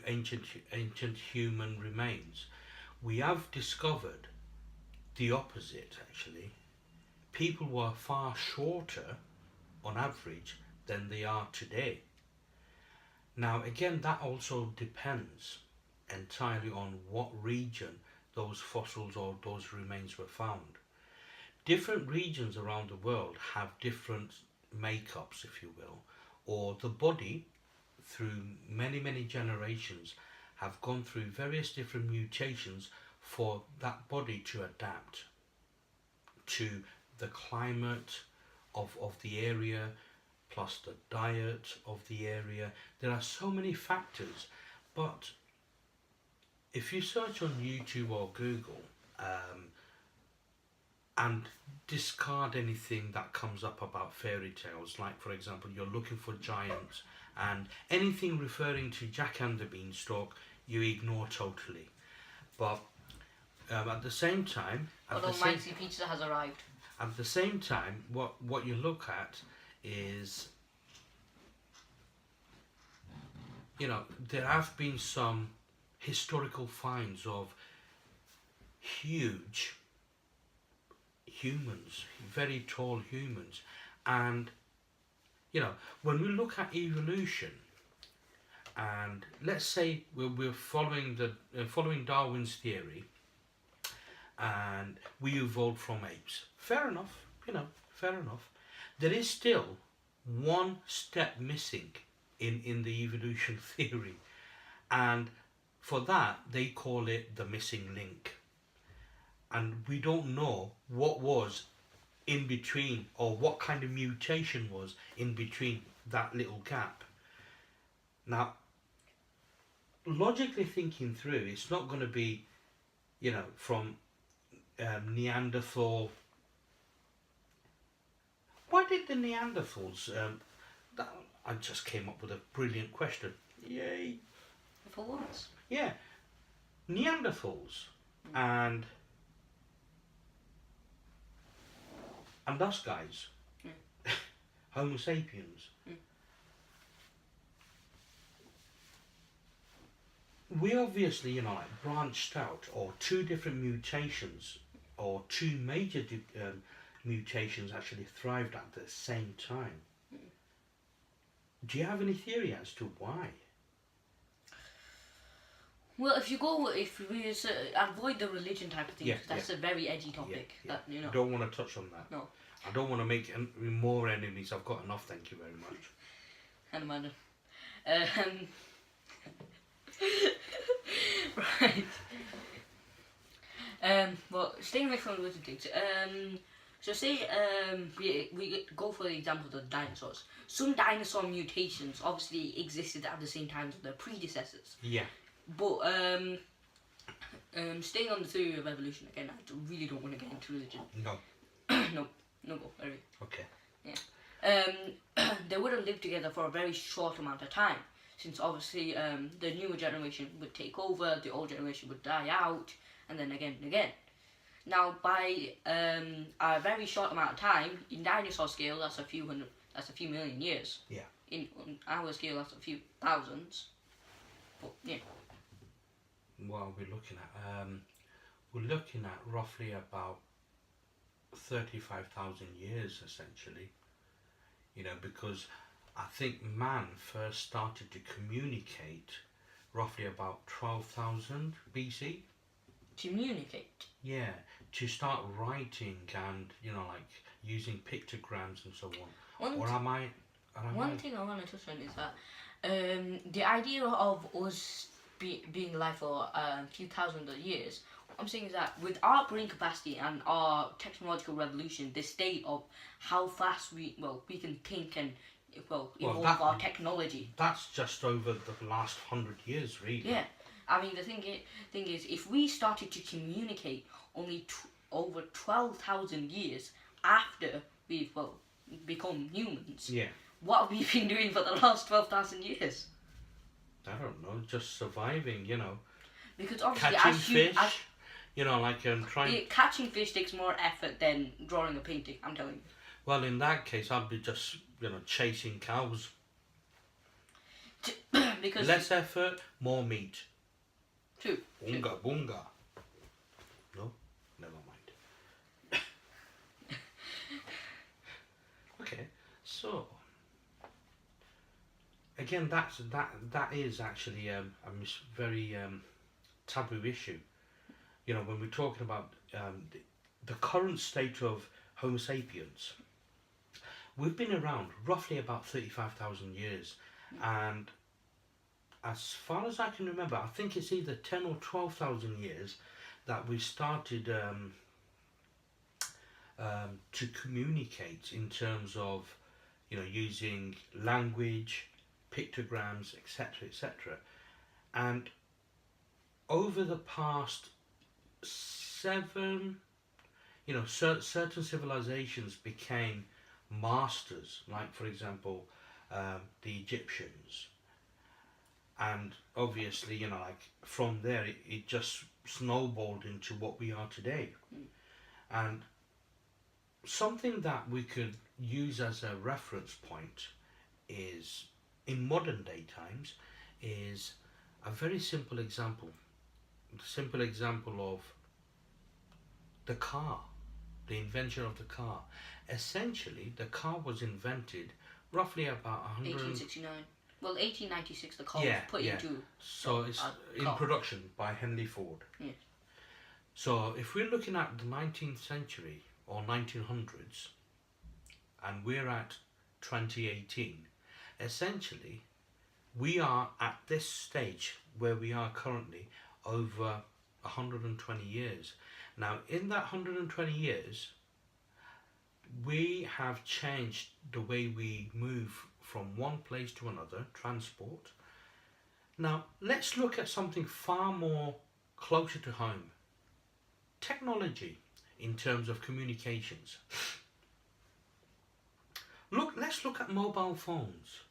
ancient human remains, we have discovered the opposite. Actually, people were far shorter on average than they are today. Now again, that also depends entirely on what region those fossils or those remains were found. Different regions around the world have different makeups, if you will, or the body through many generations have gone through various different mutations for that body to adapt to the climate of the area, plus the diet of the area. There are so many factors, but if you search on YouTube or Google and discard anything that comes up about fairy tales, like for example you're looking for giants, and anything referring to Jack and the Beanstalk you ignore totally. But at the same time, Almighty pizza has arrived. At the same time, what you look at is, there have been some historical finds of huge humans, very tall humans, and when we look at evolution, and let's say we're following Darwin's theory, and we evolved from apes. Fair enough, fair enough. There is still one step missing in the evolution theory, and for that they call it the missing link. And we don't know what was in between, or what kind of mutation was in between that little gap. Now, logically thinking through, it's not going to be, from Neanderthal. Why did the Neanderthals? I just came up with a brilliant question. Yay! For once. Yeah, Neanderthals and us guys, Homo sapiens. We obviously, branched out, or two different mutations, or two major mutations actually thrived at the same time. Do you have any theory as to why? Well, if we avoid the religion type of thing, that's a very edgy topic. Yeah. That Don't want to touch on that. No. I don't want to make more enemies. I've got enough. Thank you very much. And Amanda. Right. Well, staying away from religion things. So say we go for the example of the dinosaurs. Some dinosaur mutations obviously existed at the same time as their predecessors. Yeah. But staying on the theory of evolution again, I really don't want to get into religion. No. No go, Ereh. Okay. Yeah. They would have lived together for a very short amount of time. since obviously the newer generation would take over, the old generation would die out, and then again and again. Now, by a very short amount of time, in dinosaur scale, that's a few million years. Yeah. In on our scale, that's a few thousands. But yeah. What are we looking at? We're looking at roughly about 35,000 years, essentially. You know, because I think man first started to communicate roughly about 12,000 BC. Communicate. Yeah, to start writing and, you know, like using pictograms and so on. One thing I want to touch on is that the idea of us being alive for a few thousand of years, what I'm saying is that with our brain capacity and our technological revolution, the state of how fast we can think and evolve our technology. That's just over the last 100 years, really. Yeah. I mean, the thing is, if we started to communicate only over 12,000 years after we've become humans, Yeah. what have we been doing for the last 12,000 years? I don't know, just surviving, you know. Because obviously, catching fish, you know, like trying. Catching fish takes more effort than drawing a painting. I'm telling you. Well, in that case, I'd be just, you know, chasing cows. Because less effort, more meat. True. Bunga bunga. No, never mind. Okay, so again, that is actually a very taboo issue. You know, when we're talking about the current state of Homo sapiens, we've been around roughly about 35,000 years, and as far as I can remember, I think it's either 10 or 12,000 years that we started to communicate in terms of, you know, using language, pictograms, etc., etc. And over the past certain civilizations became masters, like for example the Egyptians, and obviously, you know, like from there it just snowballed into what we are today. And something that we could use as a reference point is, in modern day times, is a very simple example of the car, the invention of the car. Essentially, the car was invented roughly about 1869. Well, 1896, the car was put into. So it's in production by Henry Ford. Yes. So if we're looking at the 19th century or 1900s, and we're at 2018, essentially, we are at this stage where we are currently over 120 years. Now, in that 120 years, we have changed the way we move from one place to another, transport. Now, let's look at something far more closer to home. Technology in terms of communications. Let's look at mobile phones.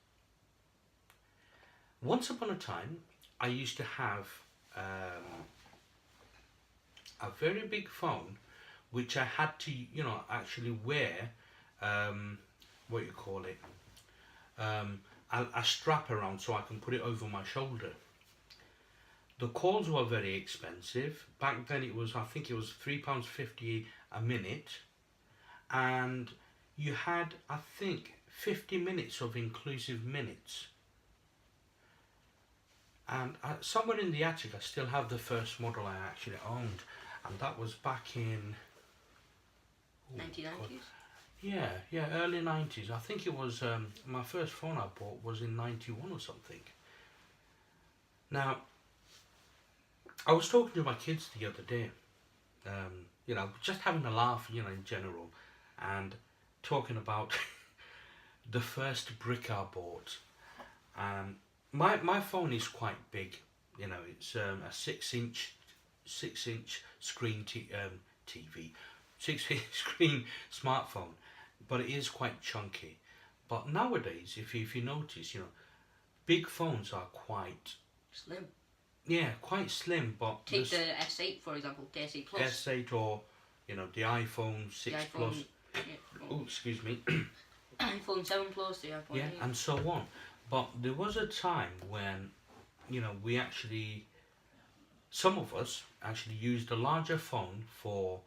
Once upon a time, I used to have a very big phone, which I had to, you know, actually wear, a strap around so I can put it over my shoulder. The calls were very expensive. Back then it was, I think it was £3.50 a minute, and you had, I think, 50 minutes of inclusive minutes. And somewhere in the attic I still have the first model I actually owned, and that was back in 1990s? Yeah, early 90s. I think it was, my first phone I bought was in 91 or something. Now, I was talking to my kids the other day, you know, just having a laugh, you know, in general, and talking about the first brick I bought. My phone is quite big, you know, it's a 6-inch screen TV, 6-inch screen smartphone, but it is quite chunky. But nowadays, if you notice, you know, big phones are quite, Slim. quite slim, but Take this the S8 for example, the S8 Plus. S8 or, the iPhone 6 the iPhone, Plus, yeah, oh, excuse me, iPhone 7 Plus, the iPhone yeah, 8. and so on. But there was a time when, we actually, some of us actually used a larger phone for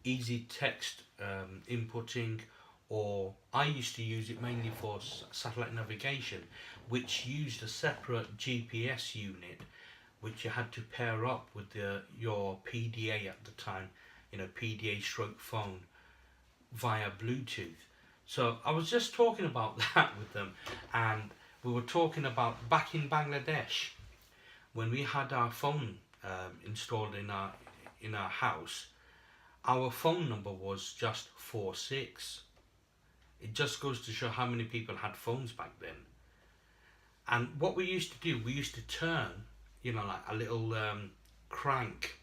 easy text inputting, or I used to use it mainly for satellite navigation, which used a separate GPS unit, which you had to pair up with your PDA at the time, PDA stroke phone via Bluetooth. So I was just talking about that with them, and we were talking about back in Bangladesh when we had our phone installed in our house. Our phone number was just 46. It just goes to show how many people had phones back then. And what we used to do, we used to turn, like a little crank,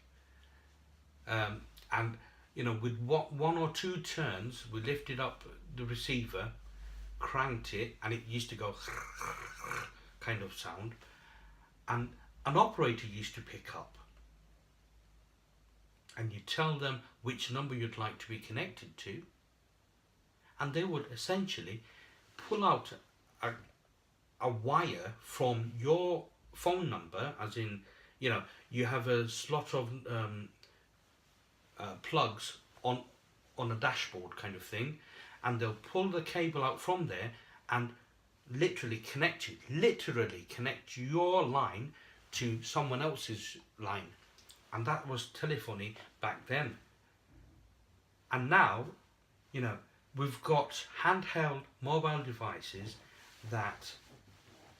and with one or two turns, we lifted up the receiver, cranked it, and it used to go kind of sound, and an operator used to pick up, and you tell them which number you'd like to be connected to, and they would essentially pull out a wire from your phone number, as in, you have a slot of plugs on a dashboard kind of thing, and they'll pull the cable out from there and literally connect your line to someone else's line. And that was telephony back then. And now, we've got handheld mobile devices that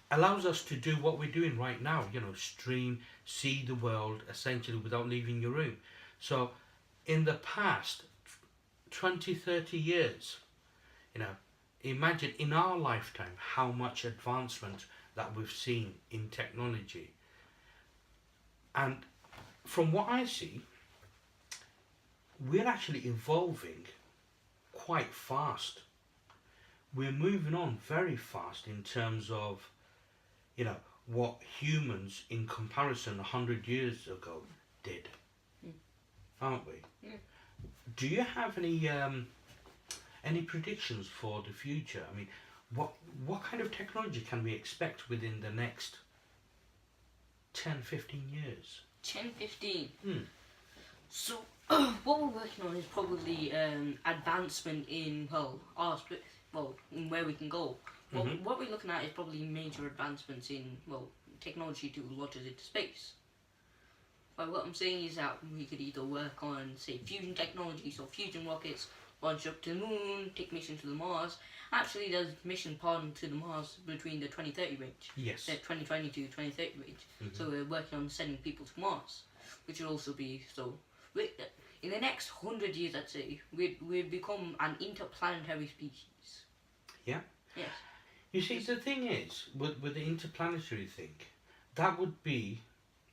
allows us to do what we're doing right now, stream, see the world essentially without leaving your room. So in the past 20, 30 years, imagine in our lifetime how much advancement that we've seen in technology. And from what I see, we're actually evolving quite fast. We're moving on very fast in terms of, what humans in comparison 100 years ago did. Aren't we? Yeah. Do you have any predictions for the future? I mean, what kind of technology can we expect within the next 10, 15 years? 10, 15. Hmm. So, what we're working on is probably advancement in, in where we can go. What we're looking at is probably major advancements in, technology to launch us into space. But what I'm saying is that we could either work on, say, fusion technology, so fusion rockets, launch up to the moon, take mission to the Mars. Actually, there's mission pardon to the Mars between the 2030 range. Yes. The 2020 to 2030 range. So we're working on sending people to Mars, which will also be, in the next 100 years, I'd say, we'd become an interplanetary species. Yeah. Yes. You see, the thing is, with the interplanetary thing, that would be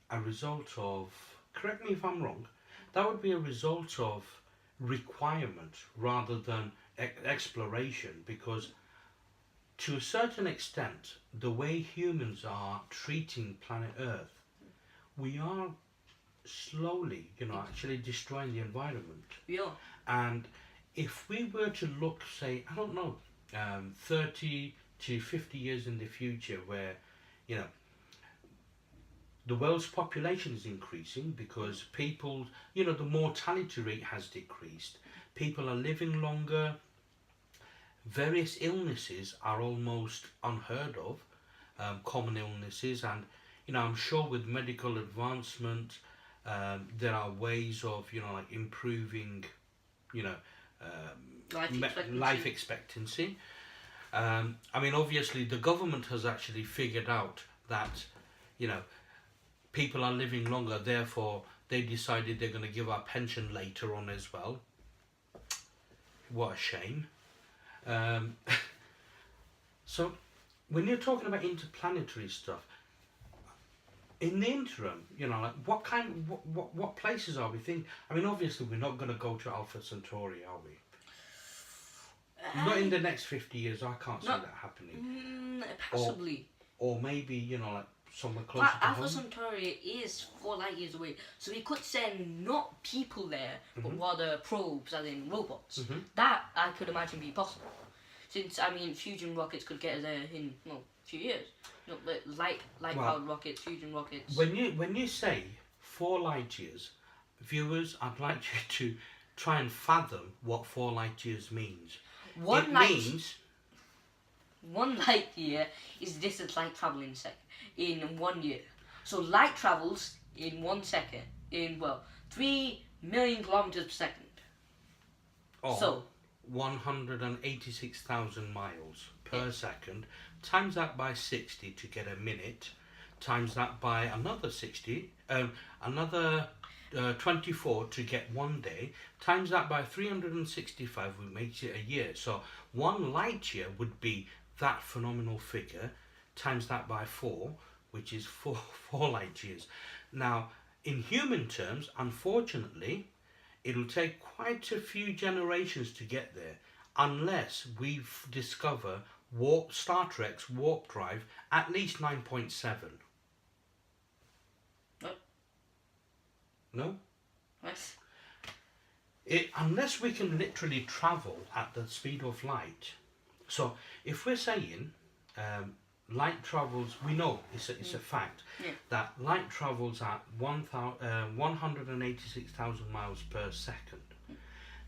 a result of, correct me if I'm wrong, that would be a result of requirement rather than exploration, because to a certain extent, the way humans are treating planet Earth, we are slowly, actually destroying the environment. Yeah. And if we were to look, say, 30 to 50 years in the future, where, the world's population is increasing because people, the mortality rate has decreased. People are living longer. Various illnesses are almost unheard of, common illnesses. And, I'm sure with medical advancement, there are ways of, improving, life expectancy. Obviously the government has actually figured out that, people are living longer, therefore they decided they're going to give our pension later on as well. What a shame. So when you're talking about interplanetary stuff, in the interim, what places are we thinking? Obviously we're not going to go to Alpha Centauri, are we? Not in the next 50 years, I can't see that happening. Possibly. or maybe, you know, like somewhere closer But to Alpha home. Centauri is 4 light years away, so we could send not people there, but Mm-hmm. rather probes, as in robots. That I could imagine be possible. Since, I mean, fusion rockets could get us there in, well, a few years. You know, but light-powered rockets, fusion rockets. When you say 4 light years, viewers, I'd like you to try and fathom what 4 light years means. One means 1 light year is the distance light travel in 1 year. So light travels in 1 second in 3 million kilometers per second. or So 186,000 miles per second. Times that by 60 to get a minute. Times that by another 60, another 24 to get 1 day. Times that by 365, which makes it a year. So 1 light year would be that phenomenal figure. Times that by 4, which is 4 light years. Now, in human terms, unfortunately, it'll take quite a few generations to get there, unless we discover Star Trek's warp drive at least 9.7. What? No? Yes. Unless we can literally travel at the speed of light. So if we're saying light travels, we know it's a fact that light travels at 186,000 miles per second.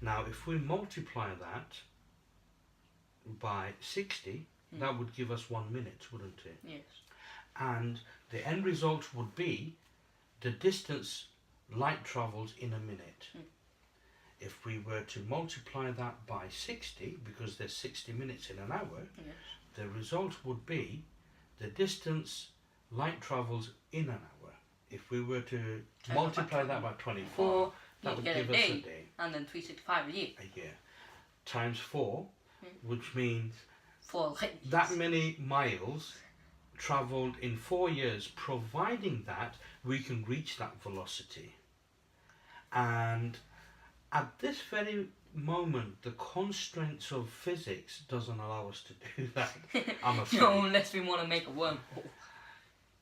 Now if we multiply that by 60, that would give us 1 minute, wouldn't it? Yes. And the end result would be the distance light travels in a minute. If we were to multiply that by 60, because there's 60 minutes in an hour, the result would be the distance light travels in an hour. If we were to multiply that by 24, that would give us a day. And then 365 a year. A year. Times 4, which means 4 light years. that many miles travelled in 4 years, providing that we can reach that velocity. And at this very moment, the constraints of physics doesn't allow us to do that, I'm afraid. No, unless we want to make a wormhole.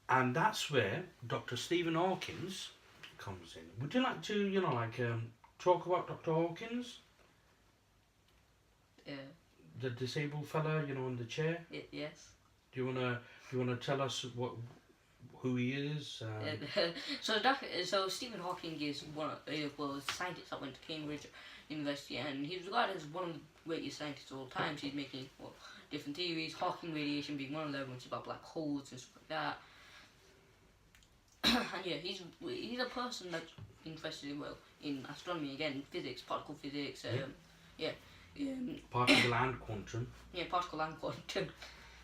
And that's where Dr. Stephen Hawkins comes in. Would you like to, talk about Dr. Hawkins? The disabled fella, in the chair? Yes. Do you wanna tell us who he is? So Stephen Hawking is one of a scientist that went to Cambridge University, and he's regarded as one of the greatest scientists of all time. He's making different theories, Hawking radiation being one of them, which is about black holes and stuff like that. And yeah, he's a person that's interested in astronomy again, physics, particle physics, particle and quantum. Yeah, particle and quantum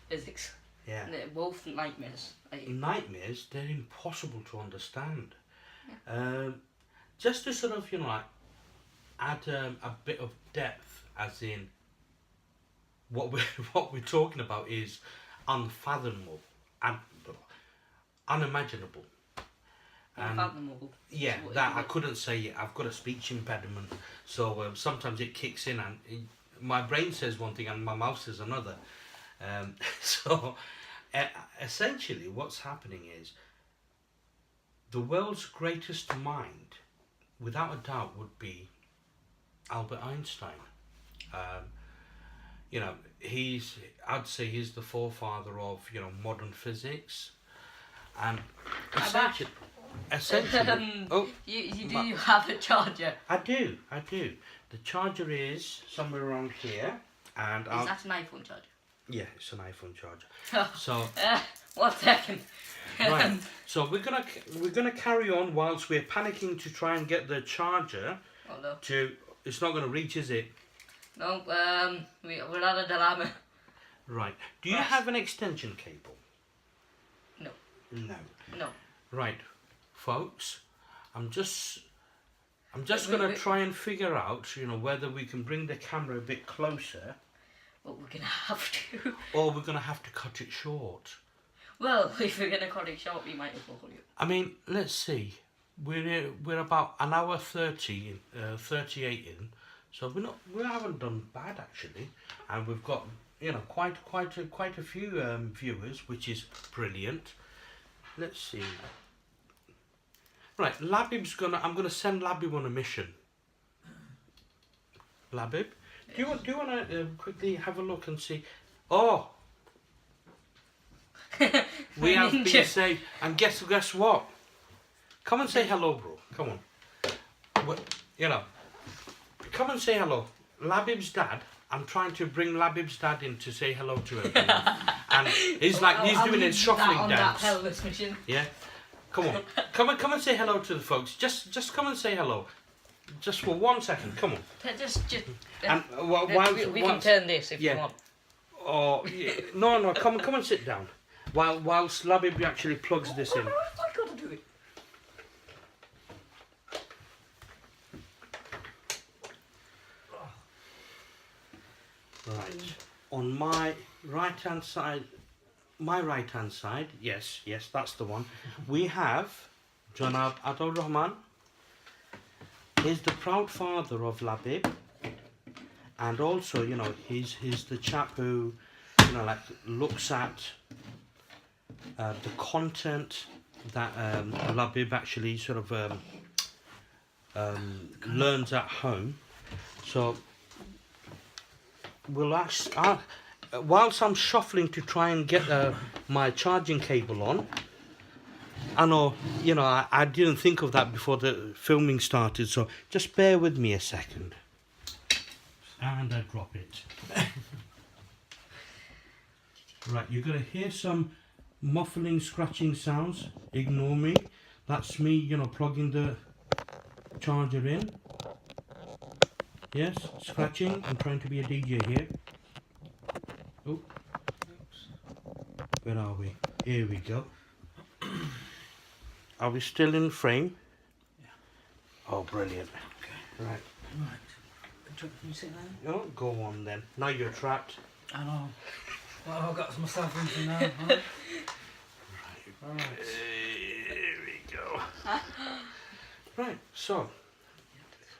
physics. Yeah. And they're both nightmares. Nightmares, they're impossible to understand. Just to sort of, add a bit of depth, as in what we're talking about is unfathomable and unimaginable. Unfathomable. Yeah, that I couldn't say it. I've got a speech impediment, so sometimes it kicks in, and my brain says one thing and my mouth says another. So essentially, what's happening is the world's greatest mind, without a doubt, would be Albert Einstein. I'd say he's the forefather of modern physics, and essentially. You have a charger? I do. The charger is somewhere around here, and Is that an iPhone charger? Yeah, it's an iPhone charger. So 1 second. right. So we're gonna carry on whilst we're panicking to try and get the charger. Oh no. It's not gonna reach, is it? No. We're at a dilemma. Right. Do you have an extension cable? No. No. Right, folks. I'm just gonna try and figure out, whether we can bring the camera a bit closer. Well, we're gonna have to. Or we're gonna have to cut it short. Well, if we're gonna cut it short, we might as well cut it. I mean, let's see. We're about an hour 38 in, so we haven't done bad actually, and we've got you know, quite a few viewers, which is brilliant. Let's see. Right, Labib's I'm gonna send Labib on a mission. Labib, do you want to quickly have a look and see? Oh, we have been saved. And guess what? Come and say hello, bro. Come on. You know, come and say hello. Labib's dad. I'm trying to bring Labib's dad in to say hello to everyone. And he's like, he's doing a shuffling dance. That pelvis mission. Yeah. Come on. Come and say hello to the folks. Just come and say hello. Just for 1 second. Come on. Just. And we can turn this if you want. Oh, yeah. No. Come and sit down. Whilst Labib actually plugs this in. I got to do it. Right. On my right-hand side, yes, that's the one. We have Janab Abdul Rahman. He's the proud father of Labib, and also, you know, he's the chap who, you know, like looks at the content that Labib actually sort of learns at home. So we'll ask, whilst I'm shuffling to try and get my charging cable on. I know, you know, I didn't think of that before the filming started, so just bear with me a second. And I drop it. Right, you're going to hear some muffling, scratching sounds. Ignore me. That's me, you know, plugging the charger in. Yes, scratching. I'm trying to be a DJ here. Oh. Where are we? Here we go. Are we still in frame? Yeah. Oh, brilliant. Okay. Right. Can you sit there? Oh, go on then. Now you're trapped. I know. What have I got myself into now? Huh? Right. Here we go. Right, so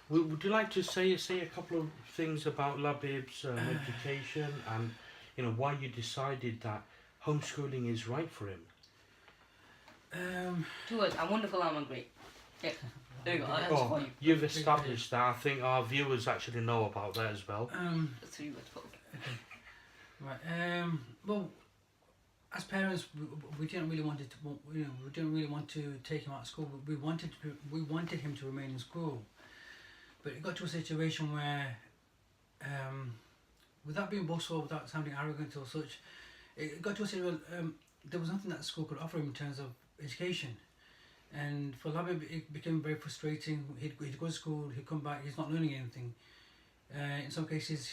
would you like to say a couple of things about Labib's education and, you know, why you decided that homeschooling is right for him? 2 words. I'm wonderful. I'm great. Yeah. There you go. That's Oh, for you. you've established that. I think our viewers actually know about that as well. 3 words. Okay. Right. Well, as parents, we didn't really want it to. You know, we didn't really want to take him out of school. But we wanted him to remain in school. But it got to a situation where, without being boastful, without sounding arrogant or such, it got to a situation where there was nothing that the school could offer him in terms of education. And for Labib, it became very frustrating. He'd go to school, he'd come back, he's not learning anything. In some cases,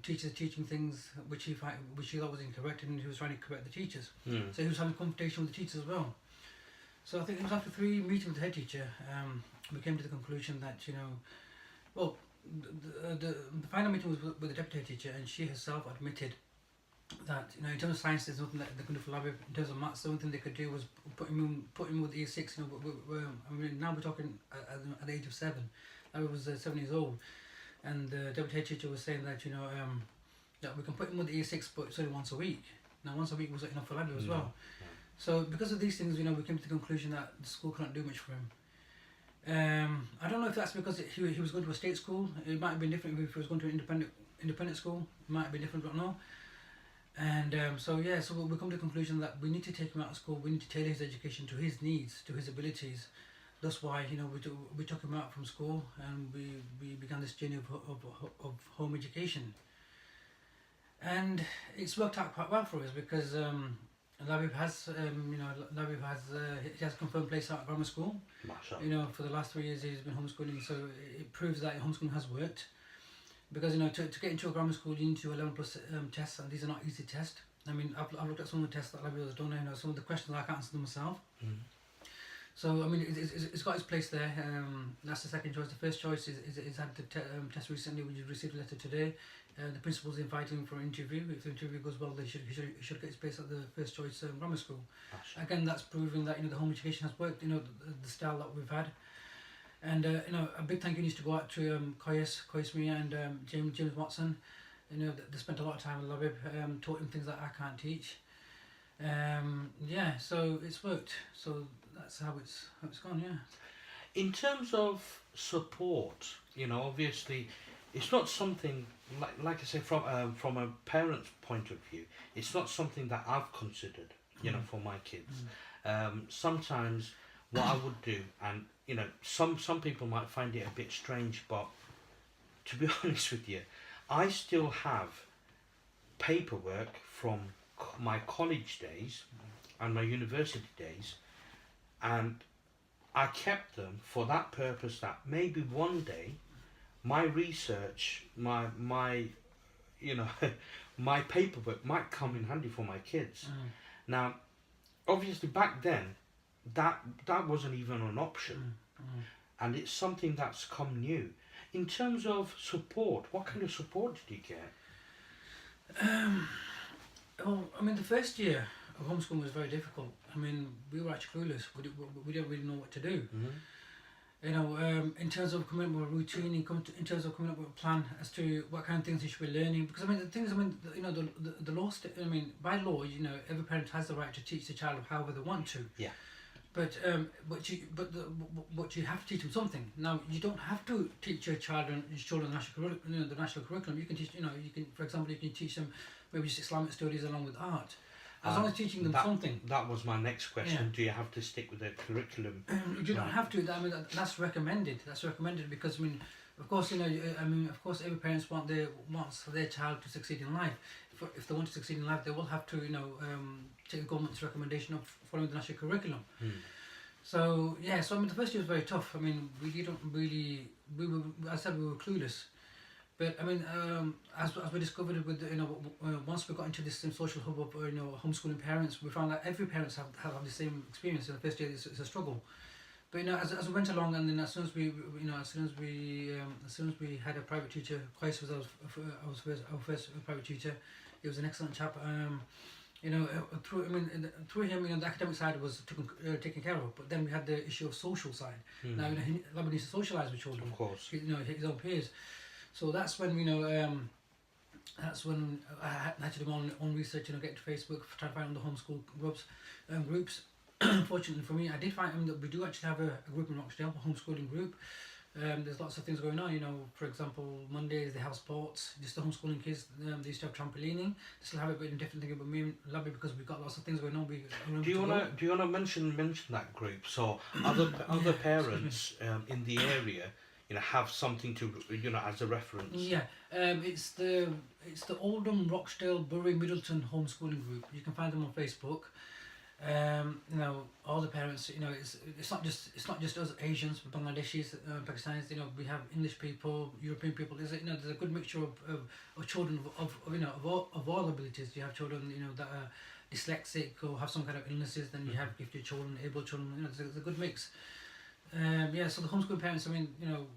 teachers are teaching things which he thought was incorrect, and he was trying to correct the teachers. So he was having a confrontation with the teachers as well. So I think it was after 3 meetings with the head teacher, we came to the conclusion that, you know, well, the final meeting was with the deputy head teacher, and she herself admitted that, you know, in terms of science, there's nothing that they could do for Labib. In terms of maths, the only thing they could do was put him with year 6. You know, I mean, now we're talking at the age of 7. Labib was 7 years old, and the deputy head teacher was saying that, you know, that we can put him with year 6, but it's only once a week. Now, once a week was enough for Labib as well. Yeah. So, because of these things, you know, we came to the conclusion that the school couldn't do much for him. I don't know if that's because he was going to a state school. It might have been different if he was going to an independent school. It might have been different, I don't know. And so we come to the conclusion that we need to take him out of school. We need to tailor his education to his needs, to his abilities. That's why, you know, we took him out from school, and we began this journey of home education. And it's worked out quite well for us because Labib has he has a confirmed place at grammar school. Mashallah. You know, for the last 3 years he's been homeschooling, so it proves that homeschooling has worked. Because, you know, to get into a grammar school, you need to do 11 plus tests, and these are not easy tests. I mean, I've looked at some of the tests that Labib has done, and, you know, some of the questions I can't answer them myself. So, I mean, it's got its place there. That's the second choice. The first choice is had the test recently. We received a letter today. The principal's inviting him for an interview. If the interview goes well, he should get his place at the first choice grammar school. Again, that's proving that, you know, the home education has worked. You know, the style that we've had. And you know, a big thank you needs to go out to Koyes Mia and James Watson. You know, they spent a lot of time with Labib, taught him things that I can't teach. Yeah, so it's worked. So that's how it's gone. Yeah. In terms of support, you know, obviously, it's not something like I say from a parent's point of view. It's not something that I've considered, you know, for my kids. Sometimes what I would do, and you know, some people might find it a bit strange, but to be honest with you, I still have paperwork from my college days and my university days, and I kept them for that purpose, that maybe one day my research, my you know, my paperwork might come in handy for my kids. Now, obviously back then, that wasn't even an option, and it's something that's come new. In terms of support, what kind of support did you get? Well, I mean, the first year of homeschooling was very difficult. I mean, we were actually clueless. We didn't really know what to do. You know, in terms of coming up with a routine, in terms of coming up with a plan as to what kind of things you should be learning. Because I mean, the things, I mean, you know, the law. I mean, by law, you know, every parent has the right to teach the child however they want to. Yeah. But you have to teach them something. Now, you don't have to teach your children the national curriculum. You can teach, you know, for example, you can teach them maybe just Islamic studies along with art. As long as teaching them something. That was my next question. Yeah. Do you have to stick with the curriculum? You don't have to. I mean, that's recommended. That's recommended because, I mean, of course, you know, I mean, of course, every parent wants their child to succeed in life. If they want to succeed in life, they will have to, you know, take the government's recommendation of following the national curriculum. So yeah, so I mean, the first year was very tough. I mean, we were clueless. But I mean, as we discovered with, you know, once we got into this social hub of, you know, homeschooling parents, we found that every parents have the same experience. In the first year, it's a struggle. But you know, as we went along, and then as soon as we had a private teacher, Qais was our first private teacher. He was an excellent chap. You know, through him, you know, the academic side was taken care of. But then we had the issue of social side. Now, you know, Labib needs to socialise with children. Of course. You know, his own peers. So that's when, you know, I had to do my own research, you know, get to Facebook, try to find the homeschool groups. Fortunately for me, I did find that we do actually have a group in Rochdale, a homeschooling group. There's lots of things going on, you know, for example, Mondays they have sports, just the homeschooling kids, they used to have trampolining, they still have it, but in different things, but me and Labib, because we've got lots of things going on. Do you wanna mention that group, so other parents in the area, you know, have something to, you know, as a reference? Yeah, it's the Oldham, Rochdale, Bury, Middleton homeschooling group. You can find them on Facebook. You know, all the parents, you know, it's not just us Asians, Bangladeshis, Pakistanis. You know, we have English people, European people. There's a good mixture of children of you know, of all abilities. You have children, you know, that are dyslexic or have some kind of illnesses. Then you have gifted children, able children. You know, it's a good mix. Yeah, so the homeschooling parents, I mean, you know,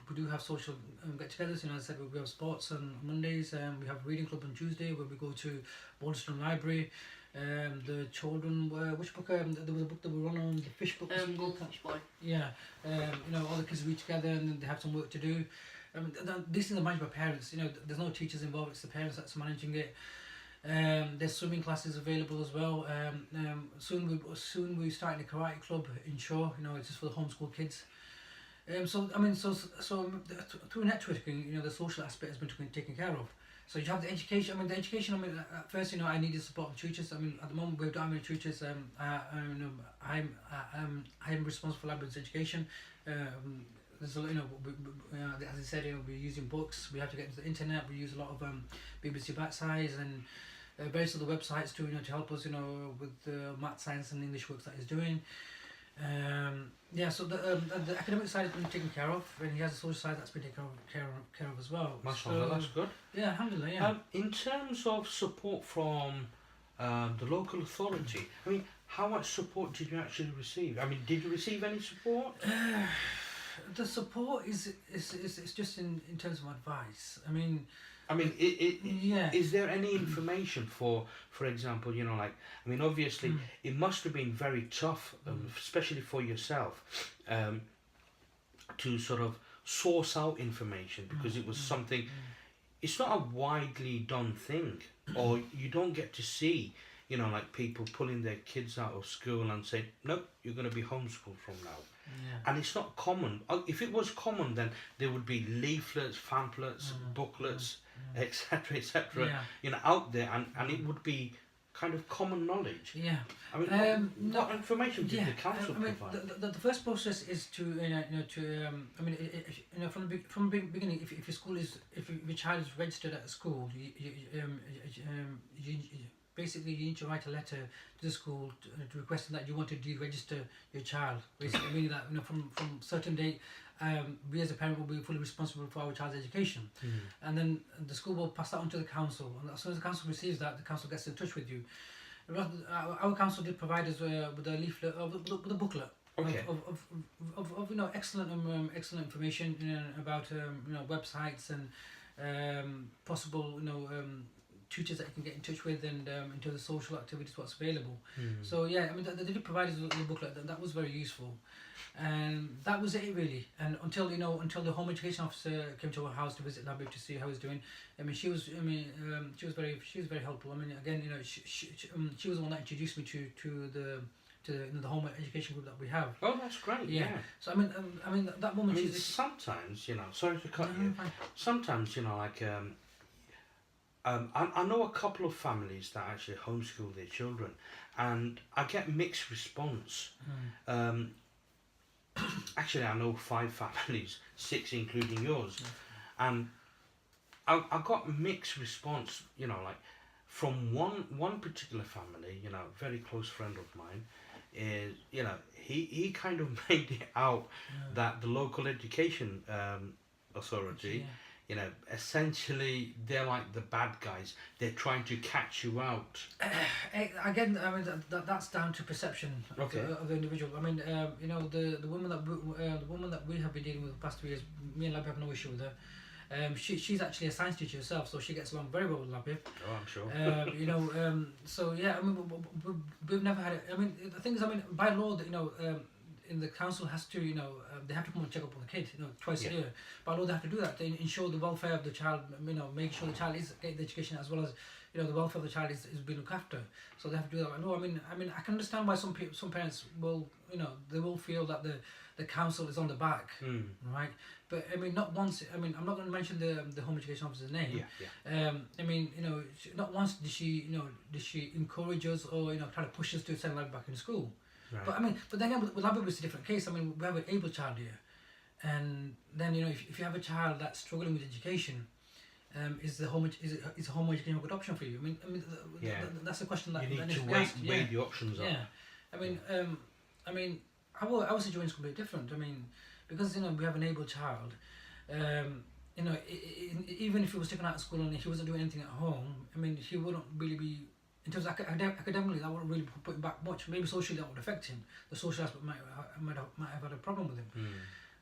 we do have social get-togethers. You know, as I said, we have sports on Mondays. We have reading club on Tuesday where we go to Balderstone Library. The children, which book? There was a book that we run on, the fish book. Fish Boy. Yeah, you know, all the kids read together and then they have some work to do. These things are managed by parents. You know, there's no teachers involved. It's the parents that's managing it. There's swimming classes available as well. Soon we're starting a karate club in Shaw. You know, it's just for the homeschool kids. So I mean, so through networking, you know, the social aspect has been taken care of. So you have the education. I mean, the education. I mean, at first, you know, I needed support of tutors. I mean, at the moment we don't have any tutors. I'm responsible for Labib's education. There's a, you know, as I said, you know, we're using books. We have to get into the internet. We use a lot of BBC Bite-Size and various other websites to, you know, to help us, you know, with the math, science, and English works that he's doing. Yeah, so the academic side has been taken care of, and he has a social side that's been taken care of as well. Mashallah, so, that's good. Yeah, alhamdulillah, yeah. In terms of support from the local authority, I mean, how much support did you actually receive? I mean, did you receive any support? The support is just in terms of advice. I mean, yeah. Is there any information for example, you know, like, I mean, obviously, it must have been very tough, especially for yourself, to sort of source out information, because it was something, it's not a widely done thing, or you don't get to see, you know, like people pulling their kids out of school and saying, nope, you're going to be homeschooled from now. Yeah. And it's not common. If it was common, then there would be leaflets, pamphlets, booklets, etc., etc., Yeah. you know, out there, and it would be kind of common knowledge. Yeah. I mean, what information did the council I mean, provide? the first process is to I mean, from the beginning, if your school is, if your child is registered at a school, you basically you need to write a letter to the school to requesting that you want to deregister your child. Basically, meaning that, you know, from certain date, we as a parent will be fully responsible for our child's education, and then the school will pass that on to the council. And as soon as the council receives that, the council gets in touch with you. Our council did provide us with a leaflet, with a booklet. Okay. Of you know, excellent information, you know, about you know, websites and possible, you know, tutors that you can get in touch with, and into the social activities, what's available. So yeah, I mean, they did provide us with a booklet that was very useful, and that was it really. And until the home education officer came to our house to visit Labib to see how he's doing. I mean, she was very helpful. I mean, again, you know, she was the one that introduced me to the home education group that we have. Oh, that's great. Yeah. So I mean that woman. I mean, sometimes, you know, sorry to cut you. Fine. Sometimes, you know, like I know a couple of families that actually homeschool their children, and I get mixed response. Actually, I know 5 families, 6 including yours, and I got mixed response. You know, like from one particular family, you know, very close friend of mine, is, you know, he kind of made it out that the local education authority. Yeah. You know, essentially, they're like the bad guys. They're trying to catch you out. Again, I mean that's down to perception of the individual. I mean, you know, the woman that we have been dealing with the past 3 years, me and Labib have no issue with her. She's actually a science teacher herself, so she gets along very well with Labib. Oh, I'm sure. You know, so yeah, I mean, we've never had it. I mean, the thing is, I mean, by law, that, you know, in the council has to, you know, they have to come and check up on the kid, you know, twice a year. By law, they have to do that to ensure the welfare of the child. You know, make sure the child is getting the education, as well as, you know, the welfare of the child is being looked after. So they have to do that. No, I mean, I can understand why some parents will, you know, they will feel that the council is on the back, right? But I mean, not once. I mean, I'm not going to mention the home education officer's name. Yeah. I mean, you know, not once did she encourage us, or, you know, try to push us to send Labib back in school. Right. But I mean, but then again, with Labib it's a different case. I mean, we have an able child here, and then, you know, if you have a child that's struggling with education, is a home education a good option for you? I mean, that's a question that you need to asked. weigh the options up. Yeah, I mean, our situation is completely different. I mean, because, you know, we have an able child. You know, even if he was taken out of school and he wasn't doing anything at home, I mean, he wouldn't really be. In terms of academically, that wouldn't really put him back much. Maybe socially that would affect him. The social aspect might have had a problem with him.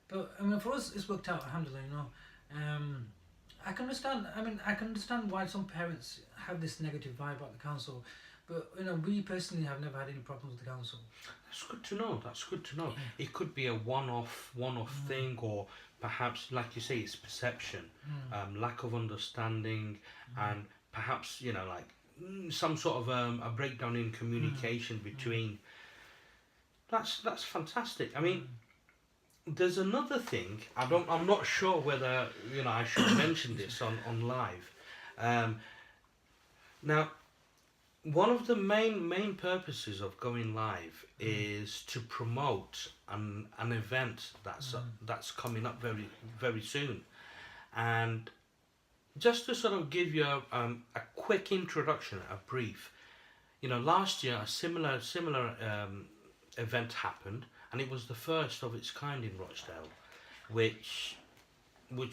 But I mean, for us, it's worked out, alhamdulillah, you know. I can understand. I mean, I can understand why some parents have this negative vibe about the council, but, you know, we personally have never had any problems with the council. That's good to know. That's good to know. It could be a one-off thing, or perhaps, like you say, it's perception, lack of understanding, and perhaps, you know, like some sort of a breakdown in communication between. That's fantastic. I mean, there's another thing. I'm not sure whether, you know, I should mention this on live. Now, one of the main purposes of going live is to promote an event that's coming up very, very soon, and just to sort of give you a quick introduction, a brief. You know, last year a similar event happened, and it was the first of its kind in Rochdale, which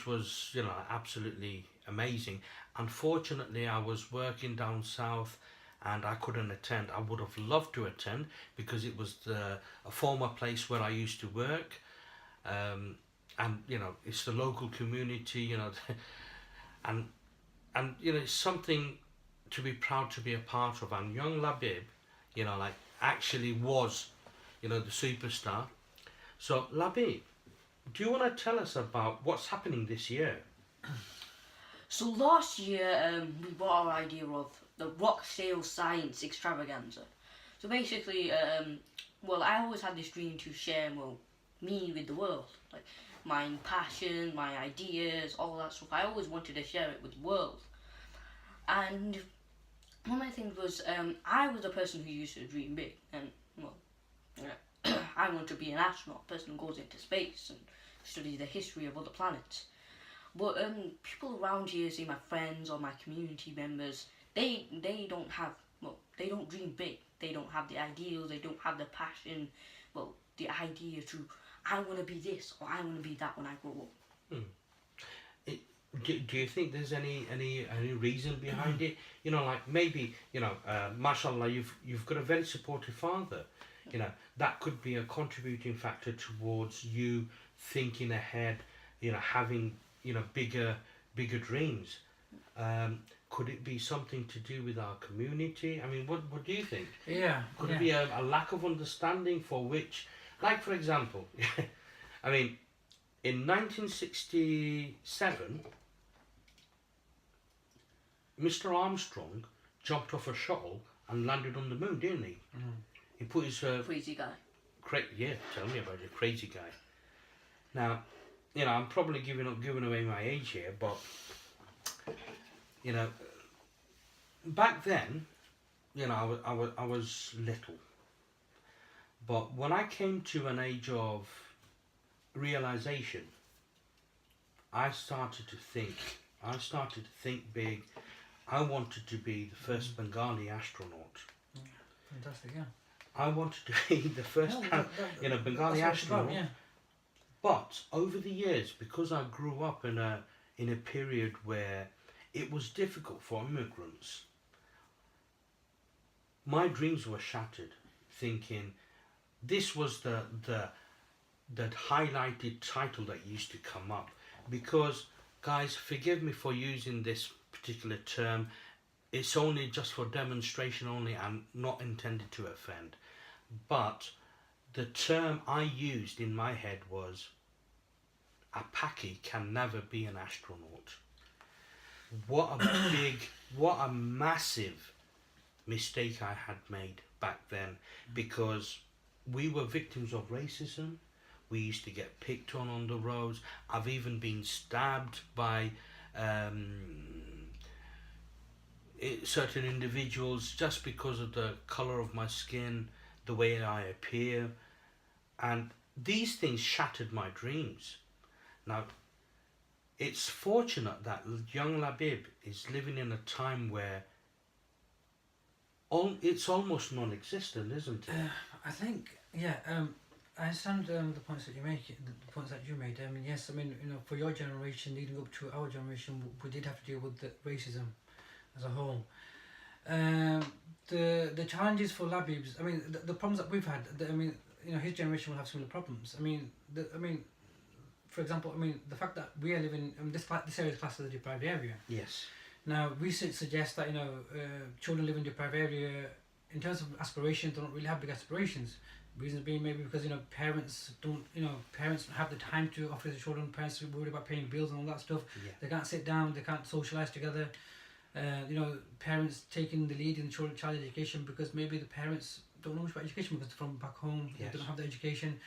was, you know, absolutely amazing. Unfortunately, I was working down south, and I couldn't attend. I would have loved to attend, because it was a former place where I used to work, and, you know, it's the local community, you know. And you know, it's something to be proud to be a part of. And young Labib, you know, like, actually was, you know, the superstar. So Labib, do you want to tell us about what's happening this year? So last year, we brought our idea of the Rochdale Science Extravaganza. So basically, well, I always had this dream to share, well, me with the world, like my passion, my ideas, all that stuff. I always wanted to share it with the world. And one of my things was, I was a person who used to dream big, and well, I want to be an astronaut, a person who goes into space and studies the history of other planets. But people around here, say my friends or my community members, they don't have, well, they don't dream big. They don't have the ideals. They don't have the passion. Well, the idea to, I want to be this or I want to be that when I grow up. Do you think there's any reason behind it? You know, like maybe, you know, mashallah, you've got a very supportive father. You know, that could be a contributing factor towards you thinking ahead, you know, having, you know, bigger dreams. Could it be something to do with our community? I mean, what do you think? Yeah. Could it be a lack of understanding for which, like for example, I mean, in 1967, Mr. Armstrong jumped off a shuttle and landed on the moon, didn't he? Mm. He put his Crazy guy. yeah, tell me about it, crazy guy. Now, you know, I'm probably giving away my age here, but you know, back then, you know, I was little, but when I came to an age of realization, I started to think big. I wanted to be the first Bengali astronaut. Fantastic, yeah. I wanted to be the first, Bengali astronaut. Yeah. But over the years, because I grew up in a period where it was difficult for immigrants, my dreams were shattered. Thinking this was the highlighted title that used to come up. Because, guys, forgive me for using this particular term. It's only just for demonstration only and not intended to offend. But the term I used in my head was, a Paki can never be an astronaut. What a massive mistake I had made back then, because we were victims of racism. We used to get picked on the roads. I've even been stabbed by certain individuals just because of the colour of my skin, the way I appear, and these things shattered my dreams. Now, it's fortunate that young Labib is living in a time where it's almost non-existent, isn't it? I think, yeah. I understand the points that you make. The points that you made. I mean, yes. I mean, you know, for your generation, leading up to our generation, we did have to deal with the racism as a whole. The challenges for Labib's. I mean, the problems that we've had. I mean, you know, his generation will have similar problems. I mean, for example, I mean, the fact that we are living this area is classed as a deprived area. Yes. Now, research suggests that, you know, children living in deprived area, in terms of aspirations, don't really have big aspirations. Reasons being maybe because, you know, parents have the time to offer their children. Parents are worried about paying bills and all that stuff. Yeah. They can't sit down. They can't socialise together. You know, parents taking the lead in child education because maybe the parents don't know much about education because they're from back home. Yes. They don't have the education.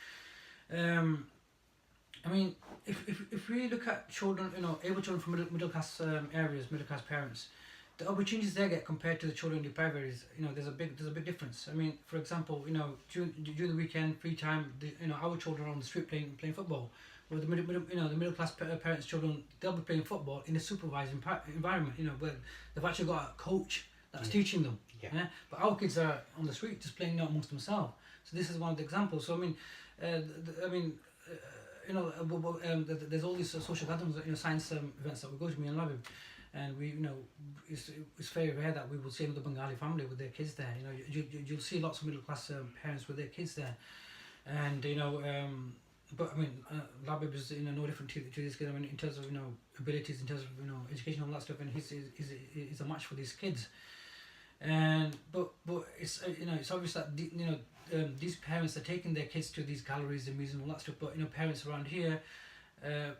I mean, if we look at children, you know, able children from middle class areas, middle class parents, the opportunities they get compared to the children in deprived areas, you know, there's a big difference. I mean, for example, you know, during the weekend, free time, you know, our children are on the street playing football. Where the middle class parents' children, they'll be playing football in a supervised environment, you know, where they've actually got a coach that's teaching them. Yeah. Yeah. But our kids are on the street just playing out amongst themselves. So this is one of the examples. So I mean, you know, there's all these social gatherings, you know, science events that we go to, me and Labib, and we, you know, it's very rare that we will see another Bengali family with their kids there. You know, you'll see lots of middle class parents with their kids there, and you know, but I mean, Labib is, you know, no different to these kids. I mean, in terms of, you know, abilities, in terms of, you know, education and all that stuff, and he's a match for these kids. And but it's, you know, it's obvious that you know, these parents are taking their kids to these galleries and museums and all that stuff. But you know, parents around here,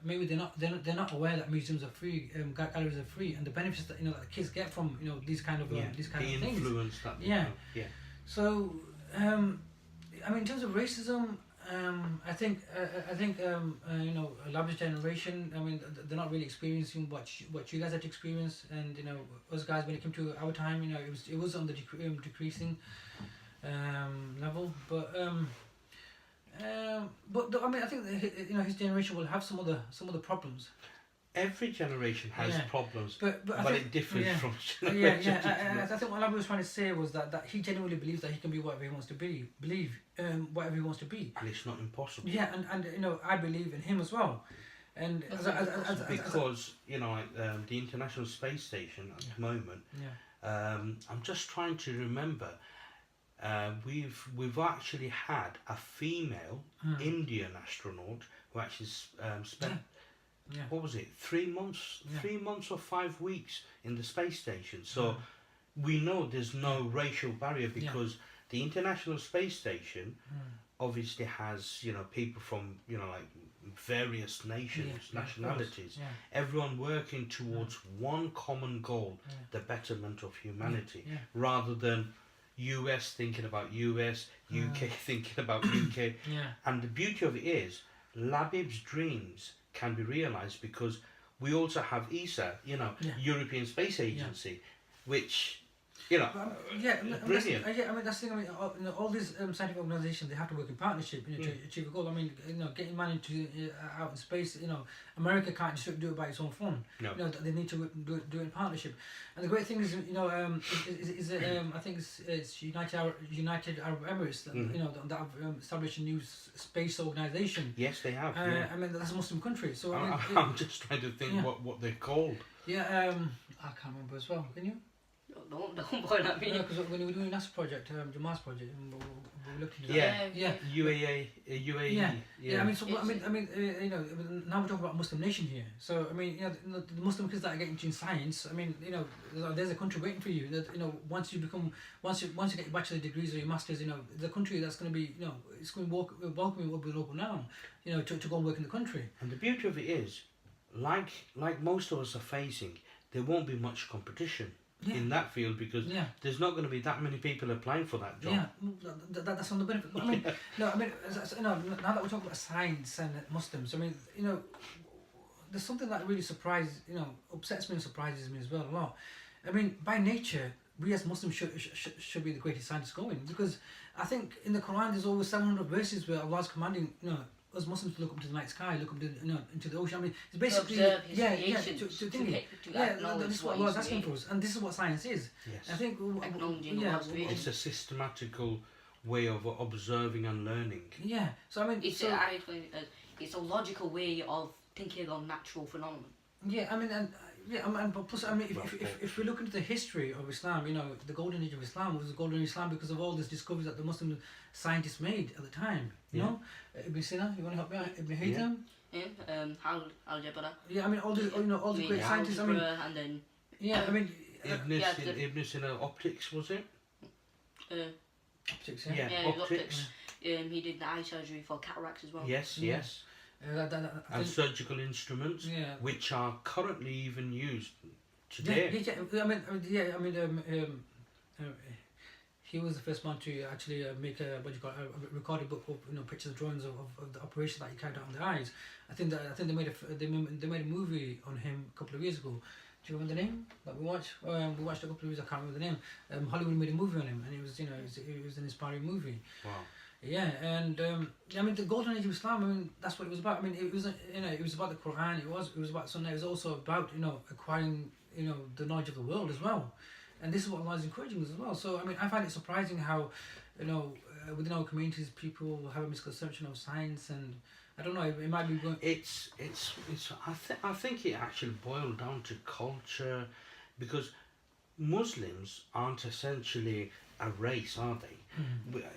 maybe they're not aware that museums are free, galleries are free, and the benefits that that the kids get from these kind of these kind the of things. influence that they Yeah. have. Yeah. So, I mean, in terms of racism, I think Labib's generation. I mean, they're not really experiencing what you guys had to experience, and us guys, when it came to our time, it was on the decreasing level, but. I mean, I think that, his generation will have some other problems. Every generation has problems, but I but think, it differs from Yeah, generation to I generation. think what Labib was trying to say was that he genuinely believes that he can be whatever he wants to be, whatever he wants to be. And it's not impossible. Yeah, and I believe in him as well. And Because the International Space Station at the moment, I'm just trying to remember. We've actually had a female Indian astronaut who actually spent what was it, 3 months, 3 months or 5 weeks in the space station. So we know there's no racial barrier because the International Space Station obviously has people from like various nations, nationalities, everyone working towards one common goal, the betterment of humanity, rather than US thinking about US, UK thinking about UK. And the beauty of it is, Labib's dreams can be realised because we also have ESA, European Space Agency, which, brilliant. I mean, that's the thing. I mean, all these scientific organisations, they have to work in partnership to achieve a goal. I mean, getting man into out in space. America can't just do it by its own fun. No. They need to do it in partnership. And the great thing is, I think it's United Arab Emirates that have established a new space organisation. Yes, they have. I mean, that's a Muslim country. So I'm just trying to think what they're called. Yeah, I can't remember as well. Can you? Don't point at me. Because when we were doing NASA project, the Mars project, we were looking at that. UAE. Yeah. I mean, now we're talking about Muslim nation here. So I mean, the Muslim kids that are getting into science. I mean, there's a country waiting for you. That once you get your bachelor degrees or your masters, the country that's going to be, it's going to welcome you with open arms, to go and work in the country. And the beauty of it is, like most of us are facing, there won't be much competition. In that field because there's not going to be that many people applying for that job. Yeah, that's on the benefit. But I mean, now that we're talking about science and Muslims, I mean, there's something that really upsets me and surprises me as well a lot. I mean, by nature, we as Muslims should be the greatest scientists going, because I think in the Quran there's over 700 verses where Allah's commanding us Muslims to look up to the night sky, look up to into the ocean. I mean, it's basically to think this is what Allah's asking for us, and this is what science is. Yes. I think it's a systematical way of observing and learning. Yeah. So I mean, it's a logical way of thinking of natural phenomenon. Yeah, I mean, but plus, I mean, if we look into the history of Islam, the golden age of Islam was the golden age of Islam because of all these discoveries that the Muslim scientists made at the time. You know, Ibn Sina, you want to help me out? Ibn Haytham. Yeah. Algebra. Yeah, I mean, all the great scientists. I mean, and then. Yeah, I mean. Ibn Sina optics, was it? Optics. Yeah, optics. He did the eye surgery for cataracts as well. Yes. And surgical instruments, which are currently even used today. He was the first man to actually make a recorded book of pictures, drawings of the operation that he carried out on the eyes. I think they made a movie on him a couple of years ago. Do you remember the name that we watched? We watched a couple of years. I can't remember the name. Hollywood made a movie on him, and it was an inspiring movie. Wow. Yeah, and I mean the golden age of Islam. I mean that's what it was about. I mean it was it was about the Quran. It was about Sunnah. It was also about acquiring the knowledge of the world as well, and this is what Allah is encouraging us as well. So I mean I find it surprising how within our communities people have a misconception of science, and I don't know, it might be going. I think it actually boiled down to culture, because Muslims aren't essentially a race, are they?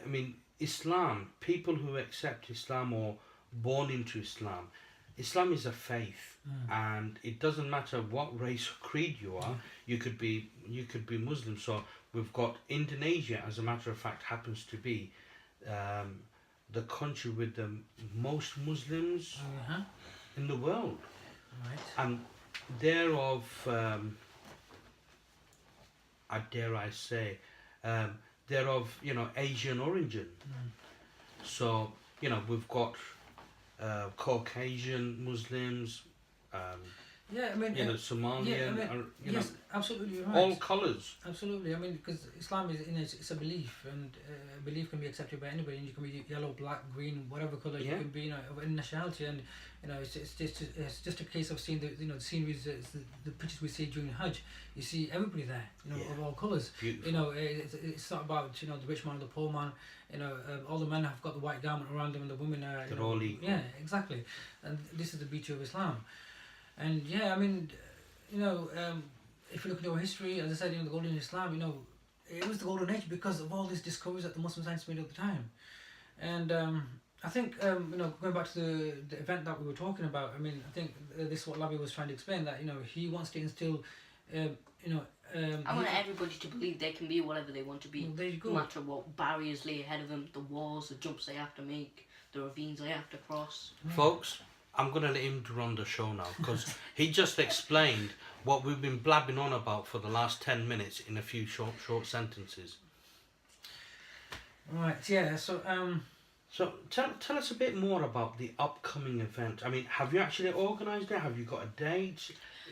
I mean, Islam, people who accept Islam or born into Islam is a faith, and it doesn't matter what race or creed you are. You could be Muslim. So we've got Indonesia, as a matter of fact, happens to be the country with the most Muslims in the world, Right. and they're of, dare I say, they're of, you know, Asian origin. So, you know, we've got Caucasian Muslims, Yeah, I mean, you know, Somalian, yeah, I mean, you yes, know, absolutely you're right. all colours. Absolutely, I mean, because Islam is, you know, it's a belief, and belief can be accepted by anybody, and you can be yellow, black, green, whatever colour you Yeah. can be, you know, of any nationality, and you know, it's just a case of seeing the, you know, the sceneries, the pictures we see during Hajj. You see everybody there, you know, Yeah. of all colours. Beautiful. You know, it's not about, you know, the rich man or the poor man. You know, all the men have got the white garment around them, and the women are. They're all equal. Yeah, exactly, and this is the beauty of Islam, and yeah, I mean, you know, if you look into our history, as I said, you know, the golden Islam, you know, it was the golden age because of all these discoveries that the Muslim scientists made at the time. And I think, you know, going back to the event that we were talking about, I mean, I think this is what Labib was trying to explain, that, you know, he wants to instill, you know... I want everybody to believe they can be whatever they want to be, Well, there you go. no matter what barriers lay ahead of them, the walls, the jumps they have to make, the ravines they have to cross. Folks, I'm going to let him run the show now, because he just explained what we've been blabbing on about for the last 10 minutes in a few short sentences. Right, yeah, so... So tell us a bit more about the upcoming event. I mean, have you actually organised it? Have you got a date?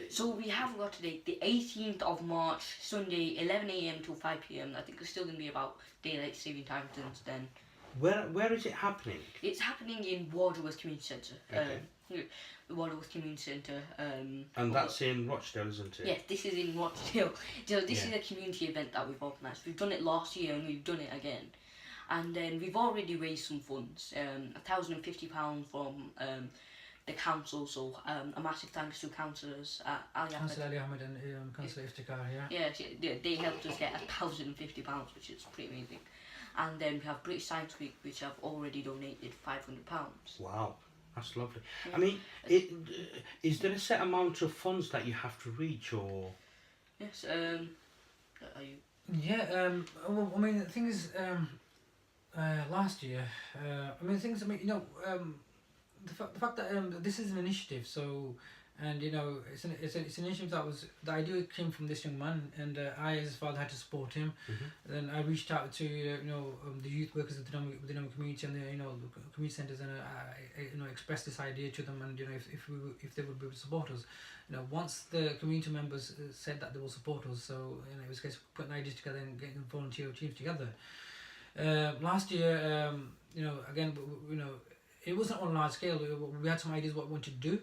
So we have got today, the 18th of March, Sunday, 11 a.m. to 5 p.m. I think it's still going to be about daylight saving time since then. Where is it happening? It's happening in Waterworth Community Centre. Okay. The Waterworth Community Centre. And that's in Rochdale, isn't it? Yes, this is in Rochdale. So this Yeah. is a community event that we've organised. We've done it last year and we've done it again. And then we've already raised some funds, £1,050 from the council, so a massive thanks to councillors Ali Councillor Ahmed. Ali Ahmed and Councillor Iftikhar, yeah. Yeah, they helped us get £1,050, which is pretty amazing. And then we have British Science Week, which have already donated £500. Wow, that's lovely. Yeah. I mean, is there a set amount of funds that you have to reach, or...? Yes, are you... Yeah, well, I mean, the thing is, last year, I mean, things, I mean, you know, the fact that this is an initiative, so, and you know, it's an initiative that was, the idea came from this young man, and I, as his father, had to support him. Mm-hmm. Then I reached out to, you know, the youth workers within the community and the, you know, the community centres, and I, you know, expressed this idea to them, and you know, if they would be able to support us. You know, once the community members said that they will support us, so you know, it was a case of putting ideas together and getting volunteer teams together. Last year, you know, again, you know, it wasn't on a large scale. We had some ideas what we wanted to do,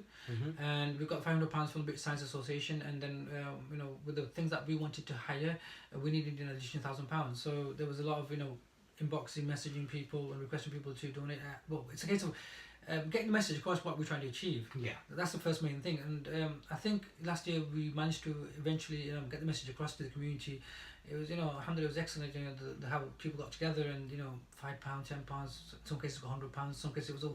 and we got £500 from the British Science Association, and then you know, with the things that we wanted to hire, we needed an additional £1,000. So there was a lot of, you know, inboxing, messaging people and requesting people to donate. Well, it's a case of getting the message across what we're trying to achieve. Yeah. That's the first main thing, and I think last year we managed to eventually get the message across to the community. It was, you know, alhamdulillah, it was excellent, you know, the how people got together, and you know, £5, £10, some cases got £100, some cases it was over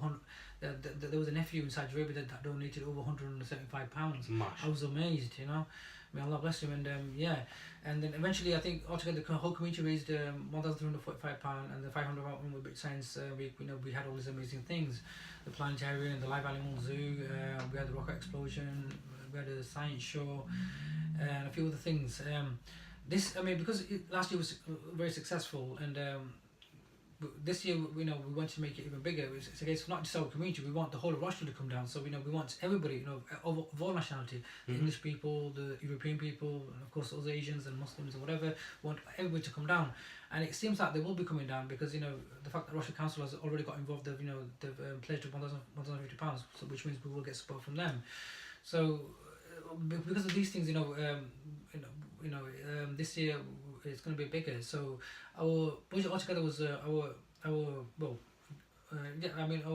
100. There was a nephew in Saudi Arabia that donated over £175. Mash. I was amazed, you know. May Allah bless him, and yeah, and then eventually I think altogether the whole community raised £1,345, and the £500 one with British Science Week. You know, we had all these amazing things, the planetarium, the live animal zoo, we had the rocket explosion, we had a science show, and a few other things. This, I mean, because last year was very successful, and this year, you know, we wanted to make it even bigger. It's a case of not just our community, we want the whole of Rochdale to come down. So, you know, we want everybody, you know, of all nationality, the English people, the European people, and of course, those Asians and Muslims or whatever, we want everybody to come down. And it seems like they will be coming down because, you know, the fact that Rochdale Council has already got involved, they've pledged £1,050, so which means we will get support from them. So, because of these things, you know, this year it's going to be bigger. So our budget altogether was our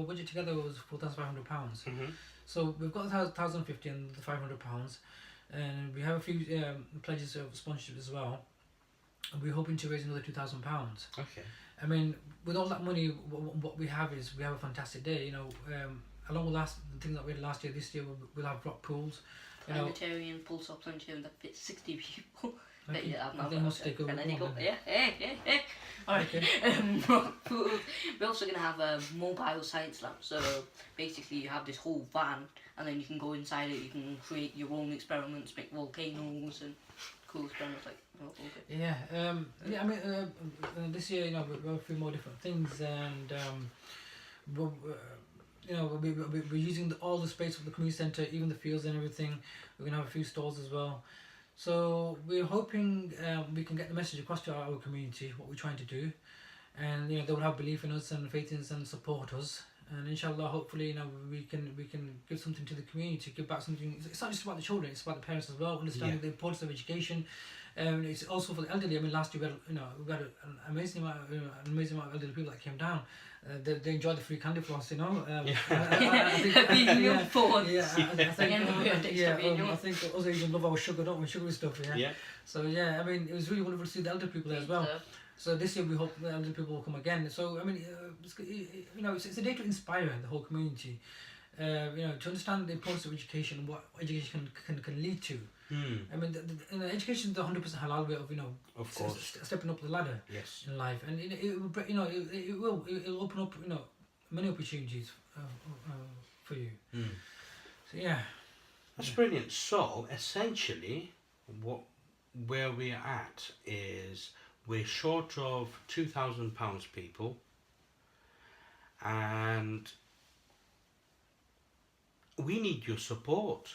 budget together was £4,500. So we've got £1,050 and the £500, and we have a few pledges of sponsorship as well. And we're hoping to raise another £2,000. Okay. I mean, with all that money, what we have is we have a fantastic day. You know, along with the things that we had last year, this year we'll have rock pools. Planetarium, full-size planetarium that fits 60 people. Okay. Yeah, I think must take over. yeah. Okay. We're also going to have a mobile science lab. So basically you have this whole van and then you can go inside it, you can create your own experiments, make volcanoes and cool experiments like, oh, okay. Yeah, I mean, this year, you know, we're a few more different things, and you know, we're using all the space of the community centre, even the fields and everything. We're gonna have a few stalls as well. So we're hoping we can get the message across to our community what we're trying to do, and you know, they will have belief in us and faith in us and support us. And inshallah, hopefully, you know, we can give something to the community, give back something. It's not just about the children; it's about the parents as well. Understanding the importance of education. It's also for the elderly. I mean, last year we had an amazing amount of elderly people that came down. They enjoyed the free candy floss, you know. I think also even love our sugar, don't we? Sugary stuff, yeah. So yeah, I mean, it was really wonderful to see the elder people there as well. So this year we hope the elderly people will come again. So I mean, you know, it's a day to inspire the whole community. You know, to understand the importance of education and what education can lead to. I mean, education is the 100% halal way of, you know, of course, stepping up the ladder in life, and it'll open up, you know, many opportunities for you. So yeah, that's brilliant. So essentially, where we're at is we're short of £2,000 people, and we need your support.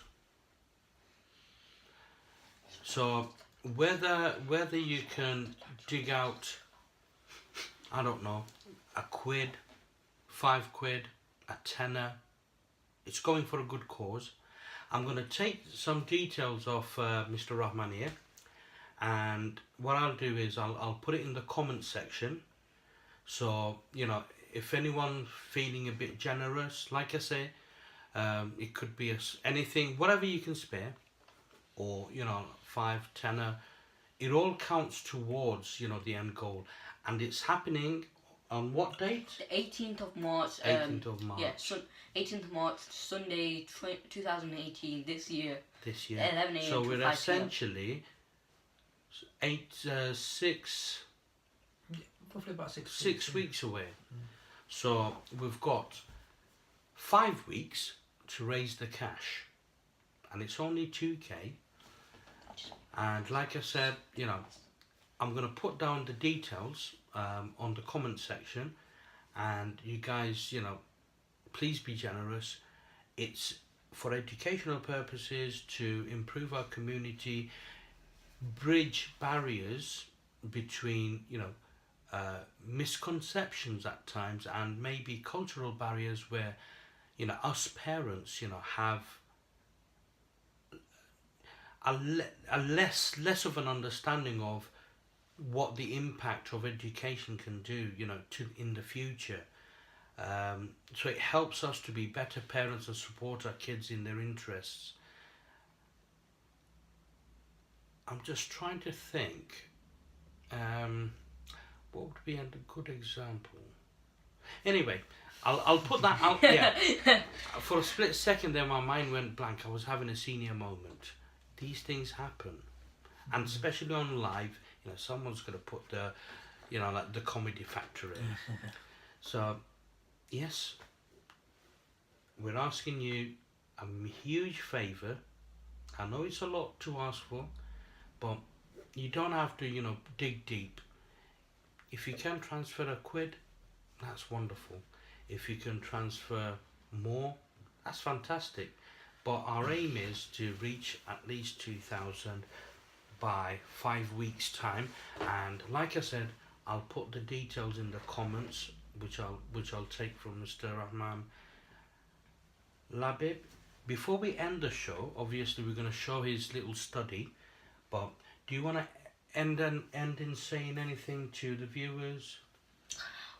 So whether you can dig out, I don't know, a £1, £5, a tenner, it's going for a good cause. I'm going to take some details of Mr. Rahman here, and what I'll do is I'll put it in the comment section. So, you know, if anyone's feeling a bit generous, like I say, it could be anything, whatever you can spare, or, you know, 5, tenner, it all counts towards, you know, the end goal. And it's happening on what date? The 18th of March. 18th of March. Yeah, 18th of March, Sunday, 2018, this year. 11 a.m. So to we're 5 essentially roughly about 6 weeks away. So we've got 5 weeks to raise the cash, and it's only 2k. And like I said, you know, I'm going to put down the details on the comment section, and you guys, you know, please be generous. It's for educational purposes, to improve our community, bridge barriers between, you know, misconceptions at times, and maybe cultural barriers where, you know, us parents, you know, have a less of an understanding of what the impact of education can do, you know, in the future. So it helps us to be better parents and support our kids in their interests. I'm just trying to think, what would be a good example? Anyway, I'll put that out there. For a split second there, my mind went blank. I was having a senior moment. These things happen, and especially on live, you know, someone's going to put the, you know, like the comedy factor in. So, yes, we're asking you a huge favour. I know it's a lot to ask for, but you don't have to, you know, dig deep. If you can transfer £1, that's wonderful. If you can transfer more, that's fantastic. But our aim is to reach at least 2,000 by 5 weeks' time. And like I said, I'll put the details in the comments, which I'll take from Mr. Rahman. Labib, before we end the show, obviously we're going to show his little study, but do you want to end in saying anything to the viewers?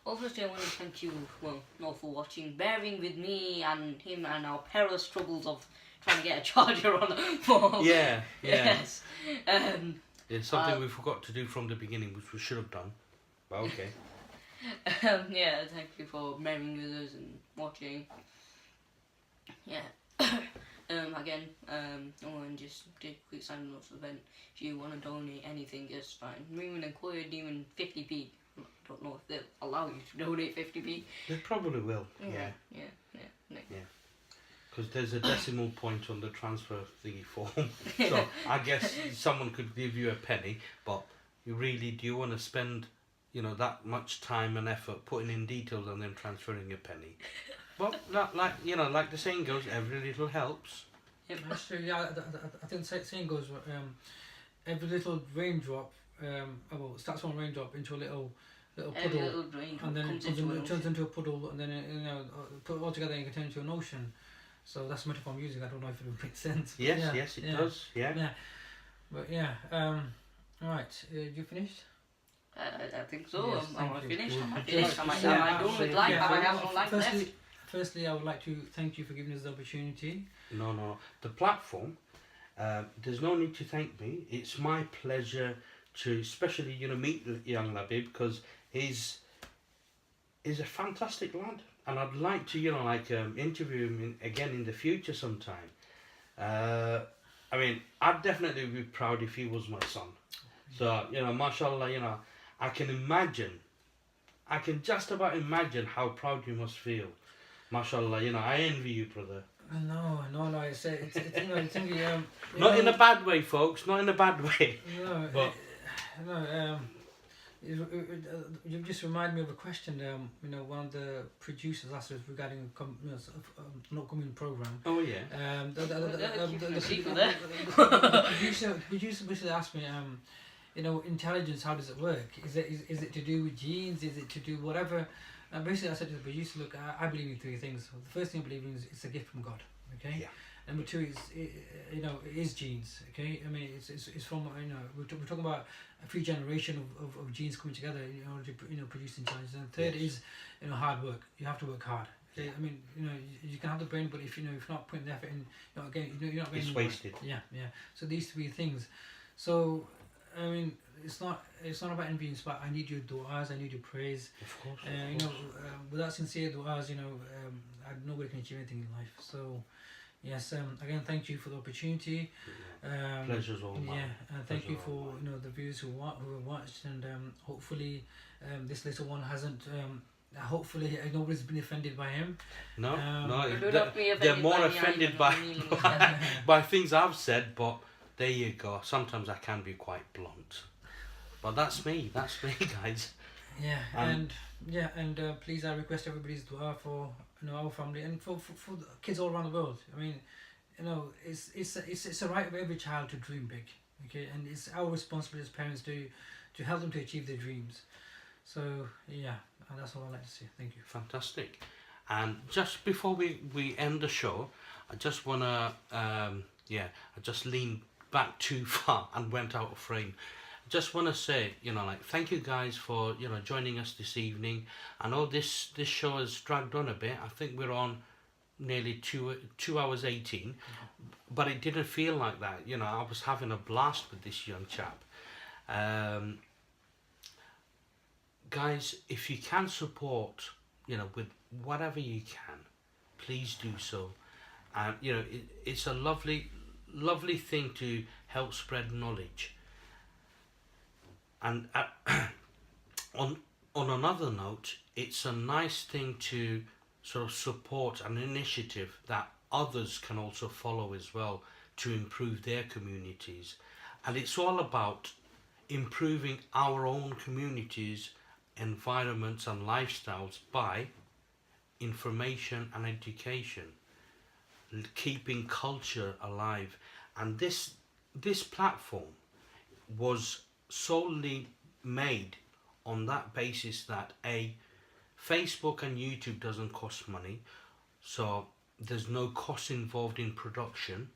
Obviously, I want to thank you, for watching, bearing with me and him and our perilous struggles of trying to get a charger on the phone. Yeah. Yes. It's something we forgot to do from the beginning, which we should have done. But okay. Yeah, thank you for bearing with us and watching. Yeah. Again, I want to just do a quick sign off event. If you want to donate anything, it's fine. Even a quid, even 50p. don't know if they'll allow you to donate 50p. They probably will. Yeah. Because there's a decimal point on the transfer thingy form. So I guess someone could give you a penny, but you really, do you want to spend, you know, that much time and effort putting in details and then transferring a penny? Well, like, you know, like the saying goes, every little helps. That's true. Yeah, I think the saying goes, every little raindrop, starts from a raindrop into a little Every puddle, little drain and then comes into an it turns ocean. into a puddle, and then put it all together and it can turn into an ocean. So that's the metaphor I'm using. I don't know if it makes sense. But Yes, it does. Yeah. But right. You finished? I think so. Yes, am I thank you. finished? Am I Good. finished? Am I done with absolutely. life? Yeah, Have I so have no life left? Firstly, I would like to thank you for giving us the opportunity. No. The platform, there's no need to thank me. It's my pleasure to, especially, you know, meet young Labib, because he's a fantastic lad. And I'd like to, you know, like interview him again in the future sometime. I mean, I'd definitely be proud if he was my son. So, you know, mashallah, you know, I can just about imagine how proud you must feel. Mashallah, you know, I envy you, brother. No, it's you know, it's only, Not in a bad way, folks, not in a bad way. No, But- you just remind me of a question. You know, one of the producers asked us regarding an upcoming program. Oh, yeah. The producer basically asked me, you know, intelligence. How does it work? Is it to do with genes? Is it to do whatever? And basically, I said to the producer, look, I believe in three things. The first thing I believe in is it's a gift from God. Okay. Yeah. Number two is, you know, it is genes. Okay. I mean, it's from, you know, we're talking about a few generation of genes coming together in order to, you know, produce intelligence. And third is, you know, hard work. You have to work hard. Okay? I mean, you know, you can have the brain, but if you're not putting the effort in, you're not getting It's anywhere. wasted. Yeah. So these three things. So, I mean, it's not about envying. It's about I need your du'as, I need your praise. Of course. You know, without sincere du'as, you know, nobody can achieve anything in life. So, yes, again, thank you for the opportunity. Pleasure's all mine. Yeah, and thank you Pleasure's all for, you know, the viewers who have watched, and hopefully this little one hasn't. Hopefully nobody's been offended by him. No, Do not be they're offended more by me, offended I'm by really offended. by things I've said, but there you go. Sometimes I can be quite blunt, but that's me, guys. Yeah, and please, I request everybody's dua for, you know, our family and for the kids all around the world. I mean, you know, it's a right of every child to dream big. Okay, and it's our responsibility as parents to help them to achieve their dreams. So yeah, and that's all I'd like to say. Thank you. Fantastic. And just before we end the show, I just wanna I just leaned back too far and went out of frame. Just want to say, you know, like, thank you guys for, you know, joining us this evening. I know this show has dragged on a bit. I think we're on nearly 2 hours 18, but it didn't feel like that. You know, I was having a blast with this young chap. Guys, if you can support, you know, with whatever you can, please do so. And you know, it's a lovely thing to help spread knowledge. And on another note, it's a nice thing to sort of support an initiative that others can also follow as well to improve their communities. And it's all about improving our own communities, environments and lifestyles by information and education, keeping culture alive. And this platform was solely made on that basis that Facebook and YouTube doesn't cost money, so there's no cost involved in production.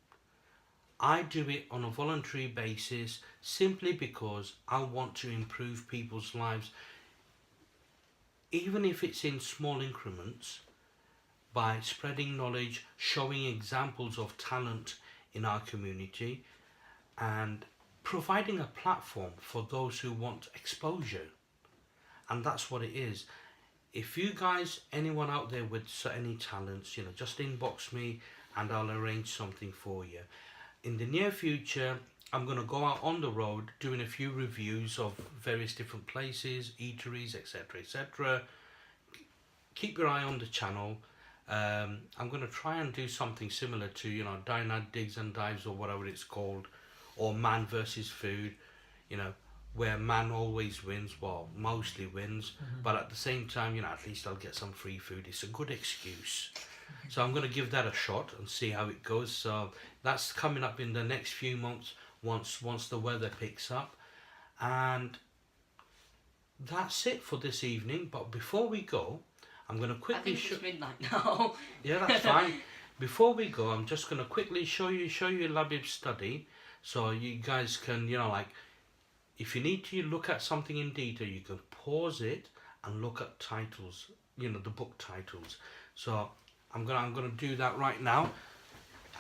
I do it on a voluntary basis simply because I want to improve people's lives, even if it's in small increments, by spreading knowledge, showing examples of talent in our community, and providing a platform for those who want exposure. And that's what it is. If you guys, anyone out there with any talents, you know, just inbox me and I'll arrange something for you. In the near future, I'm going to go out on the road doing a few reviews of various different places, eateries, etc., etc. Keep your eye on the channel. I'm going to try and do something similar to, you know, Dinah Digs and Dives or whatever it's called, or Man versus Food, you know, where man always wins, well, mostly wins, but at the same time, you know, at least I'll get some free food. It's a good excuse. So I'm going to give that a shot and see how it goes. So that's coming up in the next few months once the weather picks up. And that's it for this evening. But before we go, I'm going to quickly I think it's midnight now. Yeah, that's fine. Before we go, I'm just going to quickly show you Labib's study, so you guys can, you know, like, if you need to look at something in detail, you can pause it and look at titles, you know, the book titles. So I'm gonna do that right now.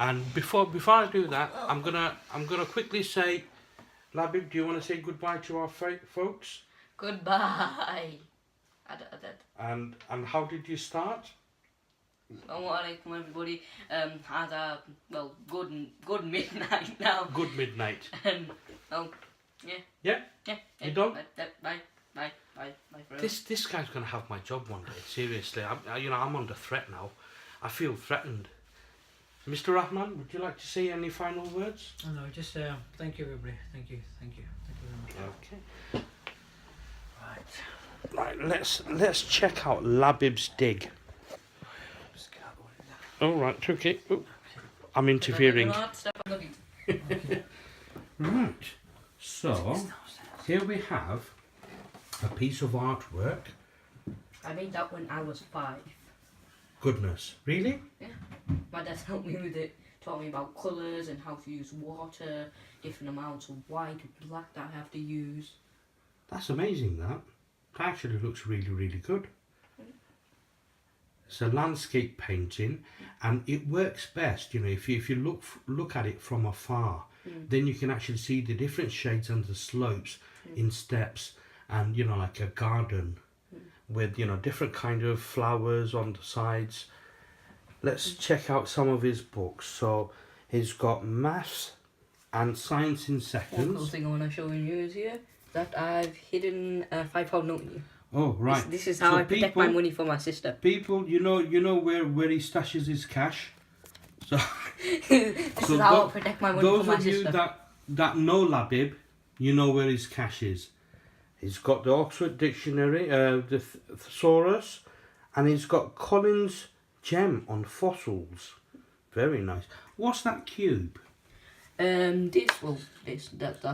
And before I do that, I'm gonna quickly say, Labib, do you want to say goodbye to our folks? Goodbye. And how did you start? Assalamualaikum everybody. Had a good midnight now. Good midnight. Yeah. Yeah. You done? Bye. Forever. This guy's gonna have my job one day. Seriously, I'm under threat now. I feel threatened. Mr. Rahman, would you like to say any final words? Oh, no, just thank you, everybody. Thank you very much. Okay. Right. Let's check out Labib's dig. All right. Okay. Oh, I'm interfering. Right. So here we have a piece of artwork. I made that when I was 5. Goodness, really? Yeah. My dad helped me with it. Taught me about colours and how to use water, different amounts of white and black that I have to use. That's amazing. That actually looks really, really good. It's a landscape painting, and it works best, you know, if you look at it from afar. Then you can actually see the different shades and the slopes in steps, and, you know, like a garden with, you know, different kind of flowers on the sides. Let's check out some of his books. So he's got Maths and Science in Seconds. One cool thing I want to show you is here that I've hidden a £5 note in you. Oh, right. This is how I protect my money for my sister. People, you know where he stashes his cash. So this is how I protect my money for my sister. Those of you that know Labib, you know where his cash is. He's got the Oxford Dictionary, the Thesaurus, and he's got Collins' Gem on fossils. Very nice. What's that cube? That's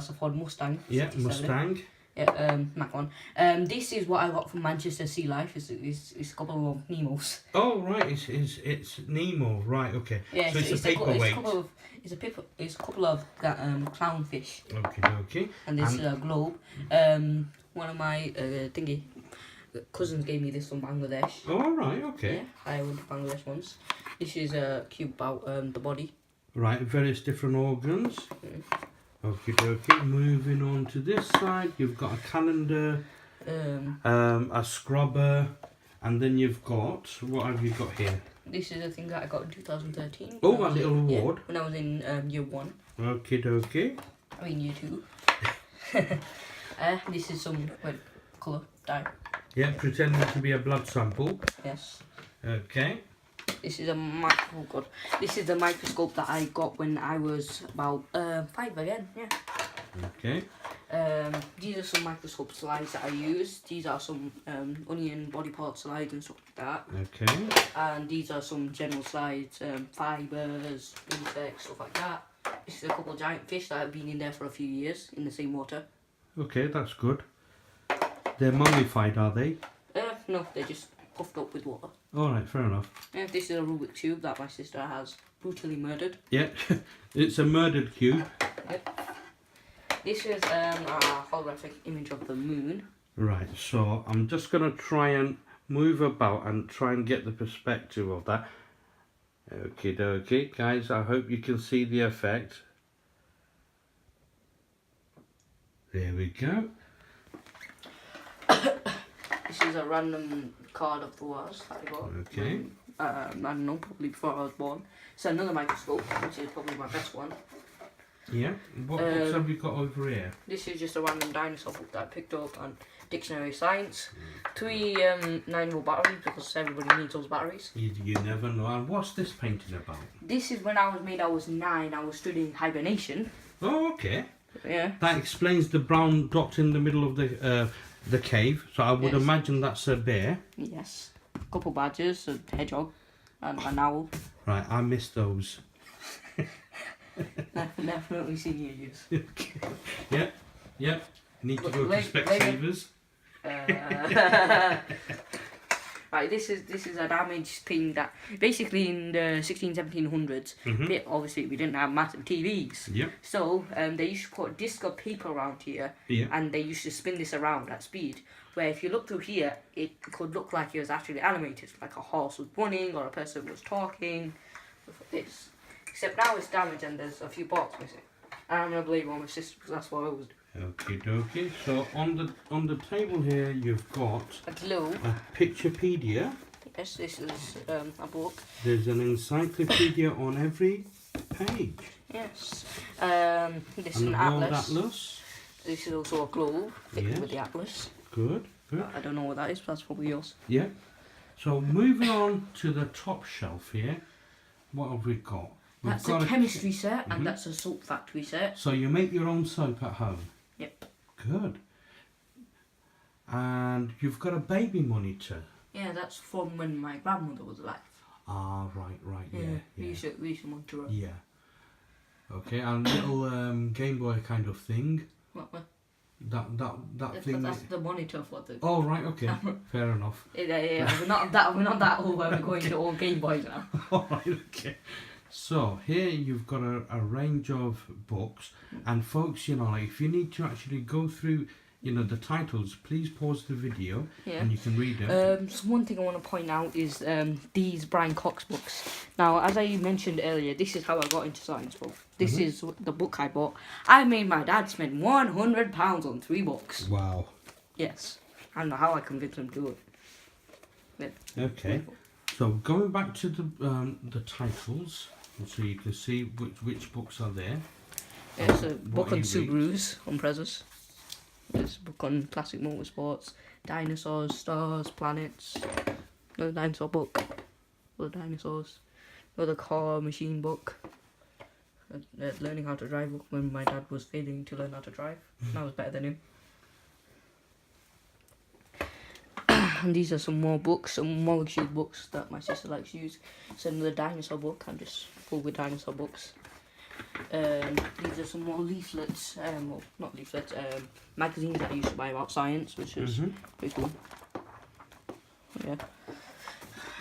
a Ford Mustang. Yeah, Mustang. Yeah, Mac one. This is what I got from Manchester Sea Life. It's a couple of Nemos. Oh right, it's Nemo. Right, okay. Yeah, so it's a paperweight. It's a couple of clownfish. Okay. And this is a globe. One of my cousins gave me this from Bangladesh. Oh right, okay. Yeah, I went to Bangladesh once. This is a cube about the body. Right, various different organs. Okay. Moving on to this side, you've got a calendar, a scrubber, and then you've got, what have you got here? This is a thing that I got in 2013. Oh, a little award. Yeah, when I was in year 1. Okay. I mean year 2. This is some red colour dye. Yeah, pretending to be a blood sample. Yes. Okay. This is This is the microscope that I got when I was about 5 again. Yeah. Okay. These are some microscope slides that I use. These are some onion body part slides and stuff like that. Okay. And these are some general slides, fibres, insects, stuff like that. This is a couple of giant fish that have been in there for a few years in the same water. Okay, that's good. They're mummified, are they? No, they're just puffed up with water. Alright, fair enough. This is a Rubik's Cube that my sister has brutally murdered. Yeah, it's a murdered cube. Yep. This is a holographic image of the moon. Right, so I'm just going to try and move about and try and get the perspective of that. Okay, guys, I hope you can see the effect. There we go. This is a random card of the wars that I got. Okay. I don't know, probably before I was born. It's another microscope, which is probably my best one. Yeah. What books have you got over here? This is just a random dinosaur book that I picked up on Dictionary of Science. 3 9-volt batteries because everybody needs those batteries. You never know. And what's this painting about? This is when I was 9. I was studying hibernation. Oh, okay. Yeah. That explains the brown dot in the middle of the cave. So I would Yes. imagine that's a bear. Yes. A couple badgers, a hedgehog, and an owl. Right, I missed those. Definitely senior years. Yep. Yep. Need to go to Wait, Specsavers. Right, this is a damaged thing that basically in the 1700s, obviously we didn't have massive TVs. Yep. So they used to put a disc of paper around here, Yeah. and they used to spin this around at speed. Where if you look through here, it could look like it was actually animated, like a horse was running or a person was talking, stuff like this. Except now it's damaged and there's a few parts missing. And I'm gonna blame it on my sister because that's what I was doing. Okie dokie. So on the table here you've got A glue. a Picturepedia. Yes, this is a book. There's an encyclopedia on every page. Yes. This is And an a world atlas. atlas. This is also a globe fitted Yes. with the atlas. Good. Good. I don't know what that is, but that's probably yours. Yeah. So moving on to the top shelf here, what have we got? We've That's got a chemistry set, Mhm. and that's a soap factory set. So you make your own soap at home. Yep. Good. And you've got a baby monitor. Yeah, that's from when my grandmother was alive. Ah, right. Yeah. We used to monitor her. Yeah. Okay, and little Game Boy kind of thing. What? That thing. That's the monitor for the. Oh right, okay, fair enough. Yeah, we're not that old where we're going to all Game Boys now. All right, okay. So here you've got a range of books, and folks, you know, like if you need to actually go through, you know, the titles, please pause the video Yeah. and you can read it. So one thing I want to point out is these Brian Cox books. Now, as I mentioned earlier, this is how I got into science book. This is the book I bought. I made my dad spend £100 on 3 books. Wow. Yes. I don't know how I convinced him to do it. Yeah. Okay. So going back to the titles, so you can see which books are there. There's a What book on you read. Subarus, on Prezos. There's a book on classic motorsports, dinosaurs, stars, planets. Another dinosaur book. Other dinosaurs. Another car machine book. Learning how to drive book when my dad was failing to learn how to drive. And I was better than him. And these are some more books, some molecule books that my sister likes to use. It's another dinosaur book. I'm just full with dinosaur books. These are some more leaflets, well, not leaflets, magazines that I used to buy about science, which is pretty cool. Yeah.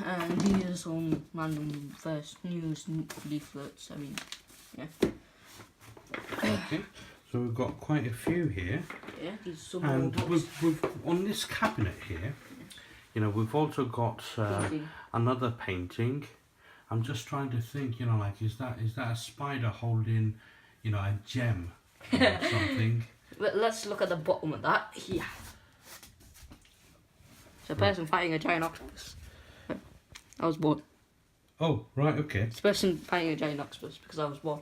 And these are some random first news leaflets. I mean, yeah. Okay. So we've got quite a few here. Yeah, these are some more And books. we've on this cabinet here, you know, we've also got Painting. another painting. I'm just trying to think, you know, like is that a spider holding, you know, a gem or something? But let's look at the bottom of that. Yeah. It's a person fighting a giant octopus. I was born. Oh, right, okay. It's a person fighting a giant octopus because I was born.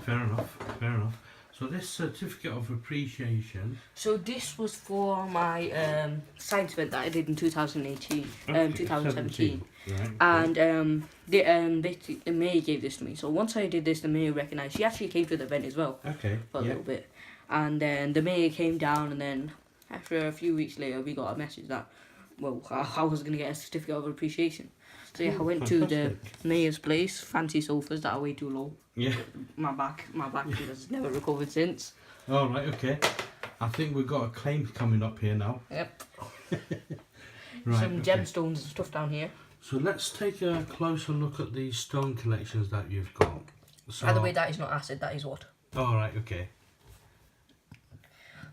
Fair enough. Fair enough. So this certificate of appreciation. So this was for my science event that I did in 2018, Okay, 2017. 17, right, And the mayor gave this to me. So once I did this, the mayor recognised. She actually came to the event as well okay. for a Yeah. little bit. And then the mayor came down, and then after a few weeks later, we got a message that, well, I was going to get a certificate of appreciation. So yeah, I went to the Fantastic. mayor's place, fancy sofas that are way too low. Yeah. My back has never recovered since. All right. Okay. I think we've got a claim coming up here now. Yep. Right. Some okay. gemstones and stuff down here. So let's take a closer look at these stone collections that you've got. So, By the way, that is not acid, that is water. all right. Okay.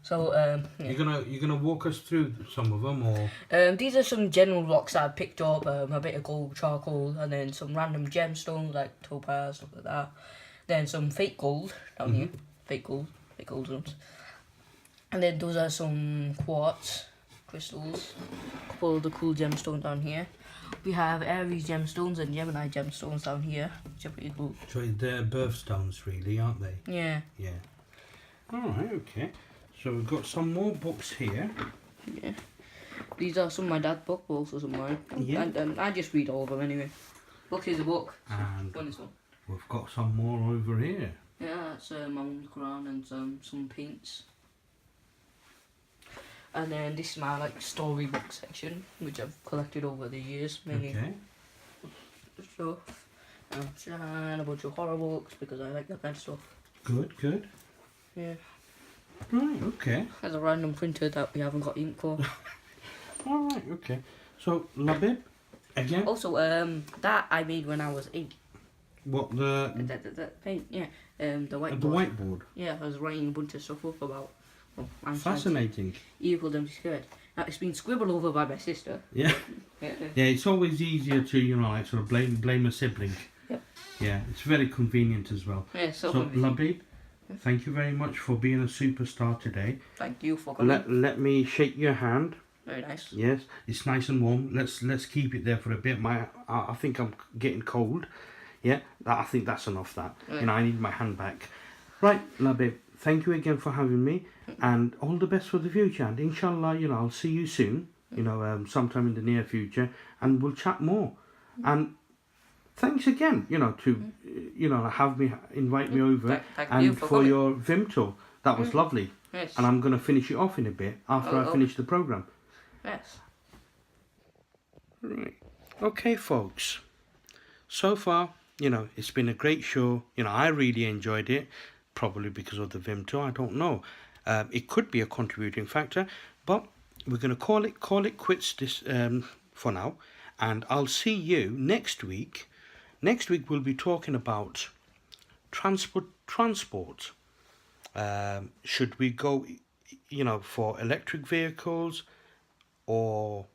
So, yeah. You're gonna walk us through some of them, or These are some general rocks that I picked up, a bit of gold, charcoal, and then some random gemstones like topaz, stuff like that. Then some fake gold down here, fake gold zones. And then those are some quartz crystals, a up all the cool gemstones down here. We have Ereh gemstones and Gemini gemstones down here, which are pretty cool. So they're birthstones, really, aren't they? Yeah. Yeah. All right. Okay. So we've got some more books here. Yeah. These are some of my dad's book, but also some of mine. Yeah. And I just read all of them anyway. Book is a book. And One is one. we've got some more over here. Yeah, it's my mum's Quran and some paints. And then this is my like storybook section, which I've collected over the years, mainly Okay. stuff. And a bunch of horror books because I like that kind of stuff. Good. Good. Yeah. Right. Okay. There's a random printer that we haven't got ink for. All right. Okay. So Labib, again. Also, that I made when I was 8. What the That paint, yeah. The whiteboard. the whiteboard? Yeah, I was writing a bunch of stuff up about. Well, I'm Fascinating. E equals MC squared. Now it's been scribbled over by my sister. Yeah. Yeah. Yeah. It's always easier to like sort of blame a sibling. Yep. Yeah. It's very convenient as well. Yeah, so Labib, thank you very much for being a superstar today. thank you for coming. Let me shake your hand. Very nice. Yes, it's nice and warm. Let's keep it there for a bit. I think I'm getting cold. Yeah, I think that's enough. That Right. I need my hand back. Right, Labib, thank you again for having me, and all the best for the future. And inshallah, I'll see you soon. Sometime in the near future, and we'll chat more. And thanks again. To invite me over, Thank you and for for coming. your Vim tour. That was lovely. Yes. And I'm going to finish it off in a bit after I finish the program. Yes. Right. Okay, folks. So far, it's been a great show. I really enjoyed it. Probably because of the Vim tour. I don't know. It could be a contributing factor, but we're going to call it quits this for now. And I'll see you next week. Next week we'll be talking about transport. Should we go, for electric vehicles, or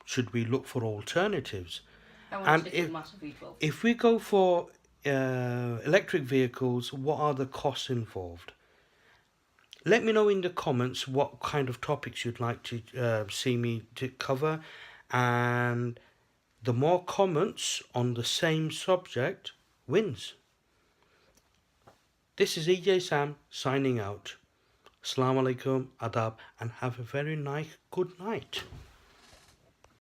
should we look for alternatives? And If we go for electric vehicles, what are the costs involved? Let me know in the comments what kind of topics you'd like to see me to cover, and the more comments on the same subject wins. This is EjaySam signing out. Assalamu alaikum, adab, and have a very nice good night.